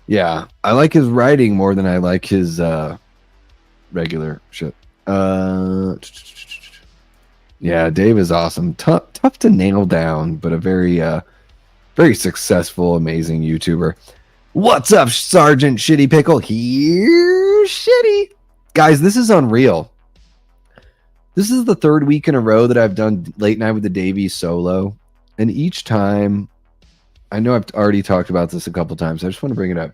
Yeah, I like his writing more than I like his regular shit. Yeah, Dave is awesome. Tough to nail down, but a very very successful, amazing YouTuber. What's up, Sergeant Shitty Pickle? Here's Shitty. Guys, this is unreal. This is the third week in a row that I've done Late Night with the Davey solo. And each time, I know I've already talked about this a couple times. I just want to bring it up.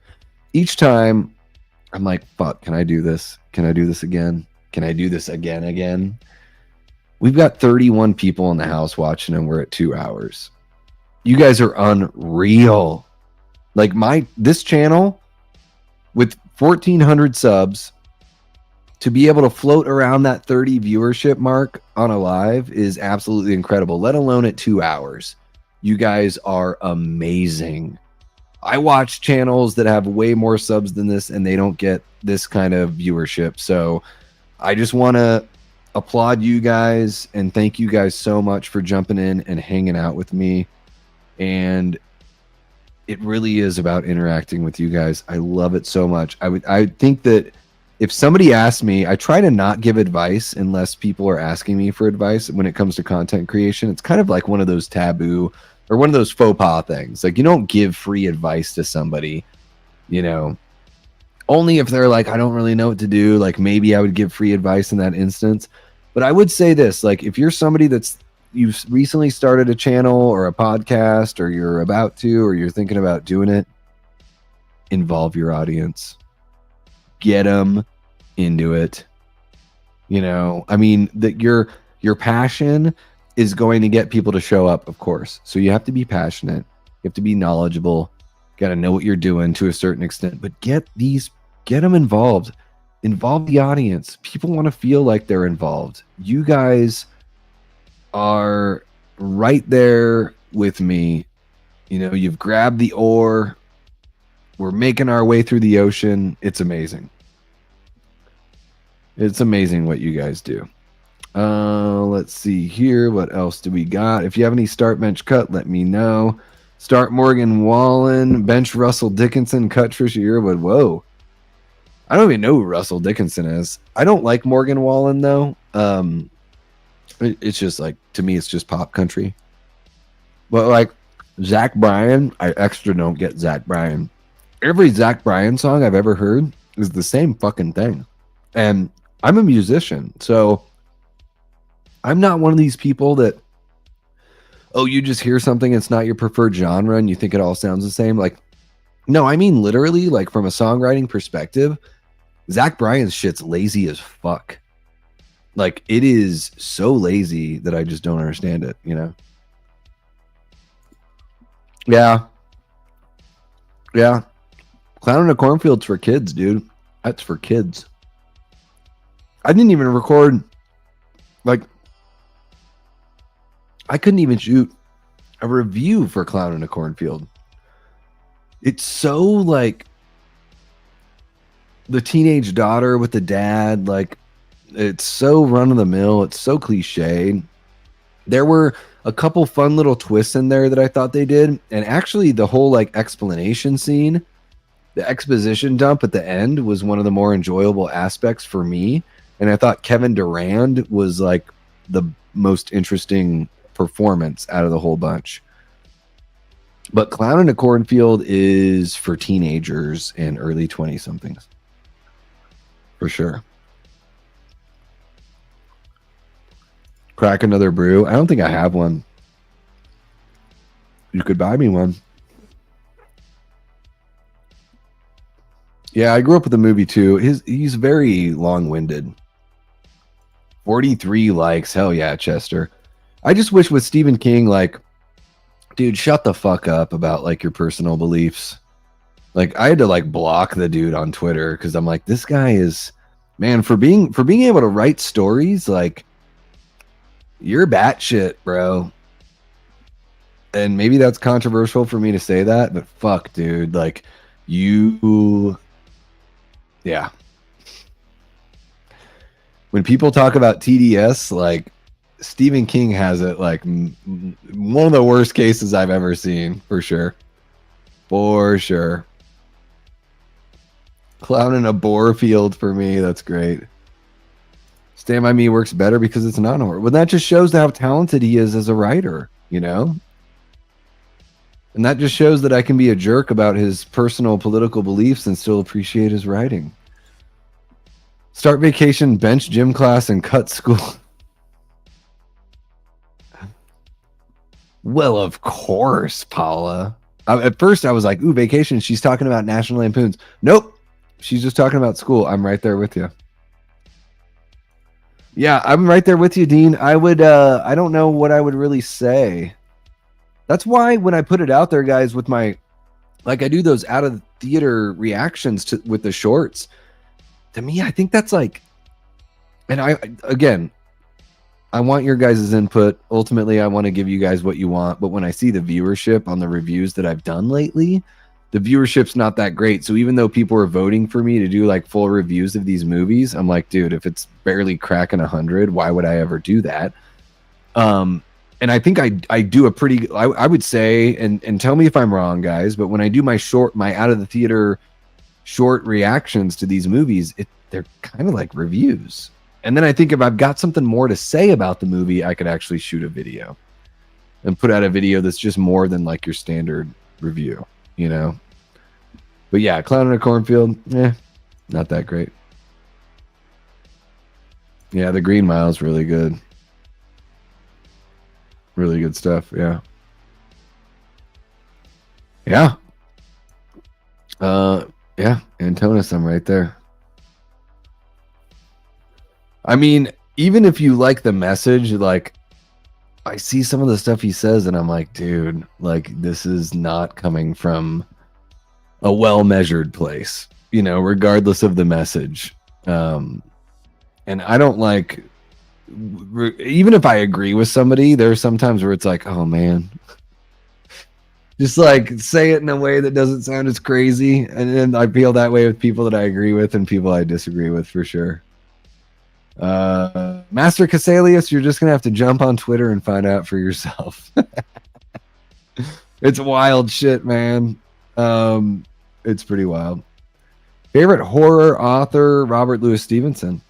Each time, I'm like, fuck, can I do this? Can I do this again? Can I do this again? We've got 31 people in the house watching, and we're at 2 hours. You guys are unreal. Like, this channel, with 1,400 subs, to be able to float around that 30 viewership mark on a live is absolutely incredible, let alone at 2 hours. You guys are amazing. I watch channels that have way more subs than this, and they don't get this kind of viewership. So I just want to applaud you guys and thank you guys so much for jumping in and hanging out with me. And it really is about interacting with you guys. I love it so much. I think that if somebody asks me, I try to not give advice unless people are asking me for advice when it comes to content creation. It's kind of like one of those taboo or one of those faux pas things. Like, you don't give free advice to somebody, you know, only if they're like, I don't really know what to do. Like, maybe I would give free advice in that instance. But I would say this, like, if you're somebody you've recently started a channel or a podcast, or you're about to, or you're thinking about doing it, involve your audience. Get them into it. You know, I mean, that your passion is going to get people to show up, of course. So you have to be passionate. You have to be knowledgeable. Got to know what you're doing to a certain extent. But get them involved. Involve the audience. People want to feel like they're involved. You guys are right there with me. You know, you've grabbed the oar. We're making our way through the ocean. It's amazing. It's amazing what you guys do. Let's see here. What else do we got? If you have any start bench cut, let me know. Start Morgan Wallen, bench Russell Dickinson, cut Trisha Yearwood. Whoa. I don't even know who Russell Dickinson is. I don't like Morgan Wallen though. It's just like, to me, it's just pop country. But like Zach Bryan, I extra don't get Zach Bryan. Every Zach Bryan song I've ever heard is the same fucking thing. And I'm a musician, so I'm not one of these people that, oh, you just hear something, it's not your preferred genre, and you think it all sounds the same. Like, no, I mean literally, like from a songwriting perspective, Zach Bryan's shit's lazy as fuck. Like, it is so lazy that I just don't understand it, you know? Yeah. Yeah. Clown in a Cornfield's for kids, dude. That's for kids. I didn't even record, like, I couldn't even shoot a review for Clown in a Cornfield. It's so, like, the teenage daughter with the dad, like, it's so run-of-the-mill. It's so cliched. There were a couple fun little twists in there that I thought they did. And actually, the whole, like, explanation scene, the exposition dump at the end was one of the more enjoyable aspects for me. And I thought Kevin Durand was, like, the most interesting performance out of the whole bunch. But Clown in a Cornfield is for teenagers and early 20-somethings. For sure. Crack another brew. I don't think I have one. You could buy me one. Yeah, I grew up with the movie too. He's very long-winded. 43 likes. Hell yeah, Chester. I just wish with Stephen King, like, dude, shut the fuck up about, like, your personal beliefs. Like, I had to, like, block the dude on Twitter because I'm like, this guy is, man, for being able to write stories, like, you're batshit, bro. And maybe that's controversial for me to say that, but fuck, dude, like, you, yeah. When people talk about TDS, like, Stephen King has it like one of the worst cases I've ever seen, for sure. For sure. Clown in a bore field for me. That's great. Stand By Me works better because it's not horror. Well, that just shows how talented he is as a writer, you know? And that just shows that I can be a jerk about his personal political beliefs and still appreciate his writing. Start vacation, bench gym class, and cut school. Well, of course, Paula. At first, I was like, ooh, vacation. She's talking about National Lampoons. Nope. She's just talking about school. I'm right there with you. Yeah, I'm right there with you, Dean. I would, I don't know what I would really say. That's why when I put it out there, guys, with my, like, I do those out of theater reactions with the shorts. To me, I think that's like, and again, I want your guys' input. Ultimately, I want to give you guys what you want. But when I see the viewership on the reviews that I've done lately, the viewership's not that great. So even though people are voting for me to do like full reviews of these movies, I'm like, dude, if it's barely cracking 100, why would I ever do that? And I think I do a pretty, I would say, and tell me if I'm wrong, guys, but when I do my out of the theater short reactions to these movies, they're kind of like reviews. And then I think if I've got something more to say about the movie, I could actually shoot a video and put out a video that's just more than like your standard review, you know? But yeah, Clown in a Cornfield, not that great. Yeah, The Green Mile's really good. Really good stuff, yeah. Yeah. Yeah, Antonis, I'm right there. I mean, even if you like the message, like, I see some of the stuff he says and I'm like, dude, like, this is not coming from a well-measured place, you know, regardless of the message. And I don't like, even if I agree with somebody, there's sometimes where it's like, oh man, just like say it in a way that doesn't sound as crazy. And then I feel that way with people that I agree with and people I disagree with, for sure. Master Casalius, you're just gonna have to jump on Twitter and find out for yourself. It's wild shit, man. It's pretty wild. Favorite horror author, Robert Louis Stevenson.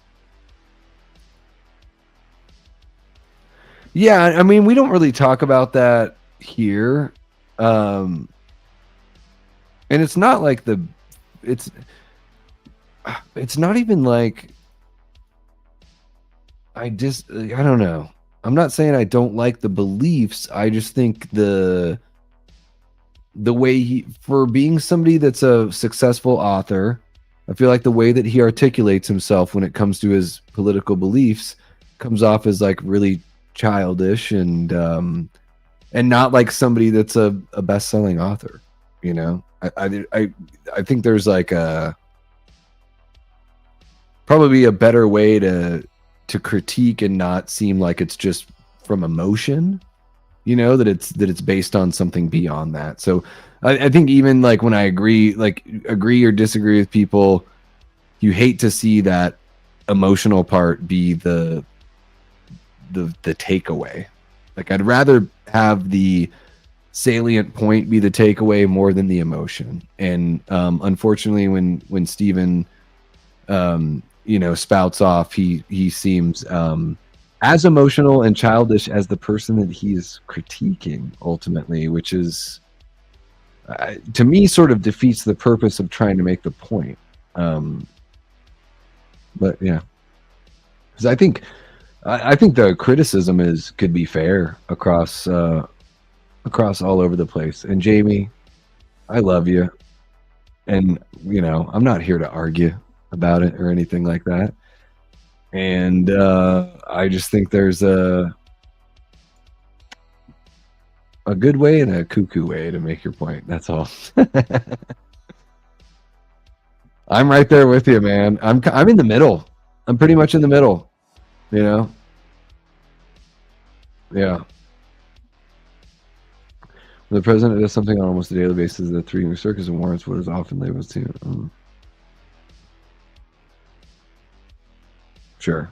Yeah, I mean, we don't really talk about that here. And it's not like it's not even like I don't know. I'm not saying I don't like the beliefs. I just think the way for being somebody that's a successful author, I feel like the way that he articulates himself when it comes to his political beliefs comes off as like really childish and not like somebody that's a best-selling author. You know, I think there's like probably a better way to critique and not seem like it's just from emotion, you know, that it's based on something beyond that. So I think even like when I agree or disagree with people, you hate to see that emotional part be the takeaway. Like I'd rather have the salient point be the takeaway more than the emotion. And unfortunately when Steven spouts off, he seems as emotional and childish as the person that he is critiquing ultimately, which is to me sort of defeats the purpose of trying to make the point. But yeah, because I think the criticism could be fair across all over the place. And Jamie, I love you, and I'm not here to argue about it or anything like that. And I just think there's a good way and a cuckoo way to make your point. That's all. I'm right there with you, man. I'm in the middle. I'm pretty much in the middle. You know? Yeah. When the president does something on almost a daily basis, the three-ring circus and warrants what is often labeled to. Sure.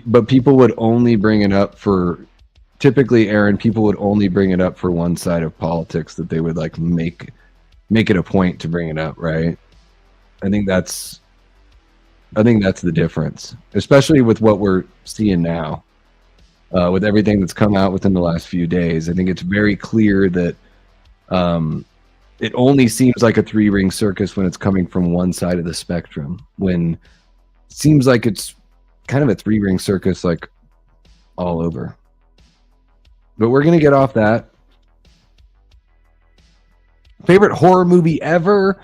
But people would only bring it up for, typically, Aaron, people would only bring it up for one side of politics, that they would like make it a point to bring it up, right? I think that's the difference, especially with what we're seeing now, with everything that's come out within the last few days. I think it's very clear that it only seems like a three-ring circus when it's coming from one side of the spectrum, when it seems like it's kind of a three-ring circus like all over. But we're going to get off that. Favorite horror movie ever?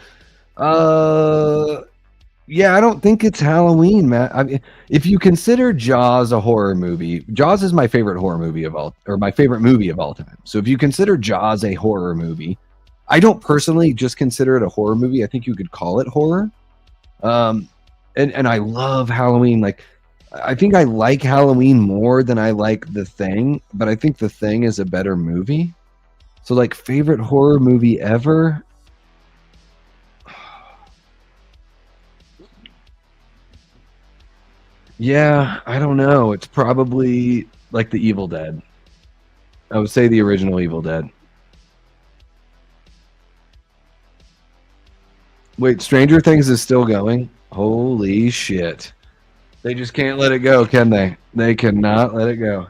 Yeah, I don't think it's Halloween, man. I mean, if you consider Jaws a horror movie, Jaws is my favorite horror movie my favorite movie of all time. So if you consider Jaws a horror movie, I don't personally just consider it a horror movie. I think you could call it horror. And I love Halloween. Like, I think I like Halloween more than I like The Thing, but I think The Thing is a better movie. So, like, favorite horror movie ever? Yeah, I don't know. It's probably like The Evil Dead. I would say the original Evil Dead. Wait, Stranger Things is still going? Holy shit. They just can't let it go, can they? They cannot let it go.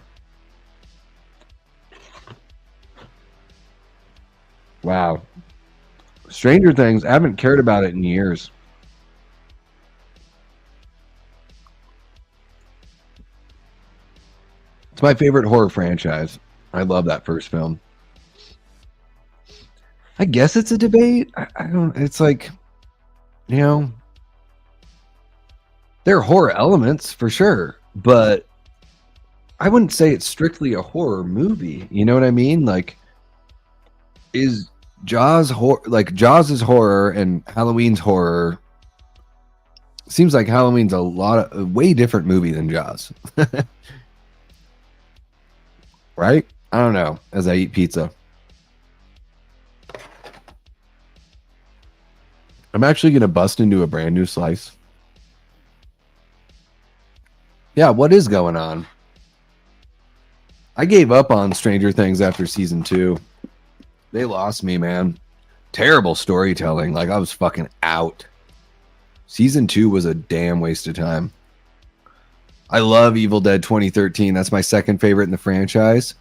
Wow. Stranger Things, I haven't cared about it in years. It's my favorite horror franchise. I love that first film. I guess it's a debate. I don't, it's like, there are horror elements for sure, but I wouldn't say it's strictly a horror movie. You know what I mean? Like, is Jaws horror? Like, Jaws is horror and Halloween's horror. Seems like Halloween's a way different movie than Jaws. Right? I don't know. As I eat pizza, I'm actually going to bust into a brand new slice. Yeah, what is going on? I gave up on Stranger Things after season 2. They lost me, man. Terrible storytelling. Like, I was fucking out. Season 2 was a damn waste of time. I love Evil Dead 2013. That's my second favorite in the franchise.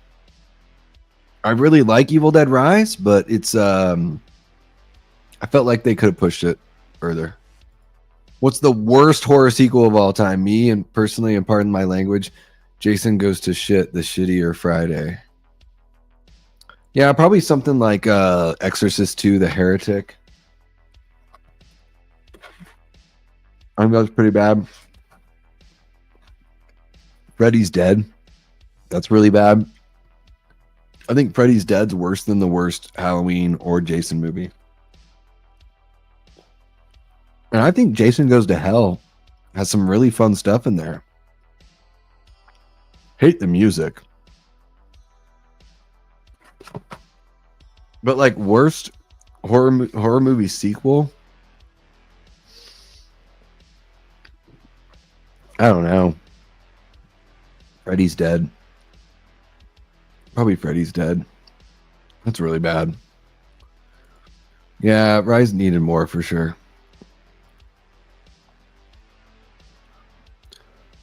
I really like Evil Dead Rise, but it's I felt like they could have pushed it further. What's the worst horror sequel of all time? Me, and personally, and pardon my language, Jason Goes to Shit, the shittier Friday. Yeah, probably something like Exorcist 2, The Heretic. I think that was pretty bad. Freddy's Dead. That's really bad. I think Freddy's Dead's worse than the worst Halloween or Jason movie. And I think Jason Goes to Hell has some really fun stuff in there. Hate the music. But like worst horror movie sequel? I don't know. Freddy's Dead. Probably Freddy's Dead. That's really bad. Yeah, Rise needed more for sure.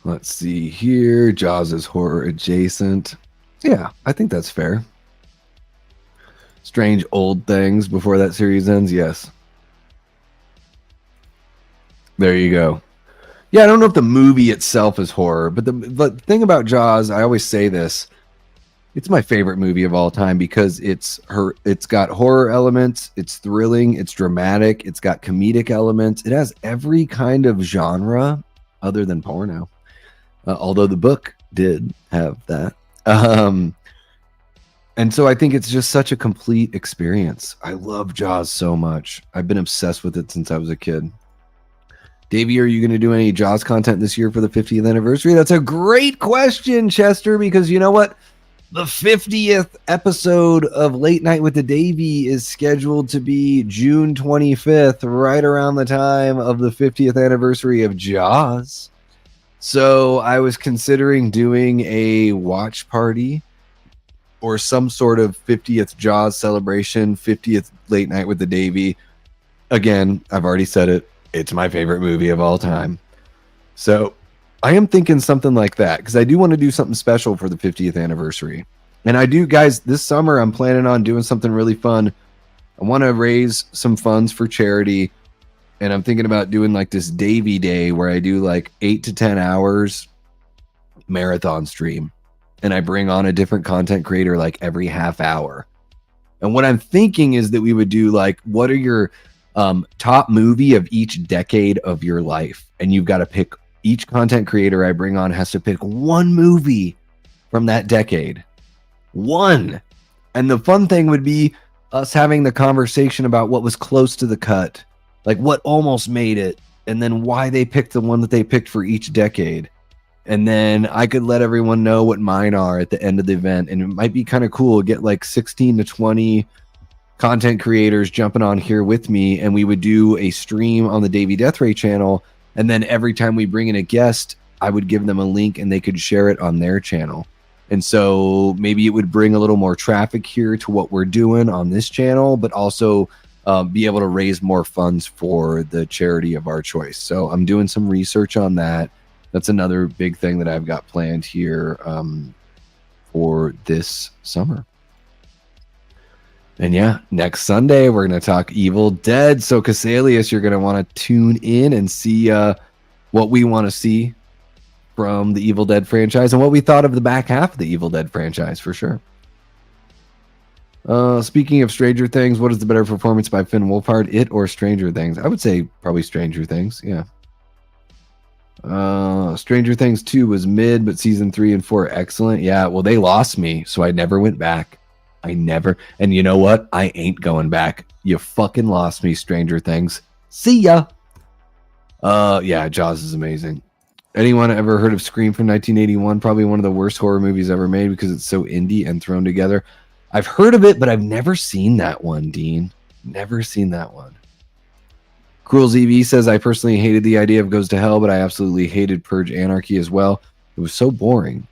Let's see here. Jaws is horror adjacent. Yeah, I think that's fair. Strange Old Things before that series ends. Yes. There you go. Yeah, I don't know if the movie itself is horror, but the thing about Jaws, I always say this, it's my favorite movie of all time because it's got horror elements, it's thrilling, it's dramatic, it's got comedic elements. It has every kind of genre other than porno. Although the book did have that. And so I think it's just such a complete experience. I love Jaws so much. I've been obsessed with it since I was a kid. Davey, are you going to do any Jaws content this year for the 50th anniversary? That's a great question, Chester, because you know what? The 50th episode of Late Night with the Davey is scheduled to be June 25th, right around the time of the 50th anniversary of Jaws. So I was considering doing a watch party or some sort of 50th Jaws celebration, 50th Late Night with the Davey. Again, I've already said it. It's my favorite movie of all time. So I am thinking something like that because I do want to do something special for the 50th anniversary. And I do, guys, this summer I'm planning on doing something really fun. I want to raise some funds for charity. And I'm thinking about doing like this Davey Day where I do like 8 to 10 hours marathon stream. And I bring on a different content creator like every half hour. And what I'm thinking is that we would do like, what are your top movie of each decade of your life? And you've got to pick, each content creator I bring on has to pick one movie from that decade. One. And the fun thing would be us having the conversation about what was close to the cut. Like what almost made it, and then why they picked the one that they picked for each decade. And then I could let everyone know what mine are at the end of the event. And it might be kind of cool. Get like 16 to 20 content creators jumping on here with me. And we would do a stream on the Davey Deathray channel. And then every time we bring in a guest, I would give them a link and they could share it on their channel. And so maybe it would bring a little more traffic here to what we're doing on this channel, but also be able to raise more funds for the charity of our choice. So I'm doing some research on that. That's another big thing that I've got planned here for this summer. And yeah, next Sunday, we're going to talk Evil Dead. So Casalius, you're going to want to tune in and see what we want to see from the Evil Dead franchise and what we thought of the back half of the Evil Dead franchise for sure. Speaking of Stranger Things, what is the better performance by Finn Wolfhard, it or Stranger Things? I would say probably Stranger Things, yeah. Stranger Things 2 was mid, but season 3 and 4 excellent. Yeah, well, they lost me, so I never went back. And you know what? I ain't going back. You fucking lost me, Stranger Things. See ya. Yeah, Jaws is amazing. Anyone ever heard of Scream from 1981? Probably one of the worst horror movies ever made because it's so indie and thrown together. I've heard of it, but I've never seen that one, Dean. Never seen that one. Cruel ZV says, I personally hated the idea of Goes to Hell, but I absolutely hated Purge Anarchy as well. It was so boring.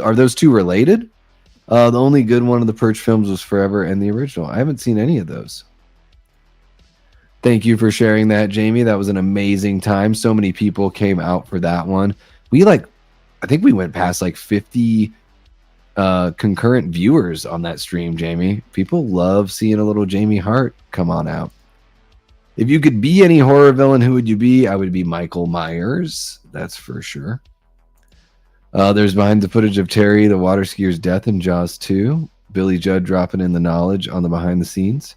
Are those two related? The only good one of the Purge films was Forever and the original. I haven't seen any of those. Thank you for sharing that, Jamie. That was an amazing time. So many people came out for that one. I think we went past like 50 concurrent viewers on that stream, Jamie. People love seeing a little Jamie Hart come on out. If you could be any horror villain, who would you be? I would be Michael Myers. That's for sure. There's behind the footage of Terry, the water skier's death in Jaws 2. Billy Judd dropping in the knowledge on the behind the scenes.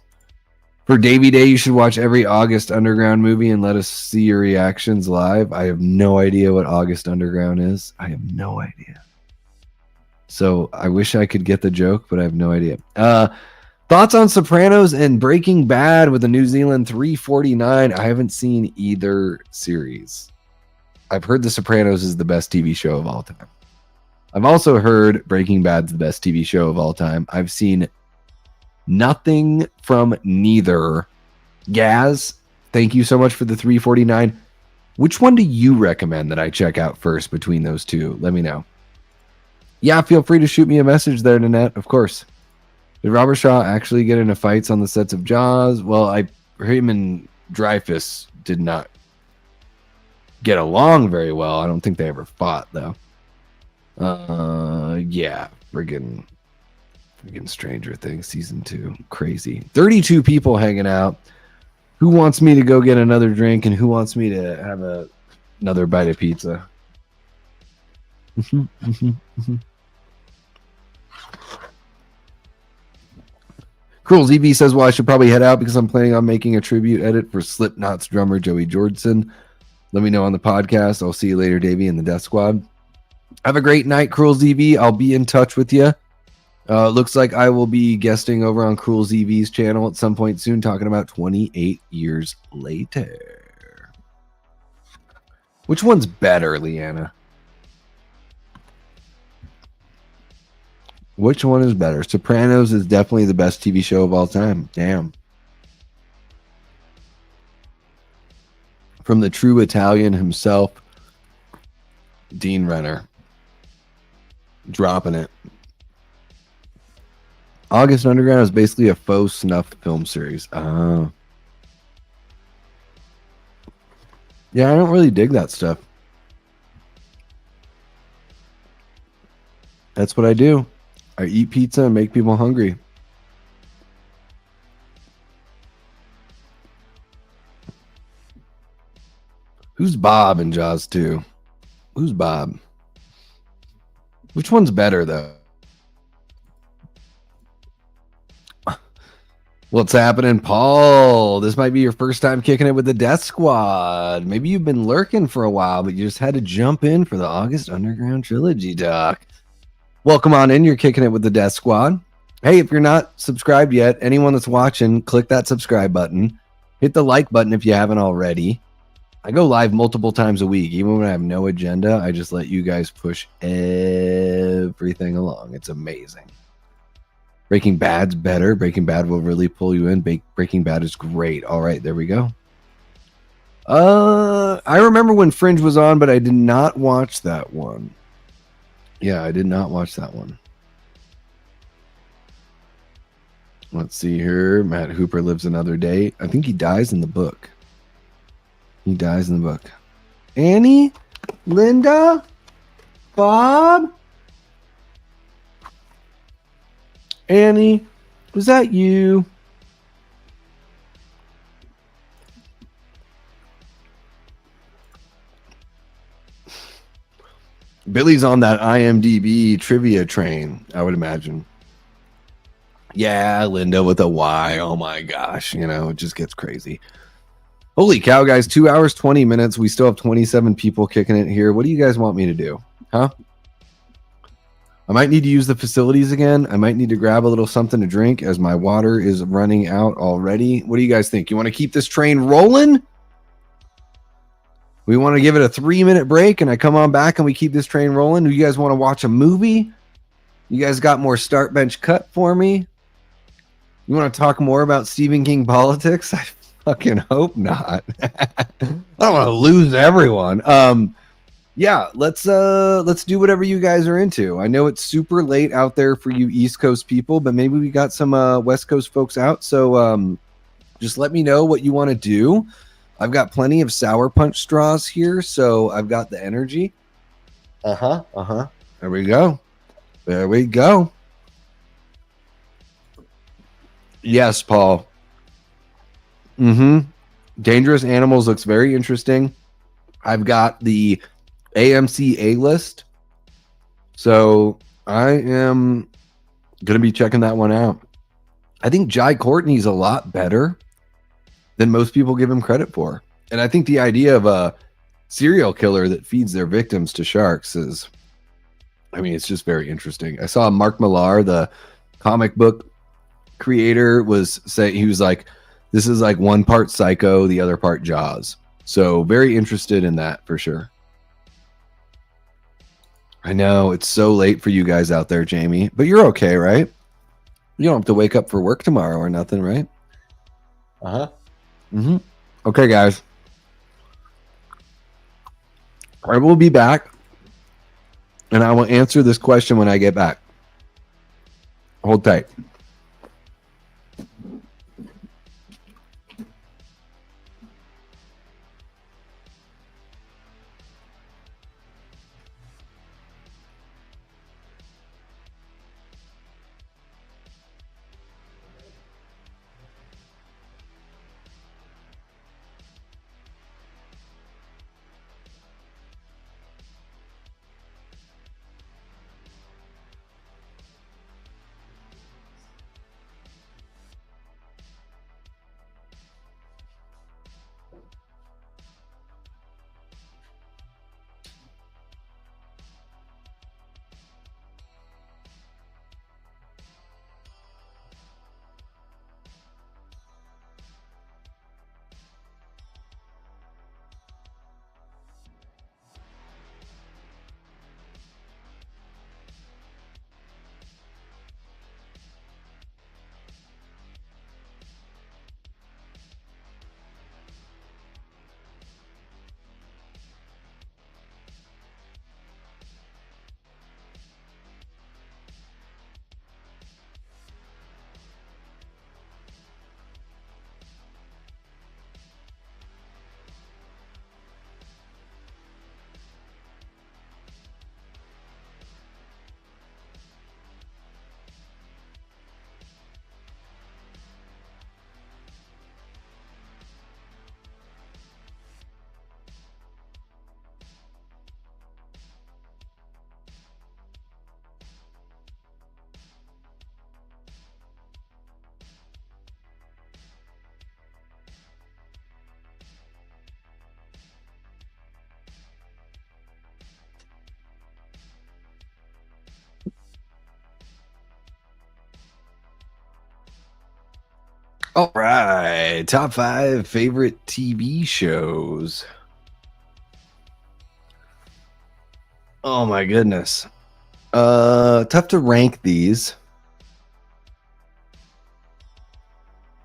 For Davey Day, you should watch every August Underground movie and let us see your reactions live. I have no idea what August Underground is. I have no idea. So I wish I could get the joke, but I have no idea. Thoughts on Sopranos and Breaking Bad with the New Zealand 349. I haven't seen either series. I've heard The Sopranos is the best TV show of all time. I've also heard Breaking Bad's the best TV show of all time. I've seen nothing from neither. Gaz, thank you so much for the 349. Which one do you recommend that I check out first between those two? Let me know. Yeah, feel free to shoot me a message there, Nanette, of course. Did Robert Shaw actually get into fights on the sets of Jaws? Well, him and Dreyfuss did not get along very well. I don't think they ever fought, though. Yeah, friggin' Stranger Things season 2. Crazy. 32 people hanging out. Who wants me to go get another drink and who wants me to have another bite of pizza? Cruel ZB says, well, I should probably head out because I'm planning on making a tribute edit for Slipknot's drummer Joey Jordison. Let me know on the podcast. I'll see you later, Davey, and the Death Squad. Have a great night, Cruel ZB. I'll be in touch with you. Looks like I will be guesting over on Cruel ZB's channel at some point soon, talking about 28 years later. Which one's better, Leanna? Which one is better? Sopranos is definitely the best TV show of all time. Damn. From the true Italian himself, Dean Renner. Dropping it. August Underground is basically a faux snuff film series. Yeah, I don't really dig that stuff. That's what I do. I eat pizza and make people hungry. Who's Bob in Jaws 2? Who's Bob? Which one's better, though? What's happening, Paul? This might be your first time kicking it with the Death Squad. Maybe you've been lurking for a while, but you just had to jump in for the August Underground Trilogy, Doc. Welcome on in. You're kicking it with the Death Squad. Hey, if you're not subscribed yet, anyone that's watching, click that subscribe button. Hit the like button if you haven't already. I go live multiple times a week. Even when I have no agenda, I just let you guys push everything along. It's amazing. Breaking Bad's better. Breaking Bad will really pull you in. Breaking Bad is great. All right, there we go. I remember when Fringe was on, but I did not watch that one. Yeah, I did not watch that one. Let's see here. Matt Hooper lives another day. I think he dies in the book. He dies in the book. Annie? Linda? Bob? Annie? Was that you? Billy's on that IMDb trivia train, I would imagine. Yeah, Linda with a Y. Oh my gosh. You know, it just gets crazy. Holy cow, guys. 2 hours, 20 minutes. We still have 27 people kicking it here. What do you guys want me to do? Huh? I might need to use the facilities again. I might need to grab a little something to drink as my water is running out already. What do you guys think? You want to keep this train rolling? We want to give it a 3-minute break and I come on back and we keep this train rolling. Do you guys want to watch a movie? You guys got more start bench cut for me? You want to talk more about Stephen King politics? I fucking hope not. I don't want to lose everyone. Yeah, let's do whatever you guys are into. I know it's super late out there for you East Coast people, but maybe we got some West Coast folks out. So just let me know what you want to do. I've got plenty of sour punch straws here, so I've got the energy. There we go. There we go. Yes, Paul. Dangerous Animals looks very interesting. I've got the AMC A list, so I am gonna be checking that one out. I think Jai Courtney's a lot better than most people give him credit for, and I think the idea of a serial killer that feeds their victims to sharks is, I mean, it's just very interesting. I saw Mark Millar, the comic book creator, was saying, he was like, this is like one part Psycho, the other part Jaws. So very interested in that for sure. I know it's so late for you guys out there, Jamie, but you're okay, right? You don't have to wake up for work tomorrow or nothing, right? Okay, guys. I will be back, and I will answer this question when I get back. Hold tight. All right, top 5 favorite TV shows. Oh my goodness. Tough to rank these.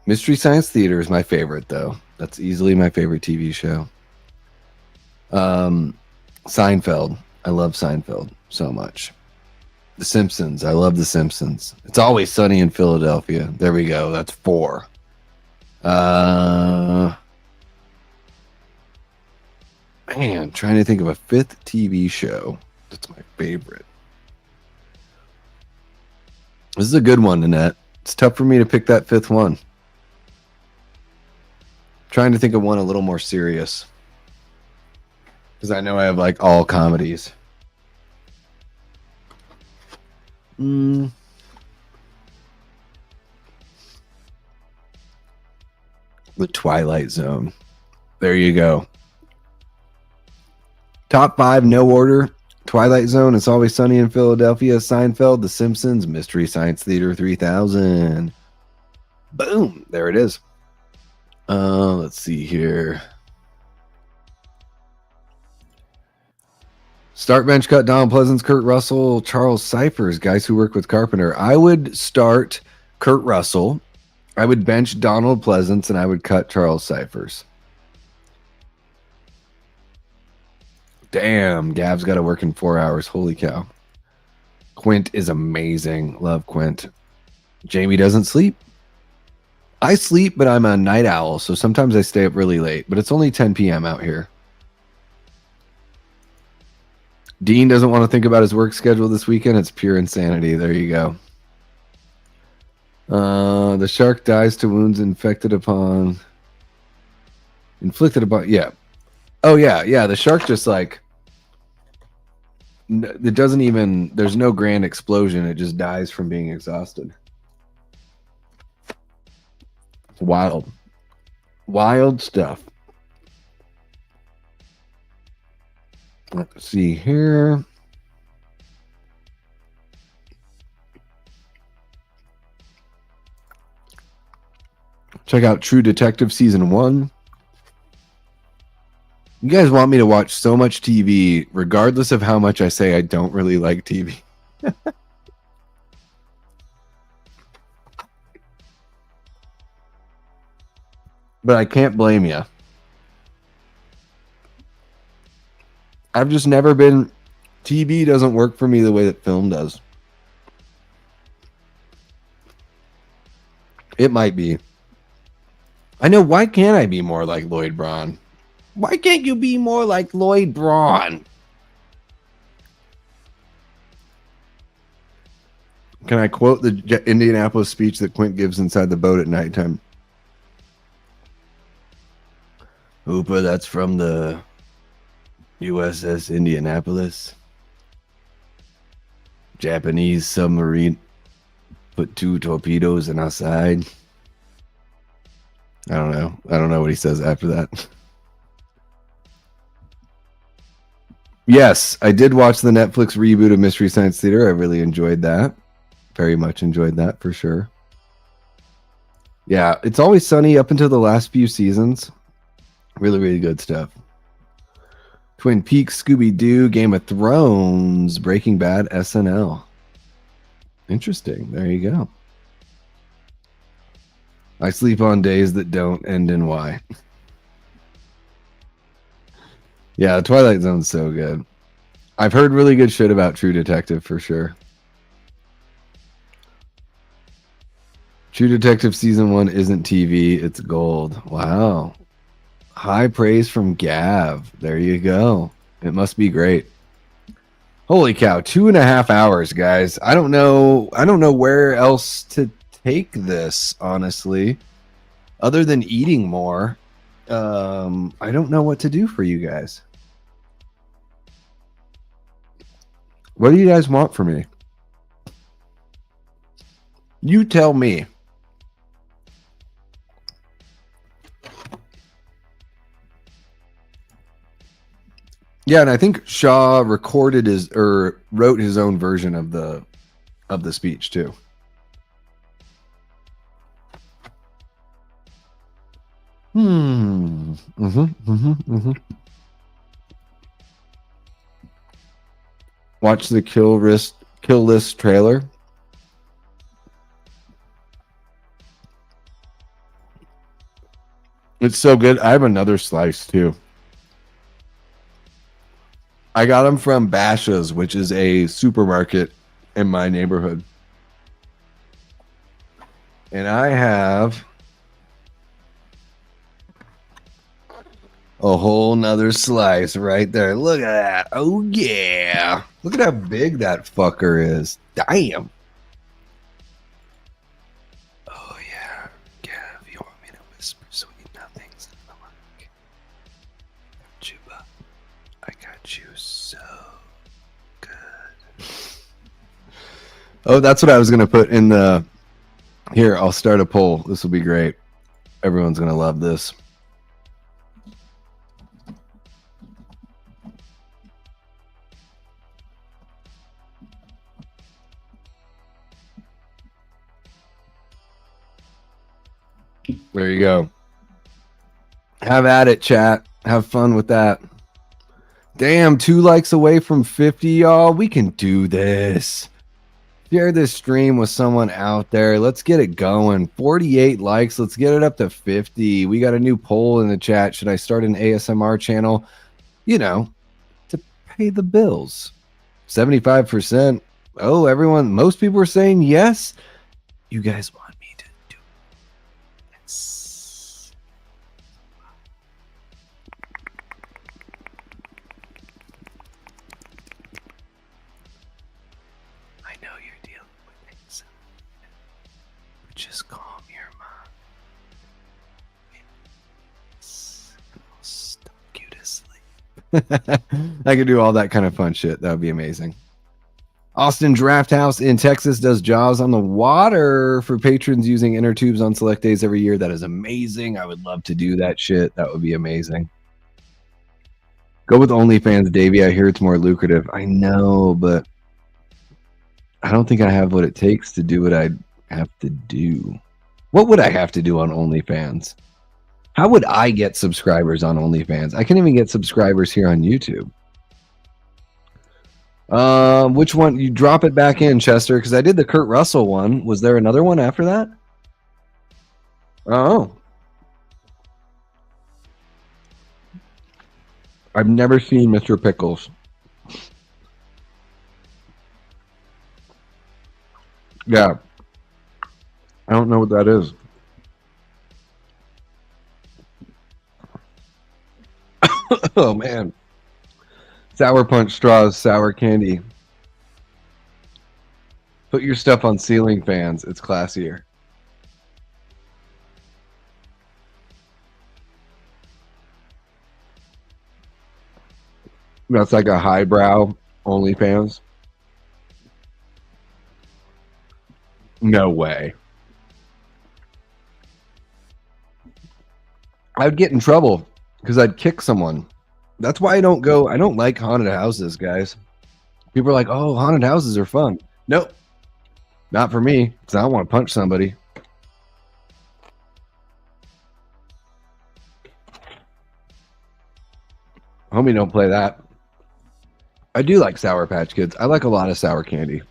Mystery Science Theater is my favorite, though. That's easily my favorite TV show. Seinfeld. I love Seinfeld so much. The Simpsons. I love The Simpsons. It's Always Sunny in Philadelphia. There we go. That's 4. Man, trying to think of a 5th TV show that's my favorite. This is a good one, Annette. It's tough for me to pick that 5th one. Trying to think of one a little more serious, because I know I have like all comedies. The Twilight Zone. There you go. Top 5, no order. Twilight Zone, It's Always Sunny in Philadelphia, Seinfeld, The Simpsons, Mystery Science Theater 3000. Boom. There it is. Let's see here. Start bench cut Donald Pleasance, Kurt Russell, Charles Cyphers, guys who work with Carpenter. I would start Kurt Russell. I would bench Donald Pleasance, and I would cut Charles Cyphers. Damn, Gav's got to work in 4 hours. Holy cow. Quint is amazing. Love Quint. Jamie doesn't sleep. I sleep, but I'm a night owl, so sometimes I stay up really late. But it's only 10 p.m. out here. Dean doesn't want to think about his work schedule this weekend. It's pure insanity. There you go. The shark dies to wounds inflicted upon. Yeah. Oh, yeah. Yeah. The shark just like. It doesn't even. There's no grand explosion. It just dies from being exhausted. It's wild. Wild stuff. Let's see here. Check out True Detective Season 1. You guys want me to watch so much TV, regardless of how much I say I don't really like TV. But I can't blame you. I've just never been... TV doesn't work for me the way that film does. It might be. I know, why can't I be more like Lloyd Braun? Why can't you be more like Lloyd Braun? Can I quote the Indianapolis speech that Quint gives inside the boat at nighttime? Hooper, that's from the USS Indianapolis. Japanese submarine put 2 torpedoes in our side. I don't know. I don't know what he says after that. Yes, I did watch the Netflix reboot of Mystery Science Theater. I really enjoyed that. Very much enjoyed that for sure. Yeah, It's Always Sunny up until the last few seasons. Really, really good stuff. Twin Peaks, Scooby-Doo, Game of Thrones, Breaking Bad, SNL. Interesting. There you go. I sleep on days that don't end in Y. Yeah, the Twilight Zone's so good. I've heard really good shit about True Detective for sure. True Detective Season 1 isn't TV, it's gold. Wow. High praise from Gav. There you go. It must be great. Holy cow, 2.5 hours, guys. I don't know where else to take this, honestly. Other than eating more. I don't know what to do for you guys. What do you guys want from me? You tell me. Yeah, and I think Shaw recorded wrote his own version of the speech too. Watch the Kill List trailer. It's so good. I have another slice too. I got them from Basha's, which is a supermarket in my neighborhood. And I have a whole nother slice right there. Look at that. Oh, yeah. Look at how big that fucker is. Damn. Oh, yeah. Gav, you want me to whisper sweet nothings in the mic? Chuba, I got you so good. Oh, that's what I was going to put in the... Here, I'll start a poll. This will be great. Everyone's going to love this. There you go. Have at it, chat. Have fun with that. Damn, 2 likes away from 50, y'all. We can do this. Share this stream with someone out there. Let's get it going. 48 likes. Let's get it up to 50. We got a new poll in the chat. Should I start an ASMR channel? You know, pay the bills. 75%. Oh, everyone, most people are saying yes. You guys want me to do this. I know you're dealing with things, but just calm your mind. I'll stuck you to sleep. I could do all that kind of fun shit. That would be amazing. Austin Draft House in Texas does Jaws on the water for patrons using inner tubes on select days every year. That is amazing. I would love to do that shit. That would be amazing. Go with OnlyFans, Davey. I hear it's more lucrative. I know, but I don't think I have what it takes to do what I have to do. What would I have to do on OnlyFans? How would I get subscribers on OnlyFans? I can't even get subscribers here on YouTube. Which one? You drop it back in, Chester, because I did the Kurt Russell one. Was there another one after that? Oh. I've never seen Mr. Pickles. Yeah. I don't know what that is. Oh, man. Sour Punch straws, sour candy. Put your stuff on ceiling fans. It's classier. That's like a highbrow OnlyFans. No way. I'd get in trouble because I'd kick someone. That's why I don't go. I don't like haunted houses, guys. People are like, oh, haunted houses are fun. Nope. Not for me, because I don't want to punch somebody. Homie, don't play that. I do like Sour Patch Kids. I like a lot of sour candy.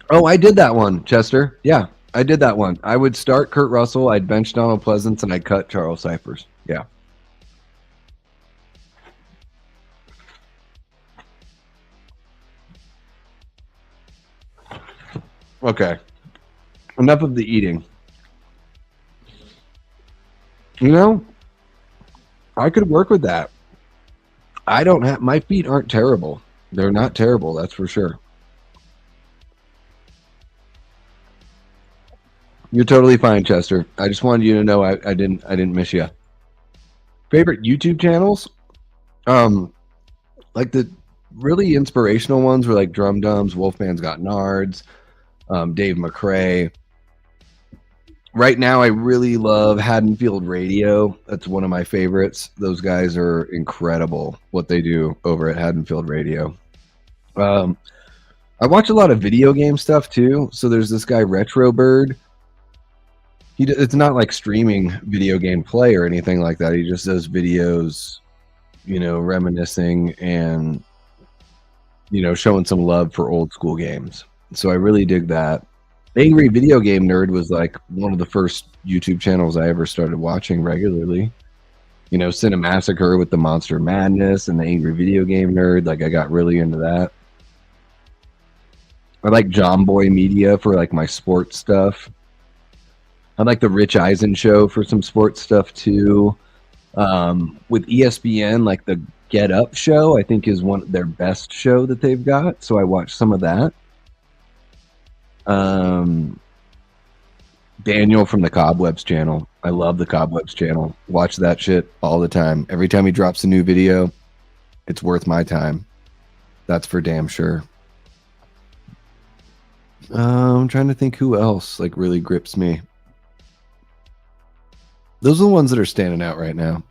Oh, I did that one, Chester. Yeah, I did that one. I would start Kurt Russell, I'd bench Donald Pleasance, and I'd cut Charles Cyphers. Yeah. Okay. Enough of the eating. You know, I could work with that. I don't have, my feet aren't terrible. They're not terrible, that's for sure. You're totally fine, Chester. I just wanted you to know I didn't miss you. Favorite YouTube channels? Like the really inspirational ones were like Drum Dums, Wolfman's Got Nards, Dave McCrae. Right now, I really love Haddonfield Radio. That's one of my favorites. Those guys are incredible, what they do over at Haddonfield Radio. I watch a lot of video game stuff, too. So there's this guy, Retro Bird. It's not like streaming video game play or anything like that. He just does videos, you know, reminiscing and, you know, showing some love for old school games. So I really dig that. Angry Video Game Nerd was like one of the first YouTube channels I ever started watching regularly. You know, Cinemassacre with the Monster Madness and the Angry Video Game Nerd. Like, I got really into that. I like John Boy Media for like my sports stuff. I like the Rich Eisen show for some sports stuff too. With ESPN, like the Get Up show, I think is one of their best show that they've got. So I watched some of that. Daniel from the Cobwebs channel. I love the Cobwebs channel. Watch that shit all the time. Every time he drops a new video, it's worth my time. That's for damn sure. I'm trying to think who else like really grips me. Those are the ones that are standing out right now.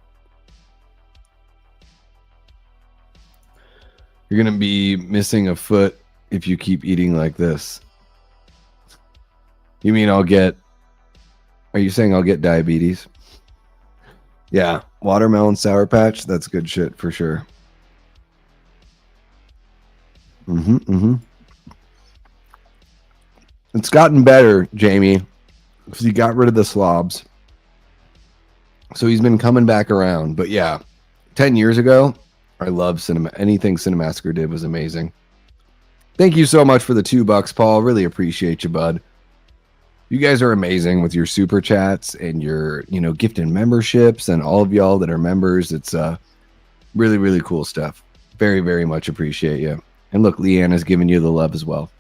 You're going to be missing a foot if you keep eating like this. You mean are you saying I'll get diabetes? Yeah, watermelon Sour Patch, that's good shit for sure. It's gotten better, Jamie, because you got rid of the slobs. So he's been coming back around. But yeah, 10 years ago, I love cinema. Anything Cinemassacre did was amazing. Thank you so much for the $2, Paul. Really appreciate you, bud. You guys are amazing with your super chats and your, gifted memberships, and all of y'all that are members. It's really, really cool stuff. Very, very much appreciate you. And look, Leanna's giving you the love as well.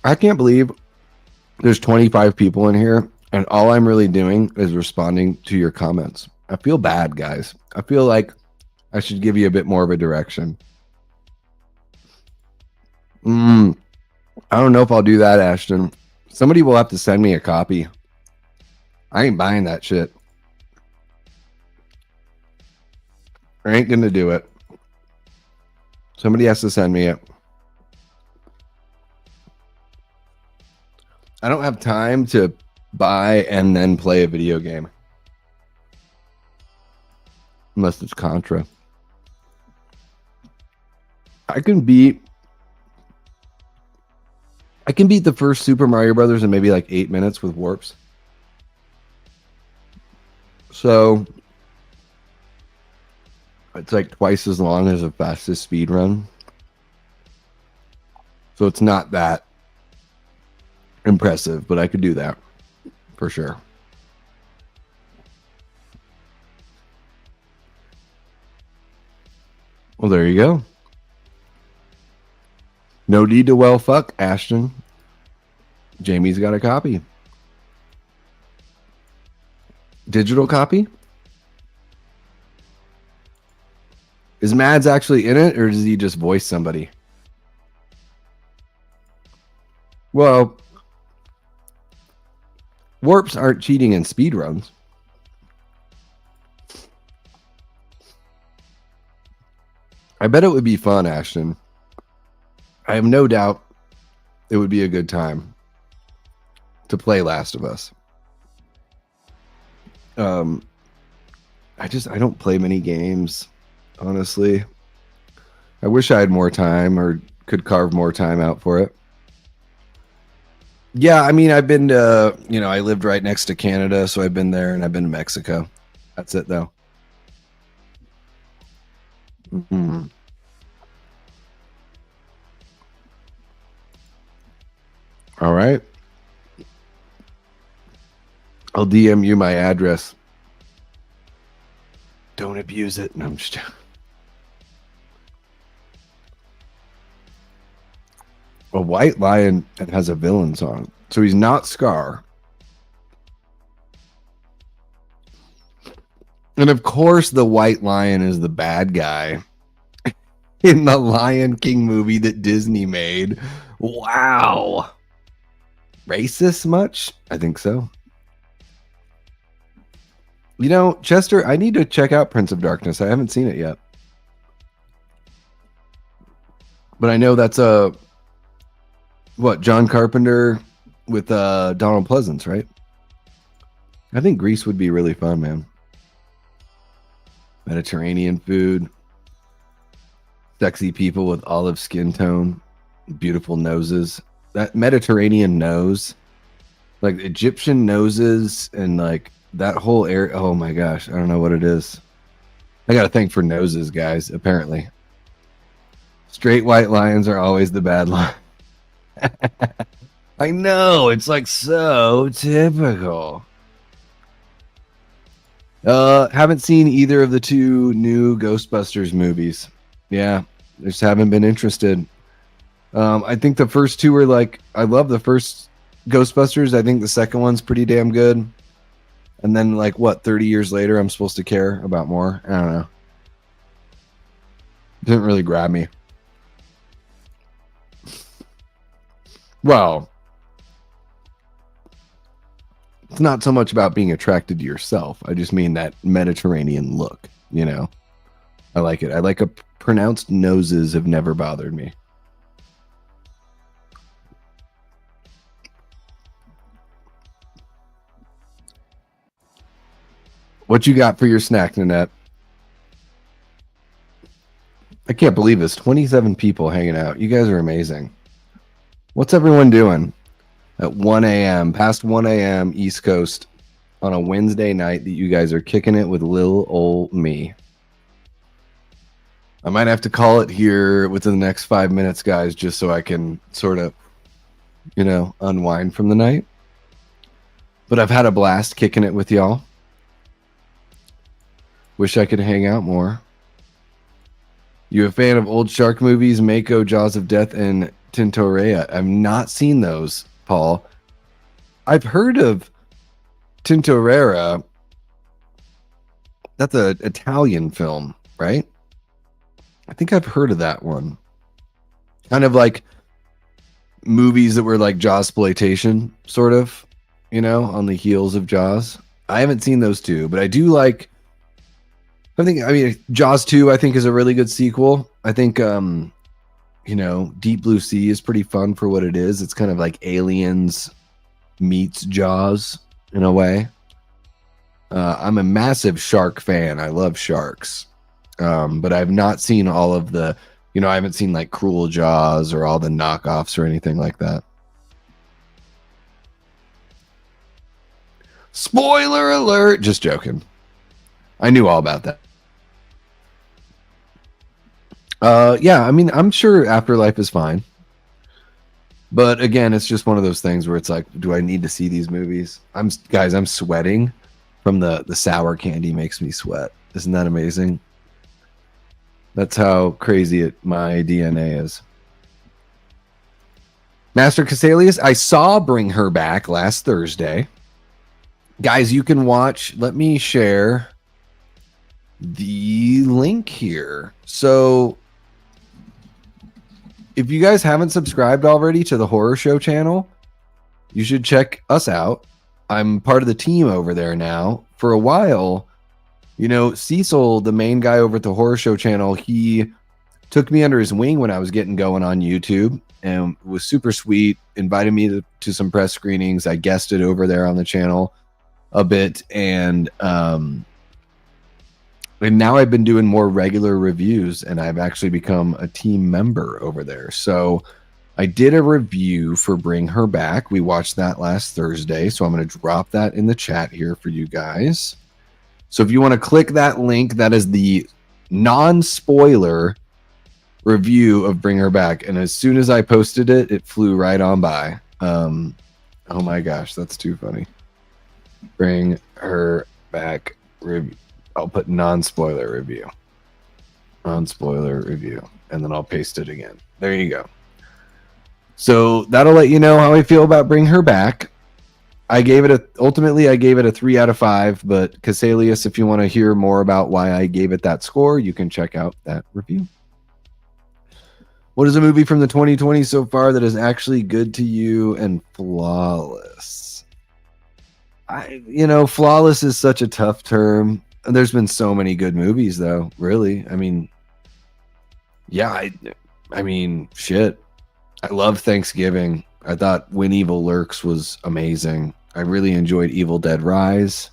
I can't believe there's 25 people in here, and all I'm really doing is responding to your comments. I feel bad, guys. I feel like I should give you a bit more of a direction. I don't know if I'll do that, Ashton. Somebody will have to send me a copy. I ain't buying that shit. I ain't gonna do it. Somebody has to send me it. I don't have time to buy and then play a video game. Unless it's Contra. I can beat the first Super Mario Brothers in maybe like 8 minutes with warps. So it's like twice as long as the fastest speed run. So it's not that impressive, but I could do that for sure. Well, there you go. No need to well fuck, Ashton. Jamie's got a copy. Digital copy? Is Mads actually in it, or does he just voice somebody? Well, warps aren't cheating in speedruns. I bet it would be fun, Ashton. I have no doubt it would be a good time to play Last of Us. I don't play many games, honestly. I wish I had more time or could carve more time out for it. Yeah, I mean, I've been to, I lived right next to Canada, so I've been there, and I've been to Mexico. That's it, though. Mm-hmm. All right. I'll DM you my address. Don't abuse it. No, I'm just... A White Lion has a villain song. So he's not Scar. And of course the White Lion is the bad guy in the Lion King movie that Disney made. Wow. Racist much? I think so. Chester, I need to check out Prince of Darkness. I haven't seen it yet. But I know that's John Carpenter with Donald Pleasance, right? I think Greece would be really fun, man. Mediterranean food. Sexy people with olive skin tone. Beautiful noses. That Mediterranean nose, like Egyptian noses, and like that whole area. Oh my gosh, I don't know what it is. I got to thank for noses, guys. Apparently, straight white lions are always the bad lion. I know, it's like so typical. Haven't seen either of the two new Ghostbusters movies. Yeah, just haven't been interested. I think the first two were like, I love the first Ghostbusters. I think the second one's pretty damn good. And then 30 years later, I'm supposed to care about more. I don't know. Didn't really grab me. Well, it's not so much about being attracted to yourself. I just mean that Mediterranean look, I like it. I like pronounced noses have never bothered me. What you got for your snack, Nanette? I can't believe this. 27 people hanging out. You guys are amazing. What's everyone doing? at 1 a.m., past 1 a.m. East Coast on a Wednesday night that you guys are kicking it with lil ol' me. I might have to call it here within the next 5 minutes, guys, just so I can sort of, unwind from the night. But I've had a blast kicking it with y'all. Wish I could hang out more. You a fan of old shark movies, Mako, Jaws of Death, and Tintorea? I've not seen those, Paul. I've heard of Tintorea. That's an Italian film, right? I think I've heard of that one. Kind of like movies that were like Jawsploitation, sort of, on the heels of Jaws. I haven't seen those two, but I do like. Jaws 2, I think, is a really good sequel. I think, Deep Blue Sea is pretty fun for what it is. It's kind of like Aliens meets Jaws in a way. I'm a massive shark fan. I love sharks. But I've not seen all of the, I haven't seen like Cruel Jaws or all the knockoffs or anything like that. Spoiler alert! Just joking. I knew all about that. I'm sure Afterlife is fine. But again, it's just one of those things where it's like, do I need to see these movies? I'm sweating from the sour candy makes me sweat. Isn't that amazing? That's how crazy my DNA is. Master Casalius, I saw Bring Her Back last Thursday. Guys, you can watch. Let me share the link here. So if you guys haven't subscribed already to the Horror Show channel, you should check us out. I'm part of the team over there now. For a while, Cecil, the main guy over at the Horror Show channel, he took me under his wing when I was getting going on YouTube and was super sweet, invited me to some press screenings. I guested over there on the channel a bit, and now I've been doing more regular reviews, and I've actually become a team member over there. So I did a review for Bring Her Back. We watched that last Thursday, so I'm going to drop that in the chat here for you guys. So if you want to click that link, that is the non-spoiler review of Bring Her Back. And as soon as I posted it, it flew right on by. Oh my gosh, that's too funny. Bring Her Back review. I'll put non-spoiler review. Non-spoiler review. And then I'll paste it again. There you go. So that'll let you know how I feel about Bring Her Back. Ultimately I gave it a 3 out of 5, but Casalius, if you want to hear more about why I gave it that score, you can check out that review. What is a movie from the 2020s so far that is actually good to you and flawless? Flawless is such a tough term. There's been so many good movies, though, really. Shit. I love Thanksgiving. I thought When Evil Lurks was amazing. I really enjoyed Evil Dead Rise.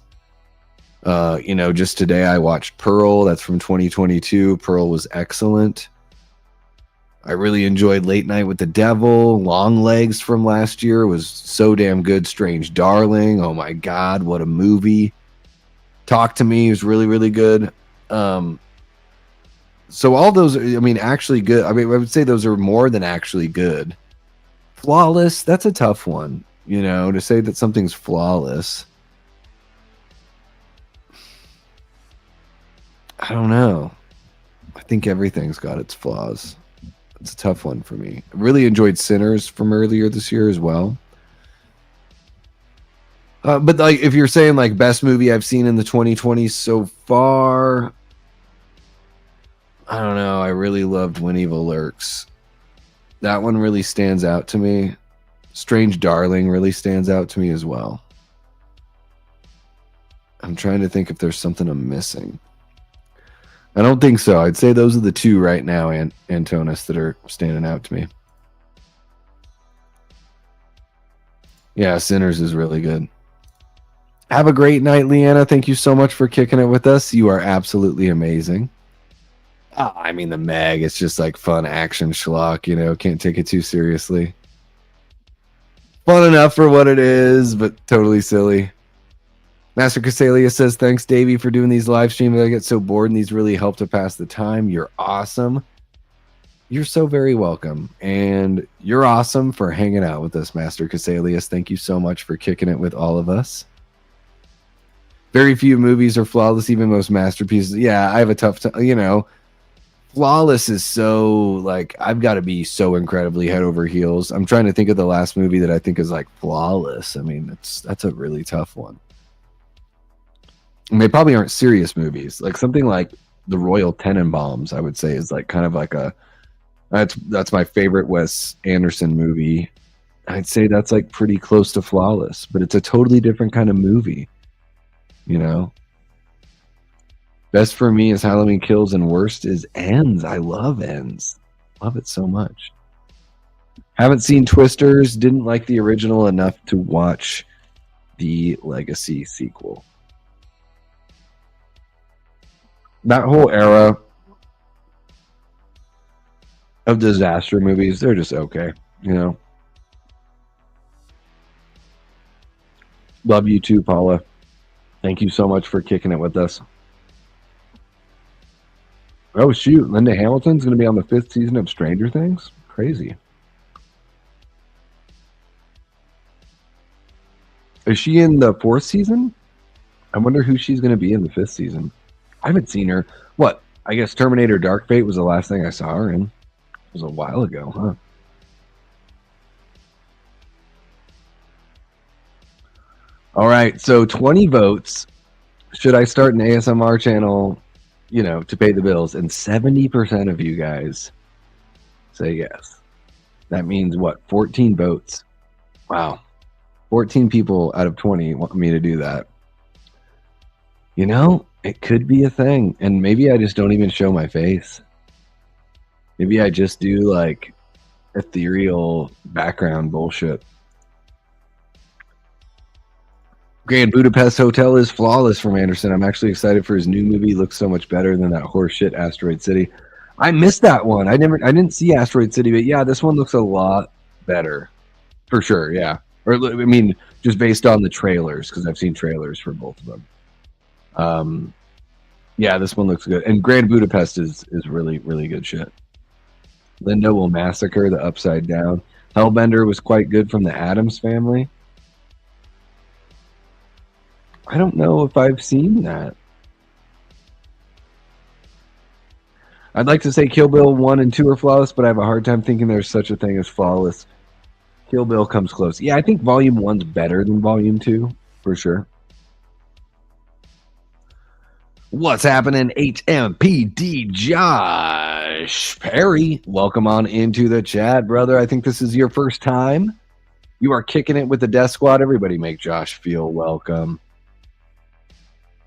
Just today I watched Pearl. That's from 2022. Pearl was excellent. I really enjoyed Late Night with the Devil. Long Legs from last year was so damn good. Strange Darling. Oh my God, what a movie. Talk to Me was really, really good. So all those, actually good. I would say those are more than actually good. Flawless, that's a tough one, to say that something's flawless. I don't know. I think everything's got its flaws. It's a tough one for me. I really enjoyed Sinners from earlier this year as well. But like, if you're saying like best movie I've seen in the 2020s so far, I don't know. I really loved When Evil Lurks. That one really stands out to me. Strange Darling really stands out to me as well. I'm trying to think if there's something I'm missing. I don't think so. I'd say those are the two right now, Antonis, that are standing out to me. Yeah, Sinners is really good. Have a great night, Leanna. Thank you so much for kicking it with us. You are absolutely amazing. The Meg, it's just like fun action schlock, can't take it too seriously. Fun enough for what it is, but totally silly. Master Casalia says, thanks, Davey, for doing these live streams. I get so bored, and these really help to pass the time. You're awesome. You're so very welcome. And you're awesome for hanging out with us, Master Casalius. Thank you so much for kicking it with all of us. Very few movies are flawless, even most masterpieces. Yeah, I have a tough time. You know, flawless is so, like, I've got to be so incredibly head over heels. I'm trying to think of the last movie that I think is, like, flawless. I mean, that's a really tough one. And they probably aren't serious movies. Like, something like The Royal Tenenbaums, I would say, is, like, kind of like a... That's my favorite Wes Anderson movie. I'd say that's, like, pretty close to flawless. But it's a totally different kind of movie. You know? Best for me is Halloween Kills, and worst is Ends. I love Ends. Love it so much. Haven't seen Twisters. Didn't like the original enough to watch the Legacy sequel. That whole era of disaster movies, they're just okay, you know? Love you too, Paula. Thank you so much for kicking it with us. Oh, shoot. Linda Hamilton's going to be on the 5th season of Stranger Things? Crazy. Is she in the 4th season? I wonder who she's going to be in the 5th season. I haven't seen her. What? I guess Terminator Dark Fate was the last thing I saw her in. It was a while ago, huh? All right, so 20 votes. Should I start an ASMR channel, you know, to pay the bills? And 70% of you guys say yes. That means what? 14 votes. Wow. 14 people out of 20 want me to do that. You know, it could be a thing. And maybe I just don't even show my face. Maybe I just do, like, ethereal background bullshit. Grand Budapest Hotel is flawless from Anderson. I'm actually excited for his new movie. Looks so much better than that horseshit Asteroid City. I missed that one. I didn't see Asteroid City, but yeah, this one looks a lot better. For sure, yeah. Or, I mean, just based on the trailers, because I've seen trailers for both of them. Yeah, this one looks good. And Grand Budapest is really, really good shit. Linda Will Massacre the Upside Down. Hellbender was quite good from the Addams Family. I don't know if I've seen that. I'd like to say Kill Bill 1 and 2 are flawless, but I have a hard time thinking there's such a thing as flawless. Kill Bill comes close. Yeah, I think Volume 1's better than Volume 2, for sure. What's happening, HMPD Josh Perry? Welcome on into the chat, brother. I think this is your first time. You are kicking it with the Death Squad. Everybody make Josh feel welcome.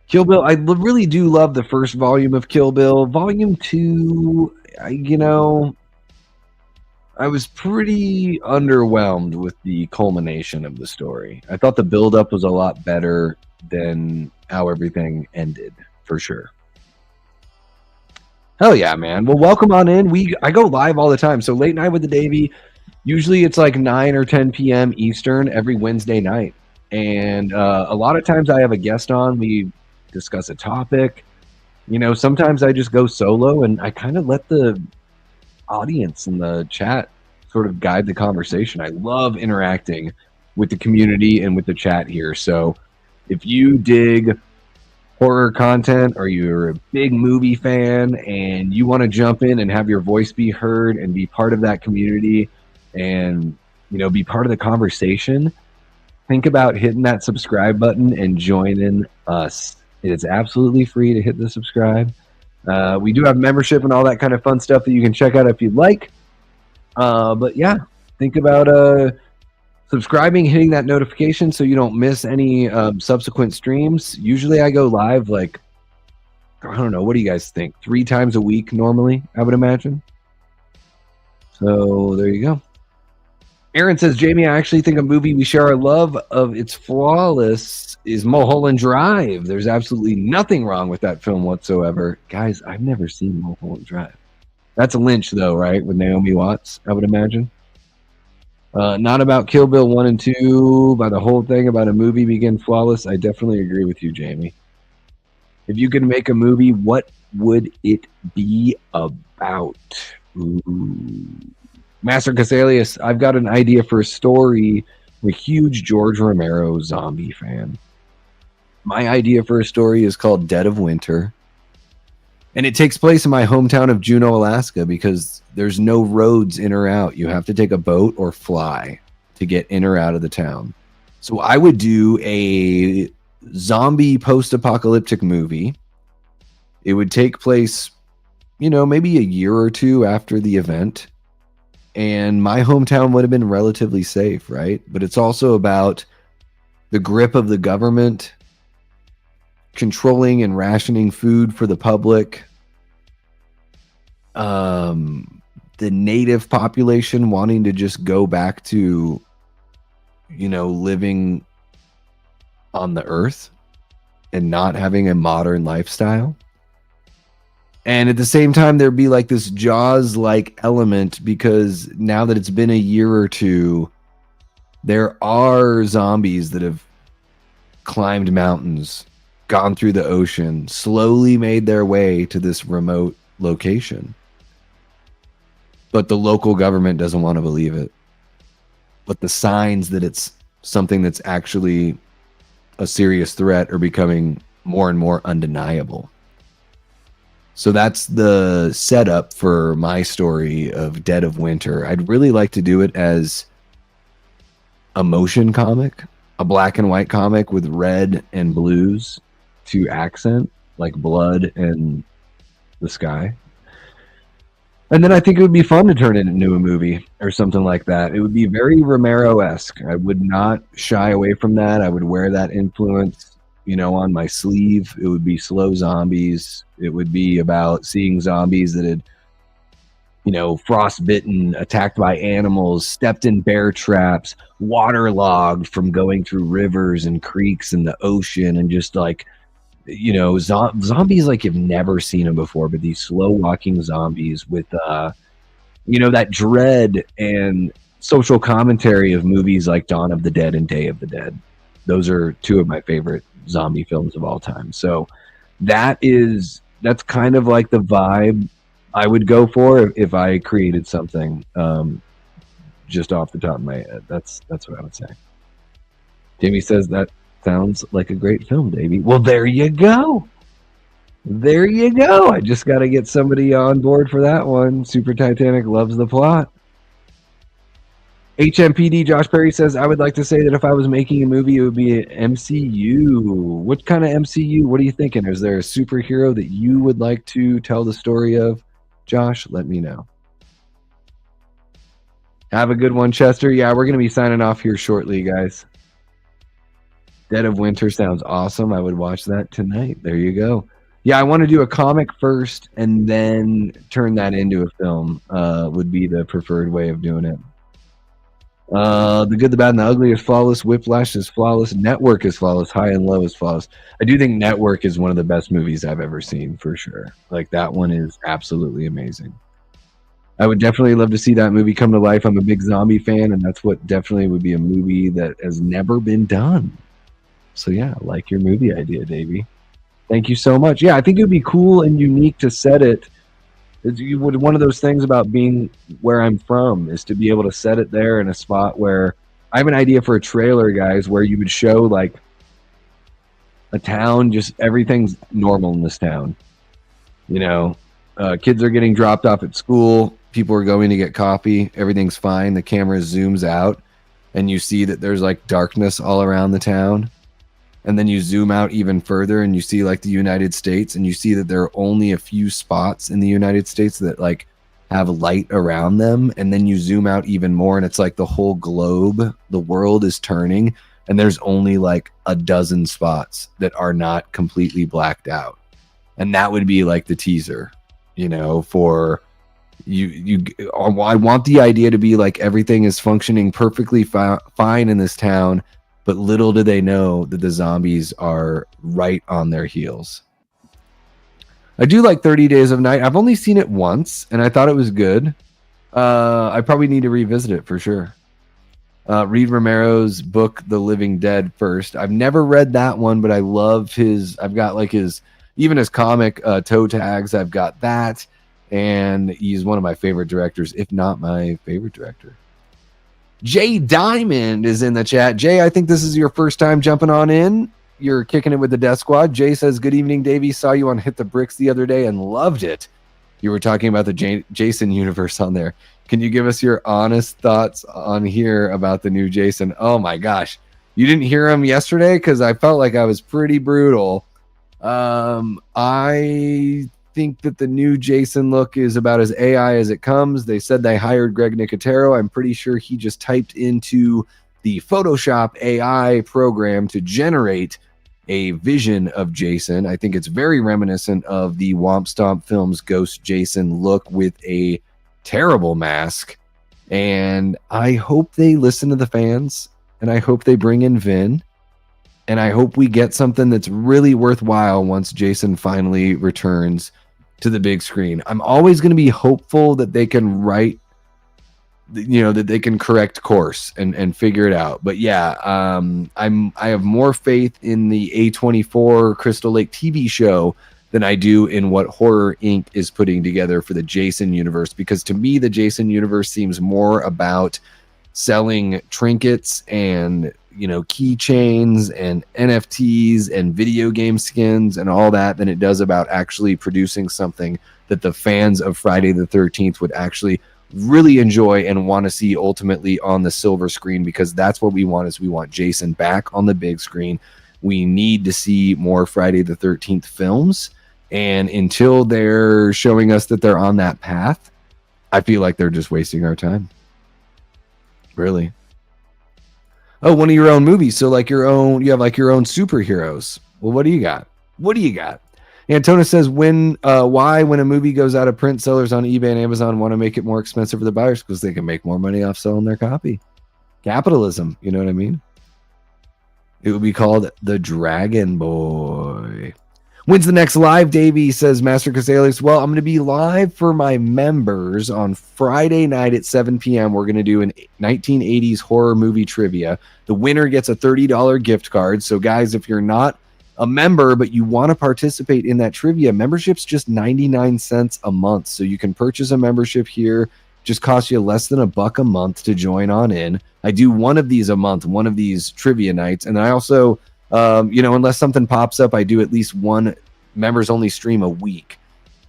Kill Bill, I really do love the first volume of Kill Bill. Volume 2, I was pretty underwhelmed with the culmination of the story. I thought the build-up was a lot better than how everything ended, for sure. Hell yeah, man. Well, welcome on in. I go live all the time. So Late Night with the Davey, usually it's like 9 or 10 p.m. Eastern every Wednesday night. And a lot of times I have a guest on. We discuss a topic. You know, sometimes I just go solo and I kind of let the audience in the chat sort of guide the conversation. I love interacting with the community and with the chat here. So if you dig horror content or you're a big movie fan and you want to jump in and have your voice be heard and be part of that community and, you know, be part of the conversation, think about hitting that subscribe button and joining us. It is absolutely free to hit the subscribe. We do have membership and all that kind of fun stuff that you can check out if you'd like. But yeah, think about subscribing, hitting that notification so you don't miss any subsequent streams. Usually I go live like, I don't know, what do you guys think? 3 times a week normally, I would imagine. So there you go. Aaron says, Jamie, I actually think a movie we share our love of its flawless is Mulholland Drive. There's absolutely nothing wrong with that film whatsoever. Guys, I've never seen Mulholland Drive. That's a Lynch, though, right? With Naomi Watts, I would imagine. Not about Kill Bill 1 and 2, by the whole thing about a movie begin flawless. I definitely agree with you, Jamie. If you could make a movie, what would it be about? Ooh. Master Casalius, I've got an idea for a story. I'm a huge George Romero zombie fan. My idea for a story is called Dead of Winter. And it takes place in my hometown of Juneau, Alaska, because there's no roads in or out. You have to take a boat or fly to get in or out of the town. So I would do a zombie post-apocalyptic movie. It would take place, maybe a year or two after the event. And my hometown would have been relatively safe, right? But it's also about the grip of the government controlling and rationing food for the public. The native population wanting to just go back to, living on the earth and not having a modern lifestyle. And at the same time, there'd be like this Jaws-like element, because now that it's been a year or two, there are zombies that have climbed mountains, gone through the ocean, slowly made their way to this remote location. But the local government doesn't want to believe it. But the signs that it's something that's actually a serious threat are becoming more and more undeniable. So that's the setup for my story of Dead of Winter. I'd really like to do it as a motion comic, a black and white comic with red and blues to accent, like blood and the sky. And then I think it would be fun to turn it into a movie or something like that. It would be very Romero-esque. I would not shy away from that. I would wear that influence, on my sleeve. It would be slow zombies. It would be about seeing zombies that had, frostbitten, attacked by animals, stepped in bear traps, waterlogged from going through rivers and creeks in the ocean, and just like, zombies like you've never seen them before, but these slow walking zombies with, that dread and social commentary of movies like Dawn of the Dead and Day of the Dead. Those are two of my favorite zombie films of all time. So that's kind of like the vibe I would go for if I created something, just off the top of my head. That's what I would say. Jamie says that sounds like a great film, Davey. Well, there you go. There you go. I just got to get somebody on board for that one. Super Titanic loves the plot. HMPD Josh Perry says, I would like to say that if I was making a movie, it would be an MCU. What kind of MCU? What are you thinking? Is there a superhero that you would like to tell the story of? Josh, let me know. Have a good one, Chester. Yeah, we're going to be signing off here shortly, guys. Dead of Winter sounds awesome. I would watch that tonight. There you go. Yeah, I want to do a comic first and then turn that into a film. Would be the preferred way of doing it. The Good, the Bad, and the Ugly is flawless. Whiplash is flawless. Network is flawless. High and Low is flawless. I do think Network is one of the best movies I've ever seen, for sure. Like, that one is absolutely amazing. I would definitely love to see that movie come to life. I'm a big zombie fan, and that's what definitely would be a movie that has never been done. So yeah, I like your movie idea, Davey. Thank you so much. Yeah, I think it would be cool and unique to set it. One of those things about being where I'm from is to be able to set it there in a spot where I have an idea for a trailer, guys, where you would show like a town, just everything's normal in this town. Kids are getting dropped off at school. People are going to get coffee. Everything's fine. The camera zooms out and you see that there's like darkness all around the town. And then you zoom out even further and you see like the United States, and you see that there are only a few spots in the United States that like have light around them. And then you zoom out even more and it's like the whole globe, the world is turning, and there's only like a dozen spots that are not completely blacked out. And that would be like the teaser, for you. I want the idea to be like everything is functioning perfectly fine in this town, but little do they know that the zombies are right on their heels. I do like 30 Days of Night. I've only seen it once, and I thought it was good. I probably need to revisit it for sure. Read Romero's book, The Living Dead, first. I've never read that one, but I love I've got like even his comic toe tags. I've got that. And he's one of my favorite directors, if not my favorite director. Jay Diamond is in the chat. Jay, I think this is your first time jumping on in. You're kicking it with the Death Squad. Jay says, good evening, Davey. Saw you on Hit the Bricks the other day and loved it. You were talking about the Jason universe on there. Can you give us your honest thoughts on here about the new Jason? Oh my gosh. You didn't hear him yesterday? Because I felt like I was pretty brutal. I think that the new Jason look is about as AI as it comes. They said they hired Greg Nicotero. I'm pretty sure he just typed into the Photoshop AI program to generate a vision of Jason. I think it's very reminiscent of the Womp Stomp Films Ghost Jason look with a terrible mask. And I hope they listen to the fans, and I hope they bring in Vin, and I hope we get something that's really worthwhile once Jason finally returns to the big screen. I'm always going to be hopeful that they can that they can correct course and figure it out. But yeah, I have more faith in the A24 Crystal Lake TV show than I do in what Horror Inc. is putting together for the Jason universe, because to me, the Jason universe seems more about selling trinkets and keychains and NFTs and video game skins and all that than it does about actually producing something that the fans of Friday the 13th would actually really enjoy and want to see ultimately on the silver screen, because that's what we want. We want Jason back on the big screen. We need to see more Friday the 13th films, and until they're showing us that they're on that path, I feel like they're just wasting our time, really. Oh, one of your own movies. So you have like your own superheroes. Well, what do you got? Antonis says, why when a movie goes out of print, sellers on eBay and Amazon want to make it more expensive for the buyers? Because they can make more money off selling their copy. Capitalism, you know what I mean? It would be called The Dragon Boy. When's the next live, Davey? Says Master Casalius. Well, I'm going to be live for my members on Friday night at 7 p.m. We're going to do an 1980s horror movie trivia. The winner gets a $30 gift card. So, guys, if you're not a member but you want to participate in that trivia, membership's just 99 cents a month. So you can purchase a membership here. Just costs you less than $1 a month to join on in. I do one of these a month, one of these trivia nights. And I also... unless something pops up, I do at least one members only stream a week.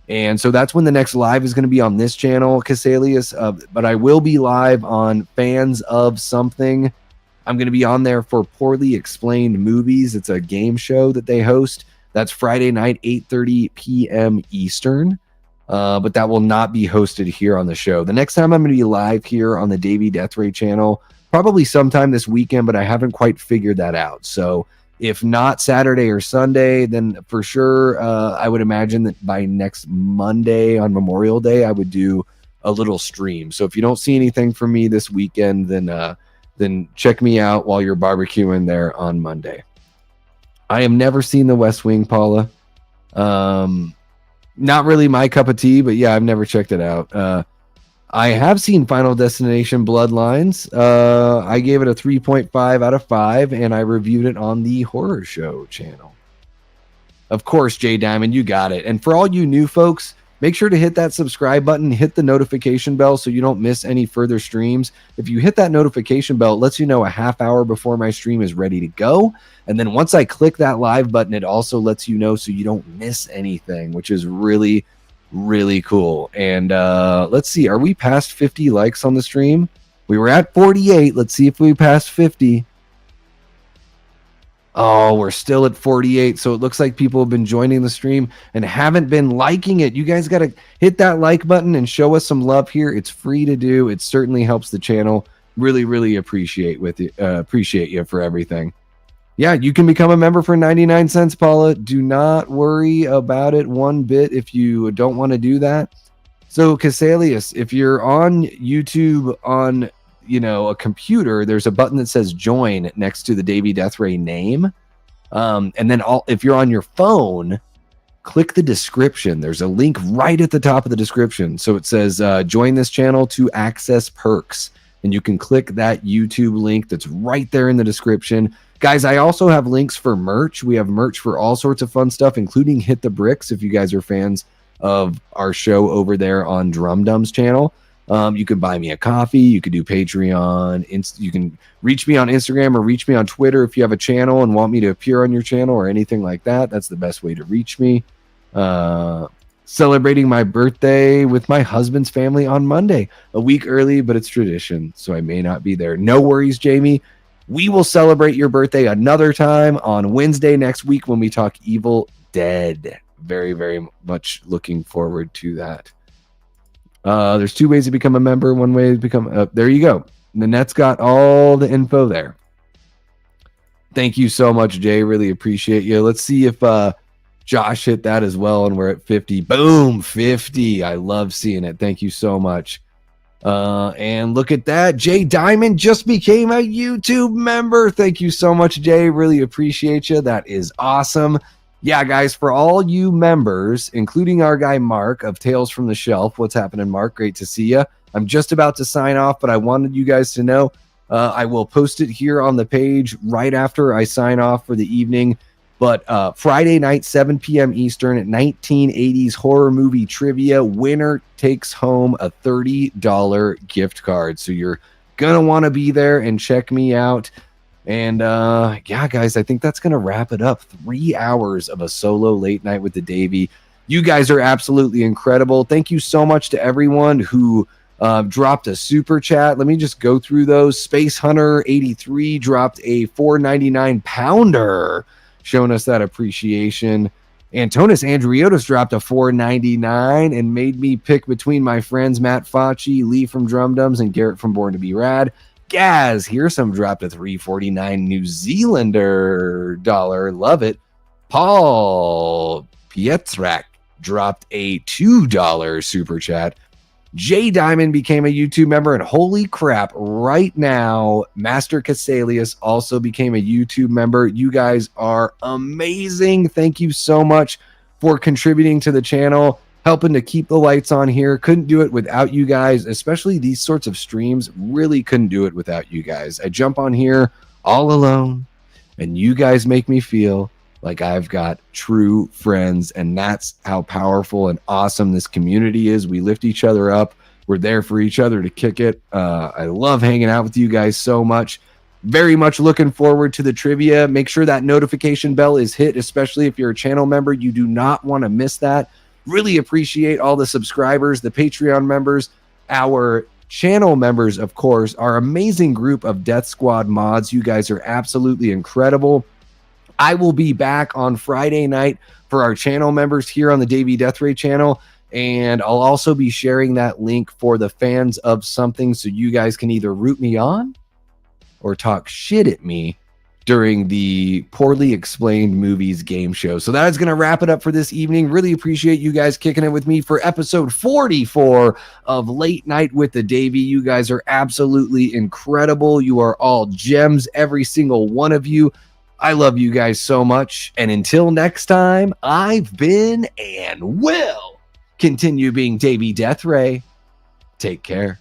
And so that's when the next live is going to be on this channel, Casalius. But I will be live on Fans of Something. I'm going to be on there for Poorly Explained Movies. It's a game show that they host. That's Friday night, 8:30 p.m. Eastern. But that will not be hosted here on the show. The next time I'm going to be live here on the Davey Deathray channel, probably sometime this weekend, but I haven't quite figured that out. So if not Saturday or Sunday, then for sure, I would imagine that by next Monday on Memorial Day, I would do a little stream. So if you don't see anything from me this weekend, then check me out while you're barbecuing there on Monday. I have never seen The West Wing, Paula. Not really my cup of tea, but yeah, I've never checked it out. I have seen Final Destination Bloodlines. I gave it a 3.5 out of 5, and I reviewed it on the Horror Show channel. Of course, Jay Diamond, you got it. And for all you new folks, make sure to hit that subscribe button, hit the notification bell so you don't miss any further streams. If you hit that notification bell, it lets you know a half hour before my stream is ready to go. And then once I click that live button, it also lets you know so you don't miss anything, which is really cool. And let's see, are we past 50 likes on the stream? We were at 48. Let's see if we passed 50. Oh, we're still at 48. So it looks like people have been joining the stream and haven't been liking it. You guys got to hit that like button and show us some love here. It's free to do. It certainly helps the channel. Really appreciate you for everything. Yeah, you can become a member for 99 cents, Paula. Do not worry about it one bit if you don't want to do that. So, Casalius, if you're on YouTube on, a computer, there's a button that says join next to the Davey Deathray name. And then if you're on your phone, click the description. There's a link right at the top of the description. So it says join this channel to access perks. and you can click that YouTube link that's right there in the description. Guys, I also have links for merch. We have merch for all sorts of fun stuff, including Hit the Bricks, if you guys are fans of our show over there on Drum Dum's channel. You can buy me a coffee. You can do Patreon. You can reach me on Instagram or reach me on Twitter if you have a channel and want me to appear on your channel or anything like that. That's the best way to reach me. Celebrating my birthday with my husband's family on Monday, a week early, but it's tradition, so I may not be there. No worries, Jamie. We will celebrate your birthday another time on Wednesday next week when we talk Evil Dead. Very, very much looking forward to that. There's 2 ways to become a member. One way to become... there you go. Nanette's got all the info there. Thank you so much, Jay. Really appreciate you. Let's see if Josh hit that as well, and we're at 50. Boom, 50. I love seeing it. Thank you so much. And look at that. Jay Diamond just became a YouTube member. Thank you so much, Jay. Really appreciate you. That is awesome. Yeah, guys, for all you members, including our guy Mark of Tales from the Shelf. What's happening, Mark? Great to see you. I'm just about to sign off, but I wanted you guys to know I will post it here on the page right after I sign off for the evening. But Friday night, 7 p.m. Eastern, at 1980s horror movie trivia, winner takes home a $30 gift card. So you're going to want to be there and check me out. And yeah, guys, I think that's going to wrap it up. 3 hours of a solo late night with the Davey. You guys are absolutely incredible. Thank you so much to everyone who dropped a super chat. Let me just go through those. Space Hunter 83 dropped a $4.99 pounder, showing us that appreciation. Antonis Andriotis dropped a $4.99 and made me pick between my friends Matt Facci, Lee from Drum Dums, and Garrett from Born to Be Rad. Gaz Hearsome dropped a $3.49 New Zealander dollar. Love it. Paul Pietrak dropped a $2 super chat. Jay Diamond became a YouTube member, and holy crap, right now, Master Casalius also became a YouTube member. You guys are amazing. Thank you so much for contributing to the channel, helping to keep the lights on here. Couldn't do it without you guys, especially these sorts of streams. Really couldn't do it without you guys. I jump on here all alone, and you guys make me feel like I've got true friends, and that's how powerful and awesome this community is. We lift each other up. We're there for each other to kick it. I love hanging out with you guys so much. Very much looking forward to the trivia. Make sure that notification bell is hit, especially if you're a channel member. You do not want to miss that. Really appreciate all the subscribers, the Patreon members, our channel members, of course, our amazing group of Death Squad mods. You guys are absolutely incredible. I will be back on Friday night for our channel members here on the Davey Deathray channel, and I'll also be sharing that link for the fans of something, so you guys can either root me on or talk shit at me during the Poorly Explained Movies game show. So that is going to wrap it up for this evening. Really appreciate you guys kicking it with me for episode 44 of Late Night with the Davey. You guys are absolutely incredible. You are all gems, every single one of you. I love you guys so much. And until next time, I've been and will continue being Davey Deathray. Take care.